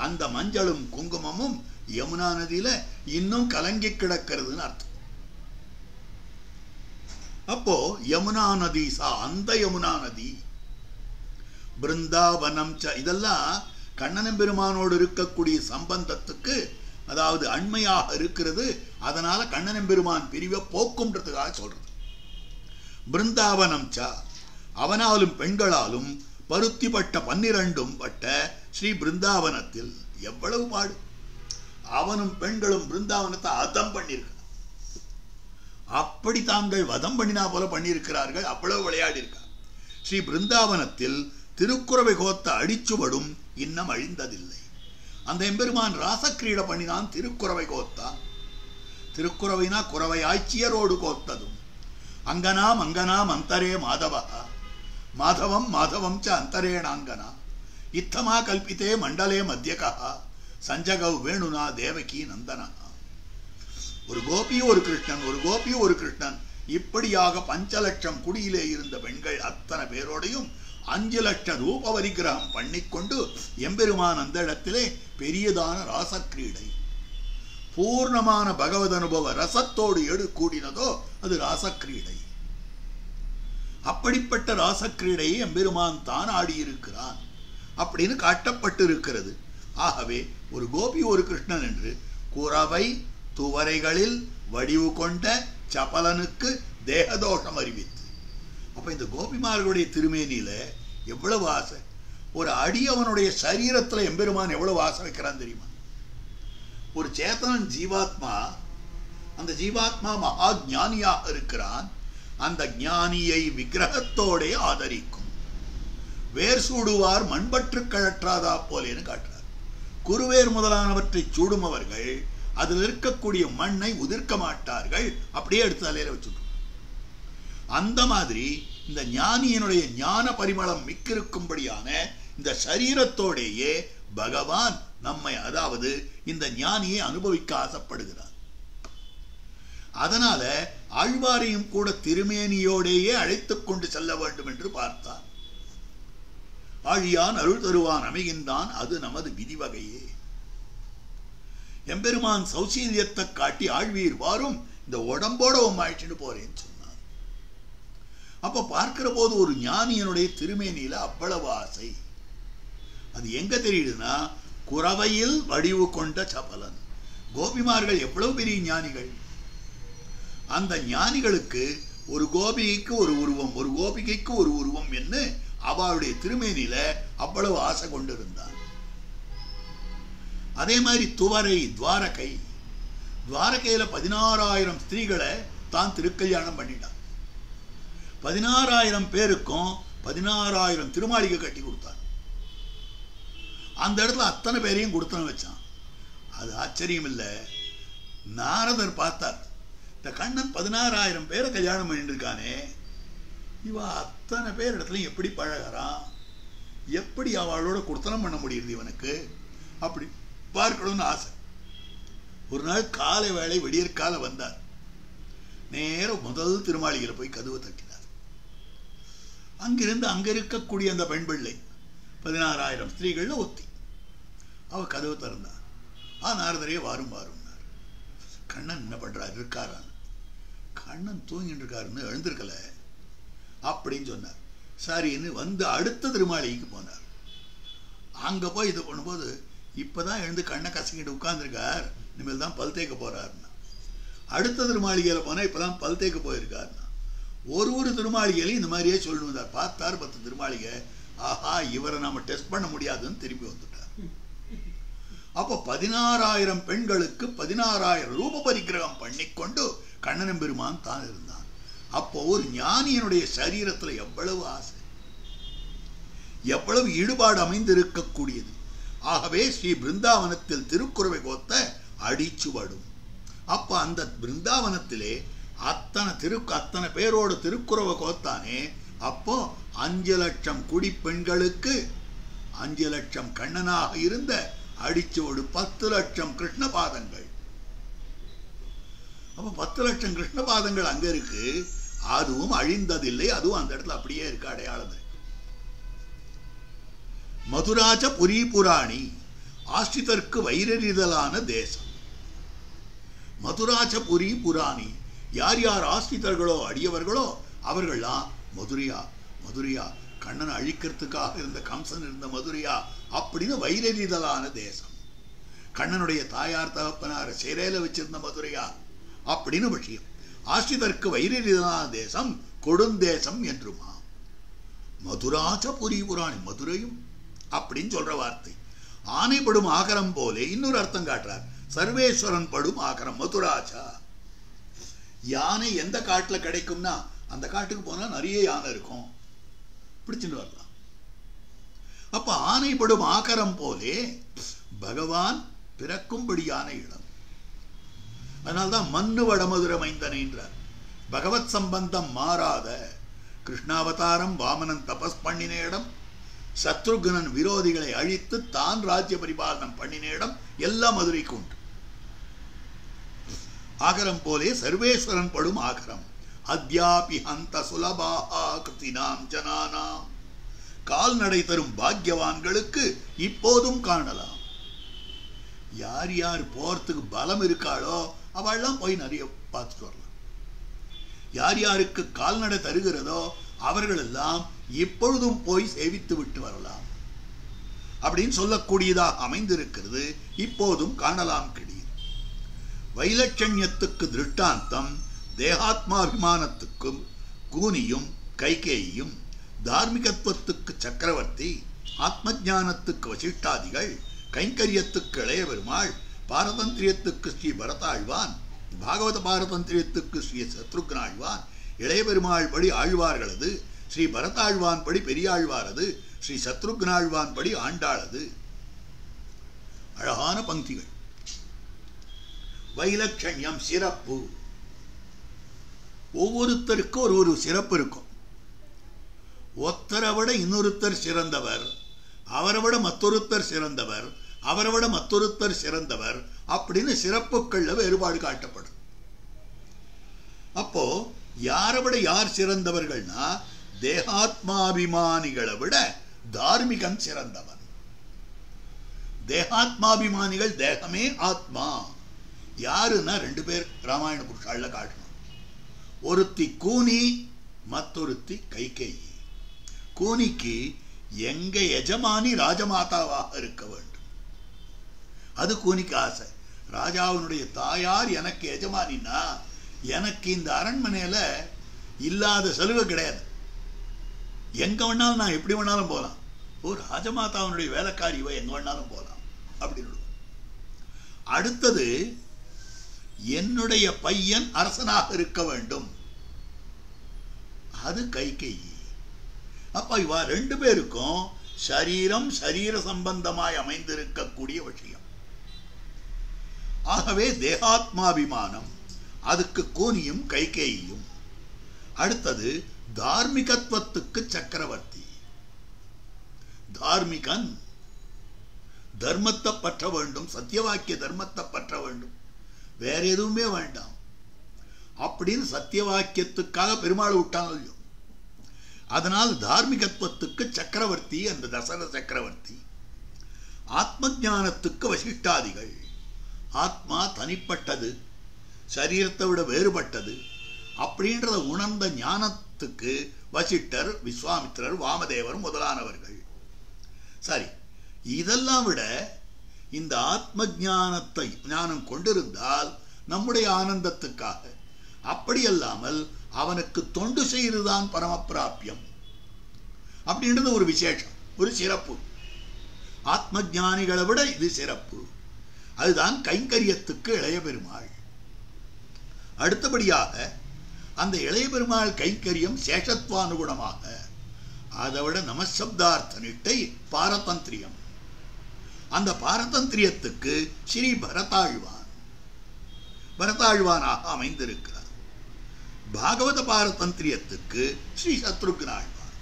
அந்த மஞ்சளும் குங்குமமும் யமுனா நதியில இன்னும் கலங்கி கிடக்கிறதுன்னு அர்த்தம். அப்போ யமுனா நதி அந்த யமுனா நதி பிருந்தாவனம் இதெல்லாம் கண்ணன் பெருமானோடு இருக்கக்கூடிய சம்பந்தத்துக்கு அதாவது அண்மையாக இருக்கிறது. அதனால கண்ணன் பெருமான் பிரிவை போக்கும்ன்றதுக்காக சொல்றது. பிருந்தாவனம் அவனாலும் பெண்களாலும் பருத்திப்பட்ட 12 பட்ட ஸ்ரீ பிருந்தாவனத்தில் எவ்வளவு பாடு. அவனும் பெண்களும் பிருந்தாவனத்தை அதம் பண்ணியிருக்க, அப்படி தாங்கள் வதம் பண்ணினா போல பண்ணியிருக்கிறார்கள். அவ்வளவு விளையாடி இருக்க. ஸ்ரீ பிருந்தாவனத்தில் திருக்குறவை கோத்த அடிச்சுவடும் இன்னும் அழிந்ததில்லை. அந்த எம்பெருமான் ராசக்கிரீட பண்ணினான், திருக்குறவை கோத்தான். திருக்குறவைனா குறவை ஆய்ச்சியரோடு கோத்ததும். அங்கனாம் அங்கனாம் அந்தரே மாதவா மாதவம் மாதவம் ச அந்தரேணாங்கனா இத்தமா கல்பித்தே மண்டலே மத்தியகா சஞ்சகவ் வேணுனா தேவகி நந்தனா. ஒரு கோபி ஒரு கிருஷ்ணன், ஒரு கோபி ஒரு கிருஷ்ணன், இப்படியாக 5 லட்சம் குடியிலே இருந்த பெண்கள் அத்தனை பேரோடையும் 5 லட்சம் ரூப வரிகிரகம் பண்ணிக்கொண்டு எம்பெருமான் அந்த இடத்திலே பெரியதான ராசக்கிரீடை, பூர்ணமான பகவத் அனுபவ ரசத்தோடு கூடினதோ அது ராசக்கிரீடை. அப்படிப்பட்ட ராசக்கிரீடையை எம்பெருமான் தான் ஆடியிருக்கிறான் அப்படின்னு காட்டப்பட்டு இருக்கிறது. ஆகவே ஒரு கோபி ஒரு கிருஷ்ணன் என்று குறவை துவரைகளில் வடிவு கொண்ட சபலனுக்கு தேகதோஷம் அறிவித்து. அப்ப இந்த கோபிமார்களுடைய திருமேனியில எவ்வளவு ஆசை. ஒரு அடியவனுடைய சரீரத்துல எம்பெருமான் எவ்வளவு ஆசை வைக்கிறான் தெரியுமா. ஒரு சேத்தனன் ஜீவாத்மா, அந்த ஜீவாத்மா மகா ஞானியாக இருக்கிறான். அந்த ஞானியை விக்கிரகத்தோட ஆதரிக்கும். வேர் சூடுவார் மண்பற்று கழற்றாதா போலேன்னு காட்டுறார். குருவேர் முதலானவற்றை சூடுமவர்கள் அதில் இருக்கக்கூடிய மண்ணை உதிர்க்க மாட்டார்கள், அப்படியே எடுத்து தலையில வச்சுட்டு. அந்த மாதிரி இந்த ஞானியினுடைய ஞான பரிமளம் மிக்கிருக்கும்படியான இந்த சரீரத்தோடையே பகவான் நம்மை, அதாவது இந்த ஞானியை அனுபவிக்க ஆசைப்படுகிறார். அதனால ஆழ்வாரையும் கூட திருமேனியோடையே அழைத்துக் கொண்டு செல்ல வேண்டும் என்று பார்த்தார். ஆழியான் அருள் தருவான் அமைகின்றான், அது நமது விதிவகையே. எம்பெருமான் சௌசீல்யத்தை காட்டி ஆழ்வீர் வாரும் இந்த உடம்போட அழைச்சிட்டு போறேன்னு சொன்னான். அப்ப பார்க்கிற போது ஒரு ஞானியனுடைய திருமேனியில அவ்வளவு ஆசை. அது எங்க தெரியுதுன்னா, குறவையில் வடிவு கொண்ட சபலன். கோபிமார்கள் எவ்வளவு பெரிய ஞானிகள். அந்த ஞானிகளுக்கு ஒரு கோபிகைக்கு ஒரு உருவம், ஒரு கோபிகைக்கு ஒரு உருவம் என்று அவளுடைய திருமேனியில அவ்வளவு ஆசை கொண்டிருந்தான். அதே மாதிரி துவரை துவாரகை, துவாரகையில 16,000 ஸ்திரீகளை தான் திருக்கல்யாணம் பண்ணிட்டான். 16,000 பேருக்கும் 16,000 திருமாளிகை கட்டி கொடுத்தான். அந்த இடத்துல அத்தனை பேரையும் கொடுத்தன வச்சான். அது ஆச்சரியம் இல்லை. நாரதர் பார்த்தார், இந்த கண்ணன் 16,000 பேரை கல்யாணம் பண்ணிட்டு இருக்கானே, இவ அத்தனை பேர் இடத்துலையும் எப்படி பழகிறான், எப்படி அவளோட கொடுத்தனம் பண்ண முடியுது இவனுக்கு, அப்படி பார்க்கணும்னு ஆசை. ஒரு நாள் காலை வேளை விடியற்கால வந்தார். நேரம் முதல் திருமாளிகையில் போய் கதவை தட்டினார். அங்கிருந்து அங்க இருக்கக்கூடிய அந்த பெண் பிள்ளை 16,000 ஸ்திரீகள்ல ஒத்தி. அவ கதவு திறந்தார். நாரதரே வாரும் வாரும்னார். கண்ணன் என்ன பண்றாரு, இருக்காரான். கண்ணன் தூங்கிட்டு இருக்காருன்னு எழுந்திருக்கல அப்படின்னு சொன்னார். சரின்னு வந்து அடுத்த திருமாளிகைக்கு போனார். அங்க போய் இது பண்ணும்போது, இப்பதான் எழுந்து கண்ணை கசக்கிட்டு உட்கார்ந்துருக்கார், இனிமேல் தான் பல் தேய்க்க போறாருன்னா. அடுத்த திருமாளிகையில போனா இப்பதான் பல் தேய்க்க போயிருக்காருன்னா. ஒரு திருமாளிகையிலையும் இந்த மாதிரியே சொல்லணும். பார்த்தார் 10 திருமாளிகை. ஆஹா, இவரை நாம டெஸ்ட் பண்ண முடியாதுன்னு திரும்பி வந்துட்டார். அப்போ 16,000 பெண்களுக்கு 16,000 ரூப பரிகிரகம் பண்ணிக்கொண்டு கண்ணன் பெருமான் தான் இருந்தான். அப்போ ஒரு ஞானியனுடைய சரீரத்துல எவ்வளவு ஆசை, எவ்வளவு ஈடுபாடு அமைந்திருக்கக்கூடியது. ஆகவே ஸ்ரீ பிருந்தாவனத்தில் திருக்குறவை கோத்த அடிச்சுவடும். அப்ப அந்த பிருந்தாவனத்திலே அத்தனை பேரோடு திருக்குறவை கோத்தானே. அப்போ 5 லட்சம் குடி பெண்களுக்கு 5 லட்சம் கண்ணனாக இருந்த அடிச்சோடு 10 லட்சம் கிருஷ்ண பாதங்கள். அப்ப 10 லட்சம் கிருஷ்ண பாதங்கள் அங்க இருக்கு. அதுவும் அழிந்ததில்லை, அதுவும் அந்த இடத்துல அப்படியே இருக்கு, அடையாளம். மதுராச்ச புரி புராணி, ஆஸ்ரிதற்கு வைரறிதலான தேசம். மதுராச்ச புரி புராணி, யார் யார் ஆஸ்ரிதர்களோ அடியவர்களோ அவர்கள்லாம் மதுரையா மதுரையா, கண்ணனை அழிக்கிறதுக்காக இருந்த கம்சன் இருந்த மதுரையா அப்படின்னு வைரறிதலான தேசம். கண்ணனுடைய தாயார் தகப்பனார சிறையில வச்சிருந்த மதுரையா அப்படின்னு விஷயம். ஆஸ்ரிதற்கு வைரறிதலான தேசம் கொடுந்தேசம் என்றுமா. மதுராச்ச புரி புராணி, மதுரையும் அப்படின்னு சொல்ற வார்த்தை. ஆனைப்படும் ஆகரம் போலே இன்னொரு அர்த்தம் காட்டுறார். சர்வேஸ்வரன் படும் ஆகரம் மதுராச்சா. யானை எந்த காட்டுல கிடைக்கும்னா அந்த காட்டுக்கு போனா நிறைய யானை இருக்கும், பிடிச்சுட்டு வரலாம். அப்ப ஆனைப்படும் ஆகரம் போலே பகவான் பிறக்கும்படியான இடம். அதனால்தான் மண்ணு வடமதுர மைந்தனை என்றார். பகவத் சம்பந்தம் மாறாத கிருஷ்ணாவதாரம் வாமனன் தபஸ் பண்ணின இடம், சத்ருகுணன் விரோதிகளை அழித்து தான் ராஜ்ய பரிபாலனம் பண்ணின இடம் எல்லாம் மதுரைக்கு உண்டு. ஆகரம் போலே சர்வேஸ்வரன் படும் ஆகரம். அத்யாபி ஹந்த சுலபாஹா கிருத்தினாம் ஜனானாம், கால்நடை தரும் பாக்யவான்களுக்கு இப்போதும் காணலாம். யார் யார் போறதுக்கு பலம் இருக்காளோ அவள்லாம் போய் நிறைய பார்த்துட்டு வரலாம். யார் யாருக்கு கால்நடை தருகிறதோ அவர்கள் எல்லாம் இப்பொழுதும் போய் சேவித்து விட்டு வரலாம் அப்படின்னு சொல்லக்கூடியதாக அமைந்திருக்கிறது. இப்போதும் காணலாம் கிடையாது. வைலட்சண்யத்துக்கு திருஷ்டாந்தம் தேகாத்மாபிமானத்துக்கும் கூனியும் கைகேயும், தார்மிகத்துவத்துக்கு சக்கரவர்த்தி, ஆத்ம ஞானத்துக்கு வசிஷ்டாதிகள், கைங்கரியத்துக்கு இளைய பெருமாள், பாரதந்திரியத்துக்கு ஸ்ரீ பரதாழ்வான், பாகவத பாரதந்திரியத்துக்கு ஸ்ரீ சத்ருக்னாழ்வான், இளைய பெருமாள் படி ஆழ்வார்களது, ஸ்ரீ பரதாழ்வான் படி பெரியாழ்வாரது, ஸ்ரீ சத்ருக்னாழ்வான் படி ஆண்டாளது. அழகான பங்கிகள். வைலட்சண்யம் சிறப்பு. ஒவ்வொருத்தருக்கும் ஒரு சிறப்பு இருக்கும். ஒருத்தரை விட இன்னொருத்தர் சிறந்தவர், அவரை விட மற்றொருத்தர் சிறந்தவர், அவரை விட மற்றொருத்தர் சிறந்தவர் அப்படின்னு சிறப்புகள்ல வேறுபாடு காட்டப்படும். அப்போ யாரை விட யார் சிறந்தவர்கள்னா தேகாத்மாபிமானிகளை விட தார்மிகன் சிறந்தவன். தேகாத்மாபிமானிகள் தேகமே ஆத்மா. யாருன்னா 2 பேர் ராமாயண புருஷால காட்டணும். ஒருத்தி கூனி, மற்றொருத்தி கைகேயி. கூனிக்கு எங்க எஜமானி ராஜமாதாவாக இருக்க வேண்டும், அது கூனிக்கு ஆசை. ராஜாவினுடைய தாயார் எனக்கு எஜமானினா எனக்கு இந்த அரண்மனையில இல்லாத செலவு கிடையாது, எங்க வேணாலும் நான் எப்படி வேணாலும் போகலாம். ஒரு ராஜமாதாவினுடைய வேலைக்காரி எங்க வேணாலும் போகலாம் அப்படின்னு. அடுத்தது, என்னுடைய பையன் அரசனாக இருக்க வேண்டும், அது கைகேயி. அப்ப இவா 2 பேருக்கும் சரீரம் சரீர சம்பந்தமாய் அமைந்திருக்கக்கூடிய விஷயம். ஆகவே தேகாத்மாபிமானம், அதுக்கு கூனியும் கைகேயும். அடுத்தது தார்மிகத்துவத்துக்கு சக்கரவர்த்தி. தார்மிகன் தர்மத்தை பற்ற வேண்டும், சத்தியவாக்கிய தர்மத்தை பற்ற வேண்டும், வேற எதுவுமே வேண்டாம் அப்படின்னு சத்தியவாக்கியத்துக்காக பெருமாள் விட்டாங்க. அதனால் தார்மிகத்துவத்துக்கு சக்கரவர்த்தி அந்த தசரத சக்கரவர்த்தி. ஆத்ம ஞானத்துக்கு வசிஷ்டாதிகள். ஆத்மா தனிப்பட்டது, சரீரத்தை விட வேறுபட்டது அப்படின்றத உணர்ந்த ஞானத்துக்கு வசிஷ்டர், விஸ்வாமித்திரர், வாமதேவர் முதலானவர்கள். சரி, இதெல்லாம் விட இந்த ஆத்ம ஞானத்தை ஞானம் கொண்டிருந்தால் நம்முடைய ஆனந்தத்துக்காக, அப்படியல்லாமல் அவனுக்கு தொண்டு செய்துதான் பரமப்பிராபியம் அப்படின்றது ஒரு விசேஷம், ஒரு சிறப்பு. ஆத்ம ஞானிகளை விட இது சிறப்பு. அதுதான் கைங்கரியத்துக்கு இளைய பெருமாள். அடுத்தபடியாக அந்த இளைய பெருமாள் கைங்கரியம் சேஷத்வானுகுணமாக, அதை விட நமசப்தார்த்த நிட்டை பாரதந்திரியம். அந்த பாரதந்திரியத்துக்கு ஸ்ரீ பரதாழ்வானாக அமைந்திருக்கிறார். பாகவத பாரதந்திரியத்துக்கு ஸ்ரீ சத்ருக்னாழ்வான்.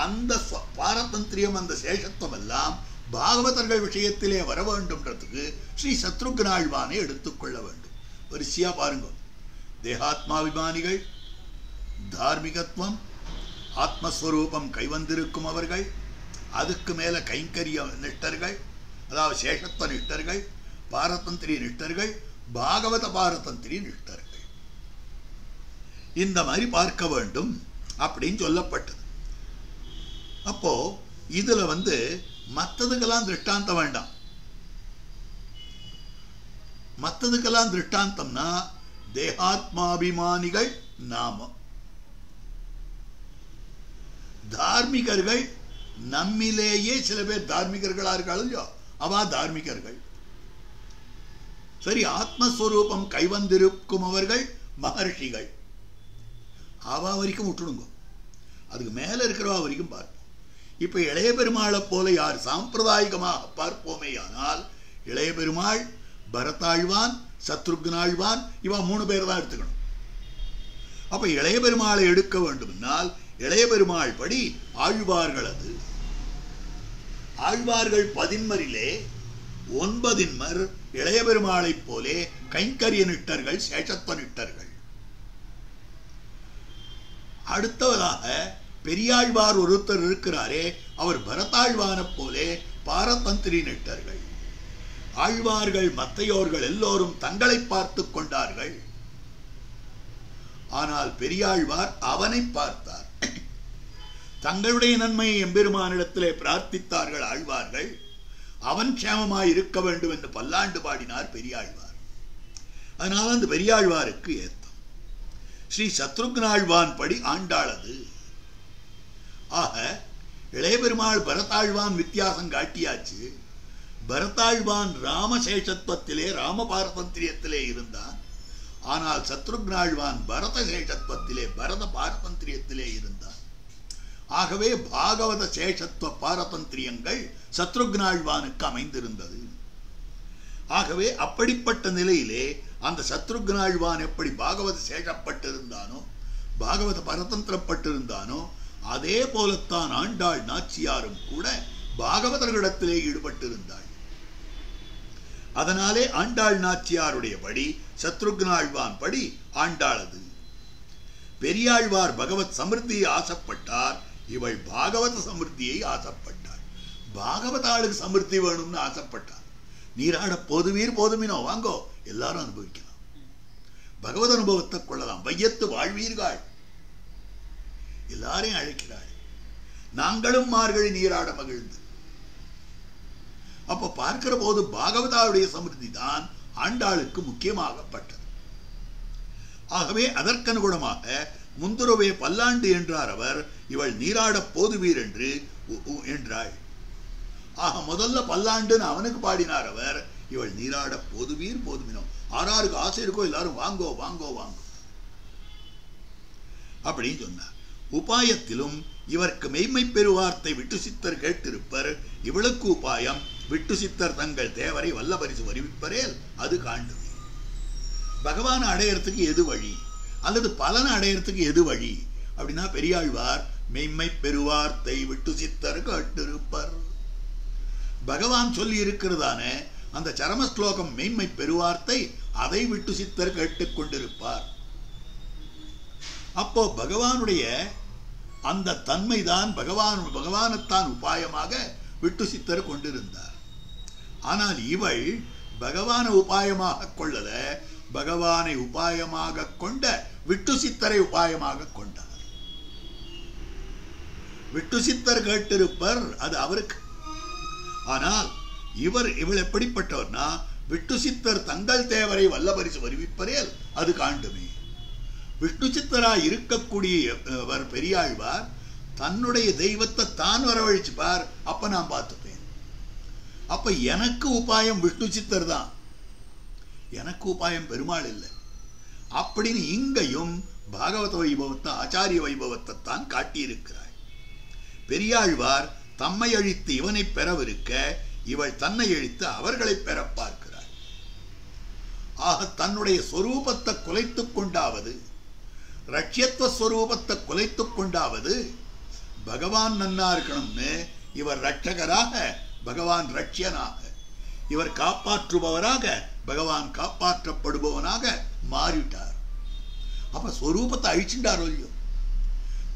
அந்த பாரதந்திரியம், அந்த சேஷத்துவம் எல்லாம் பாகவதர்கள் விஷயத்திலே வர வேண்டும்ன்றதுக்கு ஸ்ரீ சத்ருக்னாழ்வானை எடுத்துக்கொள்ள வேண்டும். வரிசையா பாருங்க. தேகாத்மாபிமானிகள், தார்மிகத்துவம், ஆத்மஸ்வரூபம் கைவந்திருக்கும் அவர்கள், அதுக்கு மேல கைங்கரிய நிஷ்டர்கள், அதாவது சேஷத்துவ நிஷ்டர்கள், பாரதந்திரிய நிஷ்டர்கள், பாகவத பாரதந்திரிய நிஷ்டர்கள். இந்த மாதிரி பார்க்க வேண்டும் அப்படின்னு சொல்லப்பட்டது. அப்போ இதுல மற்றதுக்கெல்லாம் திருஷ்டாந்தம் வேண்டாம். மற்றதுக்கெல்லாம் திருஷ்டாந்தம்னா தேகாத்மாபிமானிகள் நாம, தார்மிகர்கள் நம்மிலேயே சில பேர் தார்மிகர்களா இருக்காளோ அவா தார்மிகர்கள். சரி, ஆத்மஸ்வரூபம் கைவந்திருக்கும் அவர்கள் மகர்ஷிகள், அவா வரைக்கும் விட்டுடுங்க, அதுக்கு மேல இருக்கிறவா வரைக்கும் பார்ப்போம். இப்ப இளைய பெருமாளை போல யார் சாம்பிரதாயிகமாக பார்ப்போமே, ஆனால் இளைய பெருமாள், பரதாழ்வான், சத்ருக்னாழ்வான், இவா 3 பேர் தான் எடுத்துக்கணும். அப்ப இளைய பெருமாளை எடுக்க வேண்டும்னால் இளைய பெருமாள் படி ஆழ்வார்கள். அது ஆழ்வார்கள் 11 9 இளைய பெருமாளை போலே கைங்கரிய நிட்டர்கள், சேஷத்துவ நிட்டர்கள். அடுத்தவராக பெரியாழ்வார் ஒருத்தர் இருக்கிறாரே, அவர் பரதாழ்வான போலே பாரதந்திரி நிட்டர்கள். ஆழ்வார்கள் மத்தையோர்கள் எல்லோரும் தங்களை பார்த்து கொண்டார்கள், ஆனால் பெரியாழ்வார் அவனை பார்த்தார். தங்களுடைய நன்மையை எம்பெருமானிடத்திலே பிரார்த்தித்தார்கள் ஆழ்வார்கள். அவன் க்ஷேமமாய் இருக்க வேண்டும் என்று பல்லாண்டு பாடினார் பெரியாழ்வார். அதனால அந்த பெரியாழ்வாருக்கு ஏத்தம். ஸ்ரீ சத்ருக்னாழ்வான் படி ஆண்டாளது. ஆக இளைய பெருமாள் பரதாழ்வான் வித்தியாசம் காட்டியாச்சு. பரதாழ்வான் ராமசேஷத்துவத்திலே, ராம பாரதந்திரியத்திலே இருந்தான். ஆனால் சத்ருக்னாழ்வான் பரத சேஷத்துவத்திலே, பரத பாரதந்திரியத்திலே இருந்தான். ஆகவே பாகவத சேஷத்துவ பாரதந்திரியங்கள் சத்ருக்னாழ்வானுக்கு அமைந்திருந்தது. ஆகவே அப்படிப்பட்ட நிலையிலே அந்த சத்ருக்னாழ்வான் எப்படி பாகவத சேஷப்பட்டிருந்தானோ, பாகவத பரதந்திரப்பட்டிருந்தானோ, அதே போலத்தான் ஆண்டாள் நாச்சியாரும் கூட பாகவதர்களிடத்திலே ஈடுபட்டிருந்தாள். அதனாலே ஆண்டாள் நாச்சியாருடைய படி, சத்ருக்னாழ்வான் படி ஆண்டாளது. பெரியாழ்வார் பகவத் சமிருத்தியை ஆசைப்பட்டார், இவள் பாகவத சமிருத்தியை ஆசைப்பட்டாள். பாகவதாளுக்கு சமிருத்தி வேணும்னு ஆசைப்பட்டார். நீராட போதுவீர் போதுமினோ, வாங்கோ எல்லாரும் அனுபவிக்கலாம், பகவத் அனுபவத்தை கொள்ளலாம், வையத்து வாழ்வீர்கள், எல்லாரையும் அழைக்கிறாள். நாங்களும் மார்கழி நீராட மகிழ்ந்து. அப்ப பார்க்கிற போது பாகவதாவுடைய சமிருத்தி தான் ஆண்டாளுக்கு முக்கியமாகப்பட்டது. ஆகவே அதற்கனுகுணமாக முந்துரவே பல்லாண்டு என்றார் அவர். இவள் நீராட போதுவீர் என்று என்றாள். ஆக முதல்ல பல்லாண்டுன்னு அவனுக்கு பாடினார் அவர். இவள் நீராட போதுவீர் போதுமினோ, ஆறாருக்கு ஆசை இருக்கோ எல்லாரும் வாங்கோ வாங்கோ வாங்கோ அப்படின்னு சொன்னார். உபாயத்திலும் இவருக்கு மெய்மை பெருவார்த்தை விட்டு சித்தர் கேட்டிருப்பர். இவளுக்கு உபாயம் விட்டு சித்தர் தங்கள் தேவரை வல்ல பரிசு வருவிப்பரேல் அது காண்டுமே. பகவான் அடையறதுக்கு எது வழி அல்லது பலன் அடையறதுக்கு எது வழி அப்படின்னா பெரியாழ்வார் மெய்மை பெருவார்த்தை விட்டு சித்தர் கேட்டிருப்பர். பகவான் சொல்லி இருக்கிறதான அந்த சரம ஸ்லோகம் மெய்மை பெருவார்த்தை, அதை விட்டு சித்தர் கேட்டுக்கொண்டிருப்பார். அப்போ பகவானுடைய அந்த தன்மைதான் பகவானைத்தான் உபாயமாக விட்டு சித்தர் கொண்டிருந்தார். ஆனால் இவள் பகவானை உபாயமாக கொள்ளல, பகவானை உபாயமாக கொண்ட விட்டு சித்தரை உபாயமாக கொண்டார். விட்டு சித்தர் கேட்டிருப்பர் அது அவருக்கு. ஆனால் இவள் எப்படிப்பட்டவர்னா விட்டு சித்தர் தங்கள் தேவரை வல்ல பரிசு வருவிப்பரேல் அது காண்டுமே. விஷ்ணு சித்தராய் இருக்கக்கூடியவர் பெரியாழ்வார் தன்னுடைய தெய்வத்தை தான் வரவழைச்சுப்பார். அப்ப நான் பார்த்துப்பேன். அப்ப எனக்கு உபாயம் விஷ்ணு சித்தர் தான், எனக்கு உபாயம் பெருமாள் இல்லை அப்படின்னு இங்கேயும் பாகவத வைபவத்தை ஆச்சாரிய வைபவத்தை தான் காட்டியிருக்கிறாள். பெரியாழ்வார் தம்மை அழித்து இவனை பெறவிருக்க இவள் தன்னை அழித்து அவர்களை பெற பார்க்கிறாள். ஆக தன்னுடைய சொரூபத்தை குலைத்துக் கொண்டாவது, ரட்சியத்துவ ஸ்வரூபத்தை குலைத்துக் கொண்டாவது பகவான் நன்னா இருக்கணும்னு இவர் ரட்சகராக, பகவான் ரட்சியனாக, இவர் காப்பாற்றுபவராக, பகவான் காப்பாற்றப்படுபவனாக மாறிட்டார். அப்ப ஸ்வரூபத்தை அழிச்சுட்டாரோ இல்லையோ,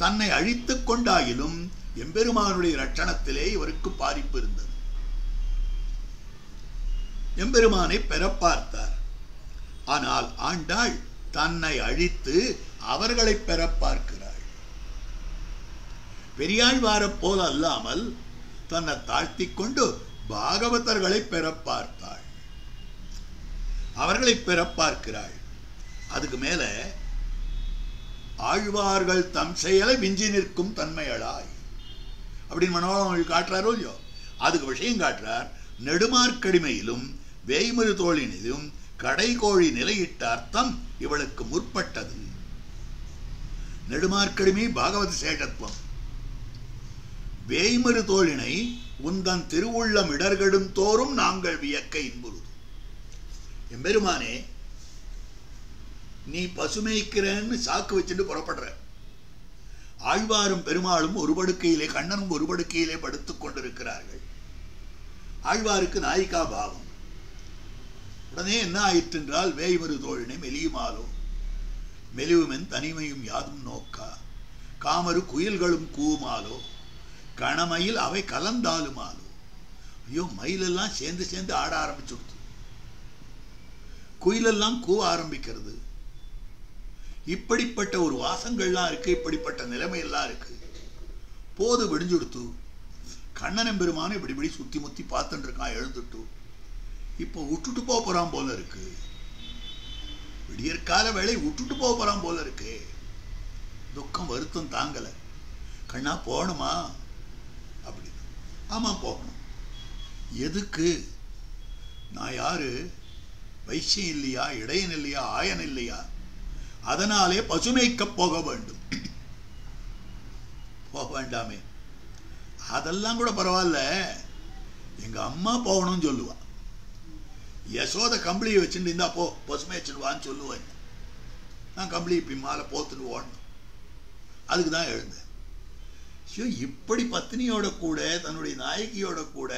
தன்னை அழித்துக் கொண்டாயிலும் எம்பெருமானுடைய ரட்சணத்திலே இவருக்கு பாதிப்பு இருந்தது. எம்பெருமானை பெற பார்த்தார். ஆனால் ஆண்டாள் தன்னை அழித்து அவர்களை பெற பார்க்கிறாள். பெரியாழ்வாரை போல அல்லாமல் தன்னை தாழ்த்தி கொண்டு பாகவதர்களை பெற பார்த்தாள், அவர்களை பெற பார்க்கிறாள். அதுக்கு மேல ஆழ்வார்கள் தம் செயலை விஞ்சி நிற்கும் தன்மையளாய் அப்படின்னு மனோரம காட்டுறாரோ இல்லையோ, அதுக்கு விஷயம் காட்டுறார். நெடுமார்க்கடிமையிலும் வேய்மரு தோழினிலும் கடைகோழி நிலையிட்ட அர்த்தம் இவளுக்கு முற்பட்டது. நெடுமார்க்கடிமை பாகவத சேஷத்துவம், வேய்மரு தோழினை உந்தன் திருவுள்ளம் இடர்கடும் தோறும் நாங்கள் வியக்க இன்புறுது. எம்பெருமானே, நீ பசுமைக்கிறேன்னு சாக்கு வச்சுட்டு புறப்படுற. ஆழ்வாரும் பெருமாளும் ஒரு படுக்கையிலே, கண்ணனும் ஒரு படுக்கையிலே படுத்துக் கொண்டிருக்கிறார்கள். ஆழ்வாருக்கு நாயிகா பாவம். உடனே என்ன ஆயிற்று என்றால், வேய்மரு தோழினை மெலியுமாலோ மெலிவுமென் தனிமையும் யாதும் நோக்கா காமரு குயில்களும் கூமாலோ கணமயில் அவை கலந்தாலுமாலோ. ஐயோ, மயிலெல்லாம் சேர்ந்து சேர்ந்து ஆட ஆரம்பிச்சுடுது, குயிலெல்லாம் கூவ ஆரம்பிக்கிறது. இப்படிப்பட்ட ஒரு வாசங்கள்லாம் இருக்கு, இப்படிப்பட்ட நிலைமையெல்லாம் இருக்கு. போது விடிஞ்சுடுத்து. கண்ணன் பெருமானும் இப்படி இப்படி சுத்தி முத்தி பார்த்துட்டு இருக்கான். எழுந்துட்டு இப்போ விட்டுட்டு போறான் போல இருக்கு. விடியற்கால வேலை விட்டுட்டு போறான் போல இருக்கு. துக்கம் வருத்தம் தாங்கல. கண்ணா போகணுமா அப்படின்னு. ஆமா போகணும். எதுக்கு? நான் யாரு? வைசியம் இல்லையா, இடையன் இல்லையா, ஆயன் இல்லையா? அதனாலே பசுமைக்க போக வேண்டும். போக வேண்டாமே? அதெல்லாம் கூட பரவாயில்ல, எங்க அம்மா போகணும்னு சொல்லுவா. யசோத கம்பளியை வச்சுட்டு இருந்தா போ பசுமை வச்சுடுவான்னு சொல்லுவேன். நான் கம்பளியை பின்னால போத்துட்டு ஓடணும். அதுக்கு தான் எழுந்தேன். இப்படி பத்தினியோட கூட தன்னுடைய நாயகியோட கூட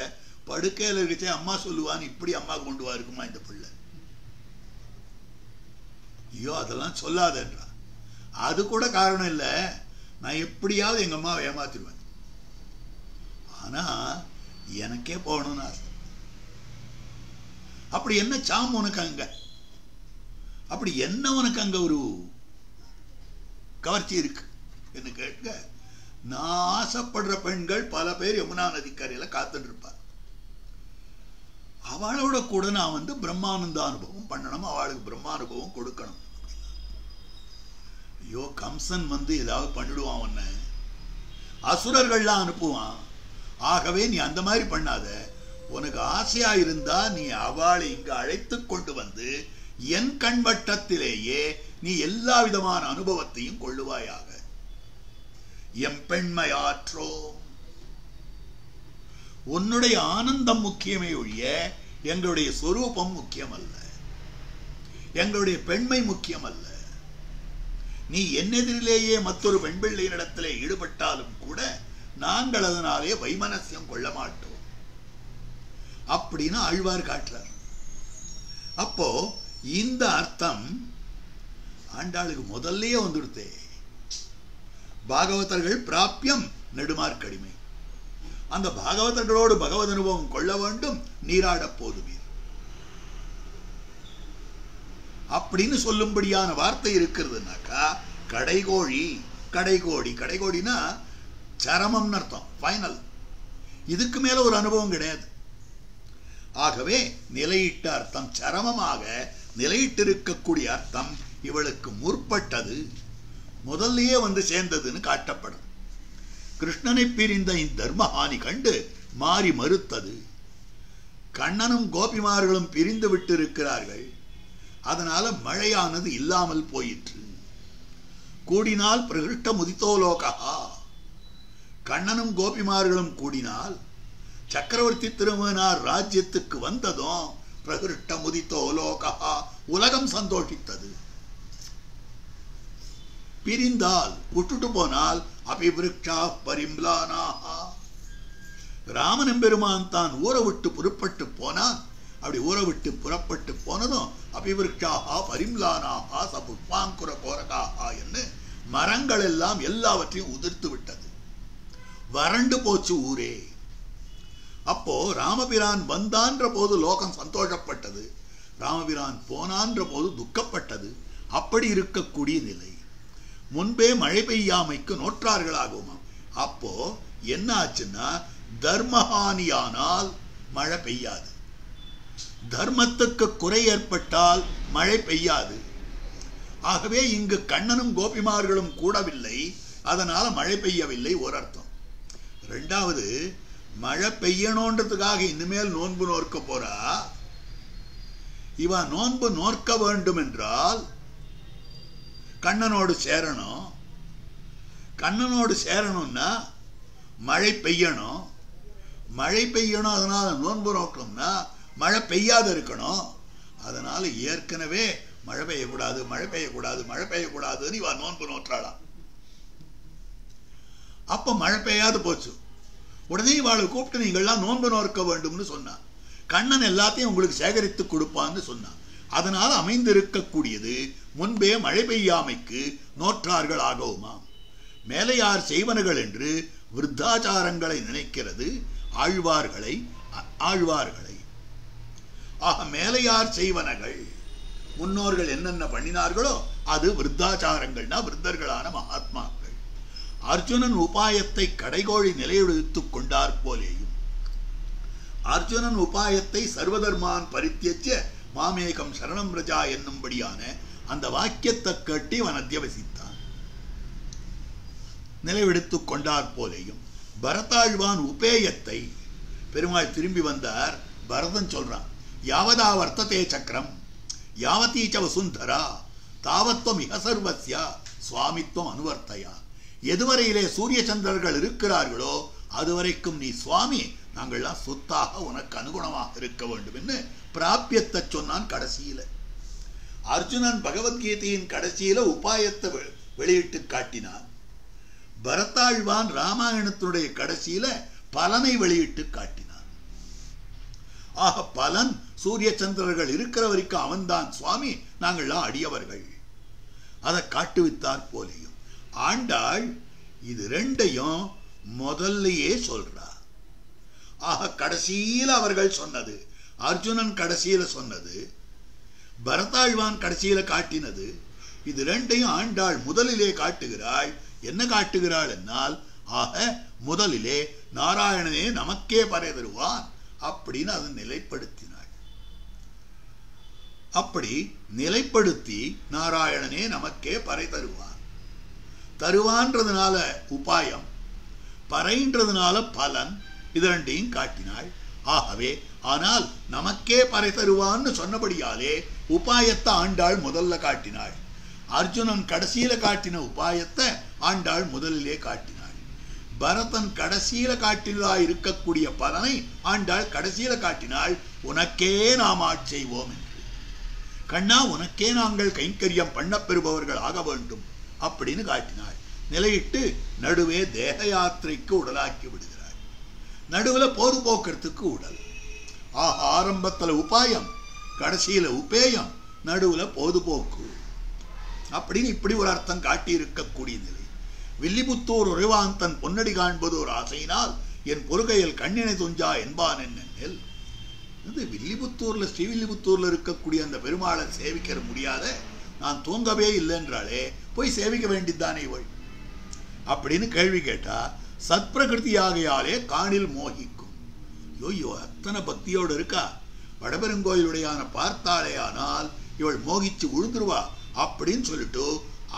படுக்கையில் இருக்கச்சே அம்மா சொல்லுவான்னு இப்படி அம்மா கொண்டு வா இருக்குமா இந்த பிள்ளை? ஐயோ, அதெல்லாம் சொல்லாதன்றா. அது கூட காரணம் இல்லை, நான் எப்படியாவது எங்க அம்மாவை ஏமாத்திடுவேன். ஆனா எனக்கே போகணும்னு ஆசை. அப்படி என்ன சாம் உனக்கு அங்க? அப்படி என்ன உனக்கு அங்க ஒரு கவர்ச்சி இருக்கு என்று கேட்க, நான் ஆசைப்படுற பெண்கள் பல பேர் யமுனா நதிக்கரையில காத்துட்டு இருப்பார். அவளோட கூட நான் பிரம்மானந்த அனுபவம் பண்ணணும், அவளுக்கு பிரம்மானுபவம் கொடுக்கணும். ஐயோ, கம்சன் ஏதாவது பண்ணிடுவான், உன்னை அசுரர்கள்லாம் அனுப்புவான். ஆகவே நீ அந்த மாதிரி பண்ணாத. உனக்கு ஆசையா இருந்தா நீ அவளை இங்க அழைத்து கொண்டு வந்து என் கண்வட்டத்திலேயே நீ எல்லா விதமான அனுபவத்தையும் கொள்ளுவாயாக. எம் பெண்மையாற்றோ, உன்னுடைய ஆனந்தம் முக்கியமே ஒழிய எங்களுடைய சொரூபம் முக்கியம் அல்ல, எங்களுடைய பெண்மை முக்கியம் அல்ல. நீ என்னெதிரிலேயே மற்றொரு பெண் பிள்ளையினிடத்திலே ஈடுபட்டாலும் கூட நாங்கள் அதனாலே வைமனசியம் கொள்ள மாட்டோம் அப்படின்னு ஆழ்வார் காட்டுறார். அப்போ இந்த அர்த்தம் ஆண்டாளுக்கு முதல்லயே வந்துடுத்தே. பாகவதர்கள் பிராபியம் நெடுமார்க்கடிமை. அந்த பாகவதர்களோடு பகவத் அனுபவம் கொள்ள வேண்டும், நீராட போதுவீர் அப்படின்னு சொல்லும்படியான வார்த்தை இருக்கிறதுனாக்கா கடைகோழி. கடைகோடி, கடைகோடினா சரமம்னு அர்த்தம், ஃபைனல். இதுக்கு மேல ஒரு அனுபவம் கிடையாது. ஆகவே நிலையிட்ட அர்த்தம், சரமமாக நிலையிட்டிருக்கக்கூடிய அர்த்தம் இவளுக்கு முற்பட்டது, முதல்லயே சேர்ந்ததுன்னு காட்டப்படும். கிருஷ்ணனை பிரிந்த இந்த தர்மஹானி கண்டு மாறி மறுத்தது. கண்ணனும் கோபிமார்களும் பிரிந்து விட்டு இருக்கிறார்கள், அதனால மழையானது இல்லாமல் போயிற்று. கூடினால் பிரகிருஷ்ட முதித்தோலோகா, கண்ணனும் கோபிமார்களும் கூடினால் சக்கரவர்த்தி திருமகனார் ராஜ்யத்துக்கு வந்ததும் பிரகிருஷ்ட முதித்தோலோகா, உலகம் சந்தோஷித்தது. பிரிந்தால், விட்டுட்டு போனால் அபிவிருக்ஷா பரிம்லானாஹா, ராமனெம்பெருமான் தான் ஊரை விட்டு புறப்பட்டு போனான். அப்படி ஊரை விட்டு புறப்பட்டு போனதும் அபிவிருக்ஷாஹா பரிம்லானாஹா சபுஷ்பாங்குர கோரகாஹா என்று மரங்கள் எல்லாம் எல்லாவற்றையும் உதிர்த்து விட்டது, வறண்டு போச்சு ஊரே. அப்போ ராமபிரான் வந்தான்ற போது லோகம் சந்தோஷப்பட்டது, ராமபிரான் போனான்ற போது துக்கப்பட்டது. அப்படி இருக்கக்கூடிய நிலை. முன்பே மழை பெய்யாமைக்கு நோற்றார்களாகுமா. அப்போ என்ன ஆச்சுன்னா, தர்மஹானியானால் மழை பெய்யாது, தர்மத்துக்கு குறை ஏற்பட்டால் மழை பெய்யாது. ஆகவே இங்கு கண்ணனும் கோபிமார்களும் கூடவில்லை, அதனால மழை பெய்யவில்லை ஒரு அர்த்தம். ரெண்டாவது, மழை பெய்யணுன்றதுக்காக இனிமேல் நோன்பு நோக்க போறா. இவ நோன்பு நோக்க வேண்டும் என்றால் கண்ணனோடு சேரணும். கண்ணனோடு சேரணும்னா மழை பெய்யணும். மழை பெய்யணும், அதனால நோன்பு நோக்கணும்னா மழை பெய்யாத இருக்கணும். அதனால ஏற்கனவே மழை பெய்யக்கூடாது, மழை பெய்யக்கூடாது, மழை பெய்யக்கூடாதுன்னு இவ நோன்பு நோற்றாளாம். அப்ப மழை பெய்யாது போச்சு. உடனே இவாளை கூப்பிட்டு நீங்கள்லாம் நோன்பு நோக்க வேண்டும்னு சொன்னான். கண்ணன் எல்லாத்தையும் உங்களுக்கு சேகரித்து கொடுப்பான்னு சொன்னான். அதனால அமைந்திருக்கக்கூடியது முன்பே மழை பெய்யாமைக்கு நோற்றார்கள் ஆகவுமா. மேலையார் செய்வனர்கள் என்று விருத்தாச்சாரங்களை நினைக்கிறது ஆழ்வார்களை. ஆக மேலையார் செய்வனகள், முன்னோர்கள் என்னென்ன பண்ணினார்களோ அது விருத்தாச்சாரங்கள்னா விருத்தர்களான மகாத்மாக்கள். அர்ஜுனன் உபாயத்தை கடைகோழி நிலையெடுத்துக் கொண்டார் போலேயும் அர்ஜுனன் உபாயத்தை சர்வதர்மான் பரித்தியஜ்ய மாமேகம் சரணம் ரஜா என்னும்படியான அந்த வாக்கியத்தை கட்டி அவன் அத்தியவசித்தான். நிலைவெடுத்துக் கொண்டார் போலேயும் பரதாழ்வான் உபேயத்தை, பெருமாள் திரும்பி வந்தார், பரதன் சொல்றான், யாவதா வர்த்ததே சக்கரம் யாவதீச்ச வசுந்தரா தாவத்வம் இஹ சர்வஸ்யா சுவாமித்வம் அனுவர்த்தையா. எதுவரையிலே சூரிய சந்திரர்கள் இருக்கிறார்களோ அதுவரைக்கும் நீ சுவாமி, நாங்கள்லாம் சொத்தாக உனக்கு அனுகுணமாக இருக்க வேண்டும் என்று பிராபியத்தை சொன்னான். கடைசியில அர்ஜுனன் பகவத்கீதையின் கடைசியில உபாயத்தை வெளியிட்டு காட்டினான். பரதாழ்வான் ராமாயணத்தினுடைய கடைசியில பலனை வெளியிட்டு காட்டினான். ஆக பலன் சூரிய சந்திரர்கள் இருக்கிற வரைக்கும் அவன்தான் சுவாமி, நாங்கள்லாம் அடியவர்கள். அதை காட்டுவித்தார் போலேயும் ஆண்டாள் இது ரெண்டையும் முதல்லையே சொல்றா. ஆக கடைசியில் அவர்கள் சொன்னது, அர்ஜுனன் கடைசியில சொன்னது, பரதாழ்வான் கடைசியில காட்டினது, இது ரெண்டையும் ஆண்டாள் முதலிலே காட்டுகிறாள். என்ன காட்டுகிறாள் என்னால், ஆக முதலிலே நாராயணனே நமக்கே பறை தருவான் அப்படின்னு அதை நிலைப்படுத்தினாள். அப்படி நிலைப்படுத்தி நாராயணனே நமக்கே பறை தருவான், தருவான்றதுனால உபாயம், பறைன்றதுனால பலன், இது ரெண்டையும் காட்டினாள். ஆகவே ஆனால் நமக்கே பறை தருவான்னு சொன்னபடியாலே உபாயத்தை ஆண்டாள் முதல்ல காட்டினாள். அர்ஜுனன் கடைசியில காட்டின உபாயத்தை ஆண்டாள் முதலிலே காட்டினாள். பரதன் கடைசியில காட்டினதா இருக்கக்கூடிய பலனை ஆண்டாள் கடைசியில காட்டினாள். உனக்கே நாம் ஆட்செய்வோம் என்று. கண்ணா, உனக்கே நாங்கள் கைங்கரியம் பண்ண பெறுபவர்கள் ஆக வேண்டும் அப்படின்னு காட்டினாள். நிலையிட்டு நடுவே தேக யாத்திரைக்கு உடலாக்கி விடுகிறாள். நடுவுல பொதுபோக்குறதுக்கு உடல். ஆரம்பத்துல உபாயம், கடைசியில உபேயம், நடுவுல பொதுபோக்கு அப்படின்னு இப்படி ஒரு அர்த்தம் காட்டி இருக்கக்கூடிய நிலை. வில்லிபுத்தூர் உறைவான் தன் பொன்னடி காண்பது ஒரு ஆசையினால் என் பொறுகையில் கண்ணினை துஞ்சா என்பான் என்னென்னில். வில்லிபுத்தூர்ல ஸ்ரீவில்லிபுத்தூர்ல இருக்கக்கூடிய அந்த பெருமாளை சேவிக்க முடியாத நான் தூங்கவே இல்லைன்றாலே போய் சேவிக்க வேண்டியதானே இவள் அப்படின்னு கேள்வி கேட்டா, சத்பிரகிருதியாகையாலே காணில் மோகிக்கும். ஐயோ, அத்தனை பக்தியோடு இருக்கா, வடபெருங்கோயிலுடையான பார்த்தாலே ஆனால் இவள் மோகிச்சு விழுந்துருவா அப்படின்னு சொல்லிட்டு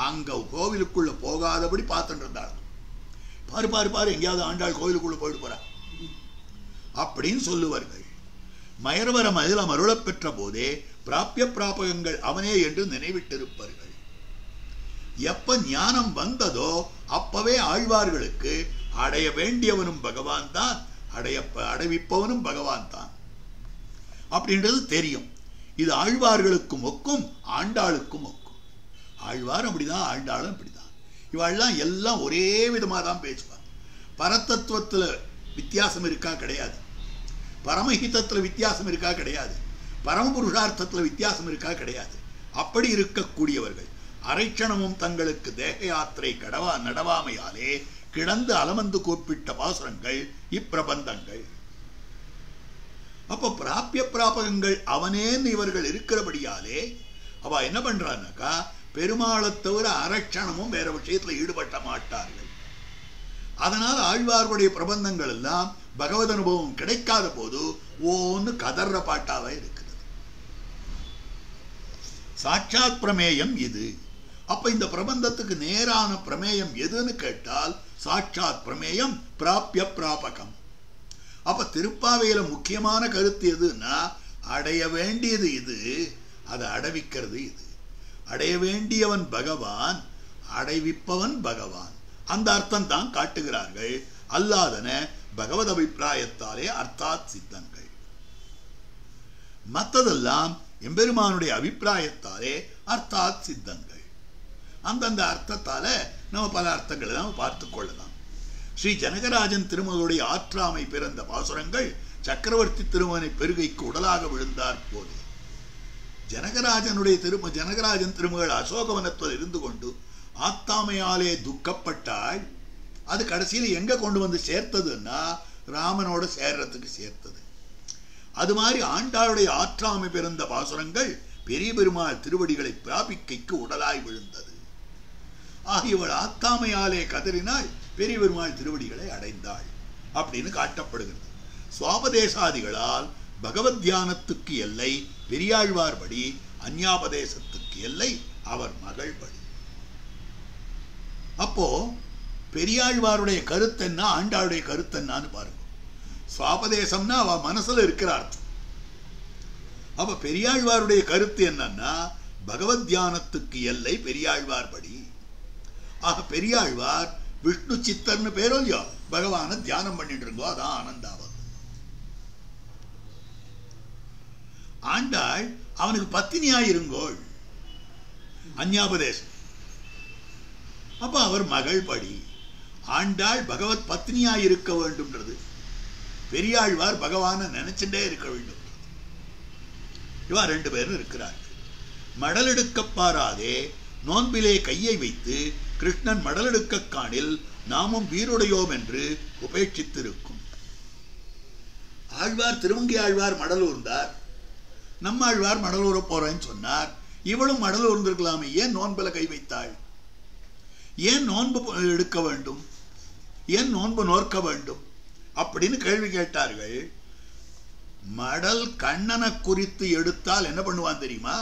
அங்க கோவிலுக்குள்ள போகாதபடி பார்த்துட்டு இருந்தாள். பாரு பாரு பாரு, எங்கேயாவது ஆண்டாள் கோவிலுக்குள்ள போயிட்டு போறா அப்படின்னு சொல்லுவார்கள். மயர்வர மதிலம் அருளப் பெற்ற போதே பிராபிய பிராபகங்கள் அவனே என்று நினைவிட்டிருப்பார்கள். எப்ப ஞானம் வந்ததோ அப்பவே ஆழ்வார்களுக்கு அடைய வேண்டியவனும் பகவான் தான், அடைவிப்பவனும் பகவான் தான் அப்படின்றது தெரியும். இது ஆழ்வார்களுக்கும் ஒக்கும், ஆண்டாளுக்கும் ஒக்கும். ஆழ்வார் அப்படிதான், ஆண்டாளும் அப்படிதான். இவாள்லாம் எல்லாம் ஒரே விதமாக தான் பேசுவாங்க. பரதத்துவத்தில் வித்தியாசம் இருக்கா? கிடையாது. பரமஹிதத்தில் வித்தியாசம் இருக்கா? கிடையாது. பரமபுருஷார்த்தத்தில் வித்தியாசம் இருக்கா? கிடையாது. அப்படி இருக்கக்கூடியவர்கள் அரைச்சணமும் தங்களுக்கு தேக யாத்திரை நடவாமையாலே கிடந்து அலமந்து கூப்பிட்ட பாசுரங்கள் இப்பிரபந்தங்கள். அப்போ பிராபிய பிராபகங்கள் அவனேன்னு இவர்கள் இருக்கிறபடியாலே அவ என்ன பண்றான்னாக்கா, பெருமாளை தவிர அரட்சணமும் வேற விஷயத்துல ஈடுபட்ட மாட்டார்கள். அதனால் ஆழ்வார்களுடைய பிரபந்தங்கள் எல்லாம் பகவத் அனுபவம் கிடைக்காத போது ஓன்னு கதற பாட்டாவே இருக்கிறது. சாட்சாத் பிரமேயம் இது. அப்ப இந்த பிரபந்தத்துக்கு நேரான பிரமேயம் எதுன்னு கேட்டால் சாட்சாத் பிரமேயம் பிராபிய பிராபகம். அப்ப திருப்பாவையில முக்கியமான கருத்து எதுன்னா, அடைய வேண்டியது இது, அதை அடைவிக்கிறது இது. அடைய வேண்டியவன் பகவான், அடைவிப்பவன் பகவான். அந்த அர்த்தம் தான் காட்டுகிறார்கள். அல்லாதன பகவத் அபிப்பிராயத்தாலே அர்த்தாத் சித்தங்கள். மற்றதெல்லாம் எம்பெருமானுடைய அபிப்பிராயத்தாலே அர்த்தாத் சித்தங்கள். அந்தந்த அர்த்தத்தால நம்ம பல அர்த்தங்களை நாம் பார்த்து கொள்ளலாம். ஸ்ரீ ஜனகராஜன் திருமகளுடைய ஆற்றாமை பிறந்த பாசுரங்கள் சக்கரவர்த்தி திருமகனை பெருகைக்கு உடலாக விழுந்தார் போது. ஜனகராஜன் திருமகள் அசோகவனத்தில் இருந்து கொண்டு ஆத்தாமையாலே துக்கப்பட்டாள். அது கடைசியில் எங்க கொண்டு வந்து சேர்த்ததுன்னா ராமனோட சேர்றதுக்கு சேர்த்தது. அது மாதிரி ஆண்டாளுடைய ஆற்றாமை பிறந்த பாசுரங்கள் பெரிய பெருமாள் திருவடிகளை பிராபிக்கைக்கு உடலாய் விழுந்தது. ஆகியவள் ஆத்தாமையாலே கதறினாள், பெரிய பெருமாள் திருவடிகளை அடைந்தாள் அப்படின்னு காட்டப்படுகிறது. சுவாபதேசாதிகளால் பகவத் தியானத்துக்கு எல்லை பெரியாழ்வார் படி, அந்யாபதேசத்துக்கு எல்லை அவர் மகள் படி. அப்போ பெரியாழ்வாருடைய கருத்தென்ன, ஆண்டாளுடைய கருத்தென்னு பாருங்க. சுவாபதேசம்னா அவ மனசுல இருக்கிற அர்த்தம். அப்ப பெரியாழ்வாருடைய கருத்து என்னன்னா, பகவத் தியானத்துக்கு எல்லை பெரியாழ்வார் படி. ஆக பெரியாழ்வார் விஷ்ணு சித்தர்னு பேரோ இல்லையோ, பகவான தியானம் பண்ணிட்டு இருந்தோ, அதான் ஆனந்தாவம். ஆண்டாள் அவனுக்கு பத்தினியாயிருங்கோள், அந்யாபதேசம். அப்ப அவர் மகள் படி. ஆண்டாள் பகவத் பத்னியாயிருக்க வேண்டும்ன்றது, பெரியாழ்வார் பகவான நினைச்சுட்டே இருக்க வேண்டும். இவா ரெண்டு பேரும் இருக்கிறார்கள். மடலெடுக்க பாராதே நோன்பிலே கையை வைத்து கிருஷ்ணன் மடலெடுக்க காணில் நாமும் வீருடையோம் என்று உபேட்சித்திருக்கும். ஆழ்வார் திருவங்கை ஆழ்வார் மடலூர்ந்தார், நம்ம ஆழ்வார் மடலூர போறேன்னு சொன்னார். இவளும் மடலூர் இருந்திருக்கலாமே, ஏன் நோன்புல கை வைத்தாள்? ஏன் நோன்பு எடுக்க வேண்டும்? ஏன் நோன்பு நோக்க வேண்டும் அப்படின்னு கேள்வி கேட்டார்கள். மடல் கண்ணனை குறித்து எடுத்தால் என்ன பண்ணுவான் தெரியுமா?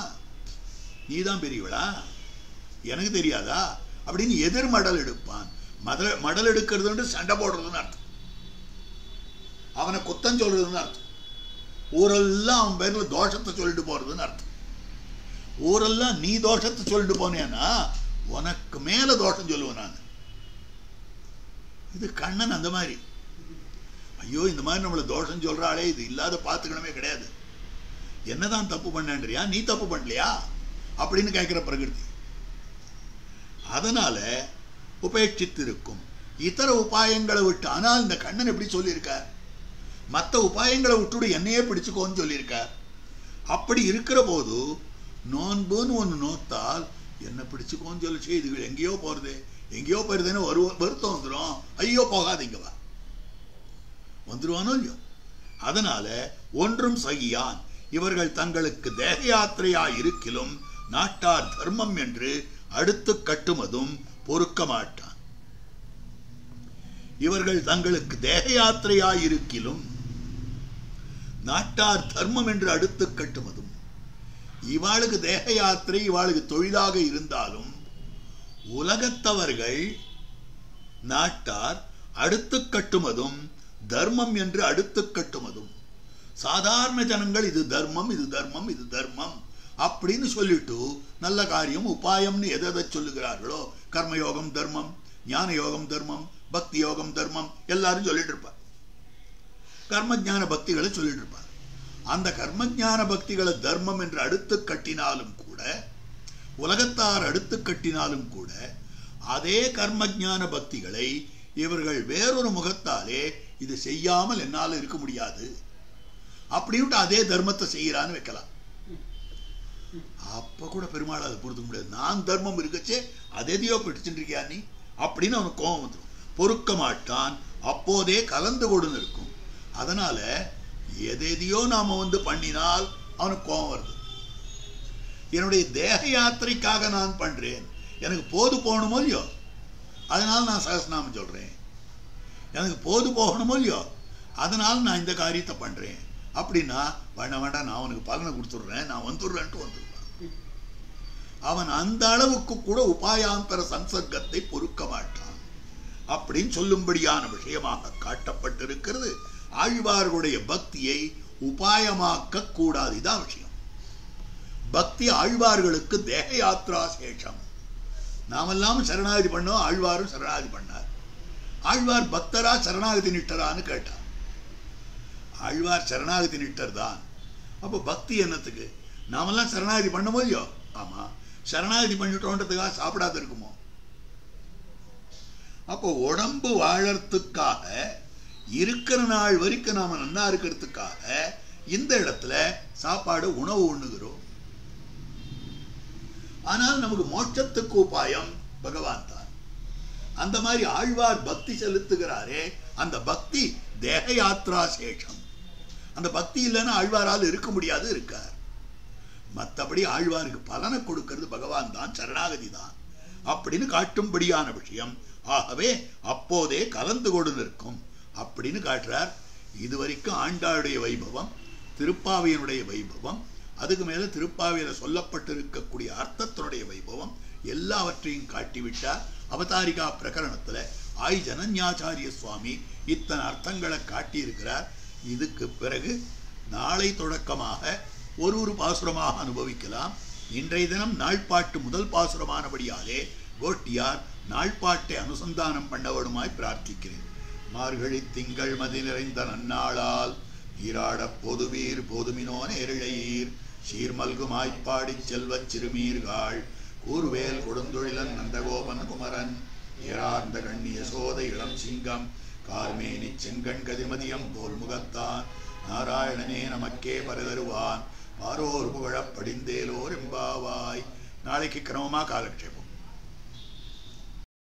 நீதான் பெரியவளா, எனக்கு தெரியாதா அப்படின்னு எதிர் மடல் எடுப்பான். மடல் எடுக்கிறது சண்டை போடுறதுன்னு அர்த்தம், அவனை குத்தம் சொல்றதுன்னு அர்த்தம், ஊரெல்லாம் அவன் பேர்ல தோஷத்தை சொல்லிட்டு போறதுன்னு அர்த்தம். ஊரெல்லாம் நீ தோஷத்தை சொல்லிட்டு போனேன்னா உனக்கு மேல தோஷம் சொல்லுவேன் நான். இது கண்ணன் அந்த மாதிரி. ஐயோ இந்த மாதிரி நம்மளை தோஷம் சொல்றாளே, இது இல்லாத பார்த்துக்கணுமே கிடையாது. என்னதான் தப்பு பண்ணன்றியா, நீ தப்பு பண்ணலையா அப்படின்னு கேட்கிற பிரகிருதி. அதனால உபேட்சித்திருக்கும் இதர உபாயங்களை விட்டு. ஆனால் இந்த கண்ணன் எப்படி சொல்லியிருக்கார்? மற்ற உபாயங்களை விட்டுடு என்னையே பிடிச்சுக்கோன்னு சொல்லியிருக்கார். அப்படி இருக்கிற போது நோன்புன்னு ஒன்று நோத்தால் என்ன பிடிச்சுக்கோன்னு சொல்லி செய்திகள் எங்கேயோ போறது, எங்கேயோ போயிருதுன்னு வருத்தம் வந்துடும். ஐயோ போகாதீங்கவா, வந்துருவானோ இல்லையோ. அதனால ஒன்றும் சகியான், இவர்கள் தங்களுக்கு தேக யாத்திரையா இருக்கிலும் நாட்டார் தர்மம் என்று அடுத்து கட்டுமதும் பொறுக்க மாட்டான். இவர்கள் தங்களுக்கு தேக யாத்திரையா இருக்கிலும் நாட்டார் தர்மம் என்று அடுத்து கட்டுமதும். இவாளுக்கு தேக யாத்திரை இவாளுக்கு தொழிலாக இருந்தாலும் உலகத்தவர்கள் நாட்டார் அடுத்து கட்டுமதும் தர்மம் என்று அடுத்து கட்டுமதும். சாதாரண ஜனங்கள் இது தர்மம், இது தர்மம், இது தர்மம் அப்படின்னு சொல்லிட்டு நல்ல காரியம் உபாயம்னு எதை சொல்லுகிறார்களோ, கர்மயோகம் தர்மம், ஞான யோகம் தர்மம், பக்தி யோகம் தர்மம் எல்லாரும் சொல்லிட்டு இருப்பார். கர்மஜான பக்திகளை சொல்லிட்டு இருப்பார். அந்த கர்மஜான பக்திகளை தர்மம் என்று அடுத்து கட்டினாலும் கூட, உலகத்தார் அடுத்து கட்டினாலும் கூட, அதே கர்மஜான பக்திகளை இவர்கள் வேறொரு முகத்தாலே இது செய்யாமல் என்னால் இருக்க முடியாது அப்படின்ட்டு அதே தர்மத்தை செய்யறான்னு வைக்கலாம். அப்ப கூட பெருமாள் அதை பொறுத்துக்க முடியாது. நான் தர்மம் இருக்கச்சே அதெதையோ பிடிச்சுட்டு இருக்கியா நீ அப்படின்னு அவனுக்கு கோபம் வந்துடும். பொறுக்க மாட்டான், அப்போதே கலந்து கொடுன்னு இருக்கும். அதனால எதையோ நாம பண்ணினால் அவனுக்கு கோபம் வருது. என்னுடைய தேக யாத்திரைக்காக நான் பண்றேன், எனக்கு போது போகணுமோ இல்லையோ, அதனால நான் சகஸ்நாமம் சொல்றேன். எனக்கு போது போகணுமோ இல்லையோ, அதனால நான் இந்த காரியத்தை பண்றேன் அப்படின்னா வேண்டாம் நான் அவனுக்கு பலனை கொடுத்துடுறேன், நான் வந்துடுறேன்ட்டு வந்துடுவான். அவன் அந்த அளவுக்கு கூட உபாயாந்தர சம்சர்க்கத்தை பொறுக்க மாட்டான் அப்படின்னு சொல்லும்படியான விஷயமாக காட்டப்பட்டிருக்கிறது. ஆழ்வார்களுடைய பக்தியை உபாயமாக்க கூடாது, இதான் விஷயம். பக்தி ஆழ்வார்களுக்கு தேக யாத்ரா சேஷம். நாமெல்லாம் சரணாகதி பண்ணோம், ஆழ்வாரும் சரணாகதி பண்ணார். ஆழ்வார் பக்தரா சரணாகதி நிட்டரான்னு கேட்டார். ஆழ்வார் சரணாகதி நிட்டர் தான். அப்போ பக்தி என்னத்துக்கு? நாமெல்லாம் சரணாகதி பண்ண முடியும். ஆமா, சரணாகதி பண்ணிட்டோன்றதுக்காக சாப்பிடாத இருக்குமோ? அப்போ உடம்பு வாழறதுக்காக இருக்கிற நாள் வரைக்கும் நாம நன்னா இருக்கிறதுக்காக இந்த இடத்துல சாப்பாடு உணவு உண்ணுகிறோம். ஆனால் நமக்கு மோட்சத்துக்கு உபாயம் பகவான் தான். அந்த மாதிரி ஆழ்வார் பக்தி செலுத்துகிறாரே, அந்த பக்தி தேக யாத்ரா சேஷம். அந்த பக்தி இல்லைன்னா ஆழ்வாரால் இருக்க முடியாது, இருக்கார். மற்றபடி ஆழ்வாருக்கு பலனை கொடுக்கிறது பகவான் தான், சரணாகதி தான் அப்படின்னு காட்டும்படியான விஷயம். ஆகவே அப்போதே கலந்து கொண்டு நிற்கும் அப்படின்னு காட்டுறார். இதுவரைக்கும் ஆண்டாளுடைய வைபவம், திருப்பாவையனுடைய வைபவம், அதுக்கு மேல திருப்பாவையில சொல்லப்பட்டிருக்கக்கூடிய அர்த்தத்தினுடைய வைபவம் எல்லாவற்றையும் காட்டிவிட்டார். அவதாரிகா பிரகரணத்துல ஆய் ஜனன்யாச்சாரிய சுவாமி இத்தனை அர்த்தங்களை காட்டியிருக்கிறார். இதுக்கு பிறகு நாளை தொடக்கமாக ஒரு பாசுரமாக அனுபவிக்கலாம். இன்றைய தினம் நாள்பாட்டு முதல் பாசுரமானபடியாலே கோட்டியார் நாள்பாட்டை அனுசந்தானம் பண்ணவடுமாய் பிரார்த்திக்கிறேன். மார்கழி திங்கள் மதி நிறைந்த நன்னாளால் ஈராடப் பொதுவீர் பொதுமினோ நேரிழையீர் சீர்மல்குமாய்ப்பாடி செல்வச் சிறுமீர்கள் கூர்வேல் கொடுந்தொழிலன் நந்தகோபன் குமரன் ஏரார்ந்த கண்ணிய சோத இளம் சிங்கம் கார்மேனி செங்கண் கதிமதியம் போல் முகத்தான் நாராயணனே நமக்கே பரதருவான் பாரோர் புகழப் படிந்தேலோர் எம்பாவாய். நாளைக்கு கிரமமா காலக்ஷேபம்.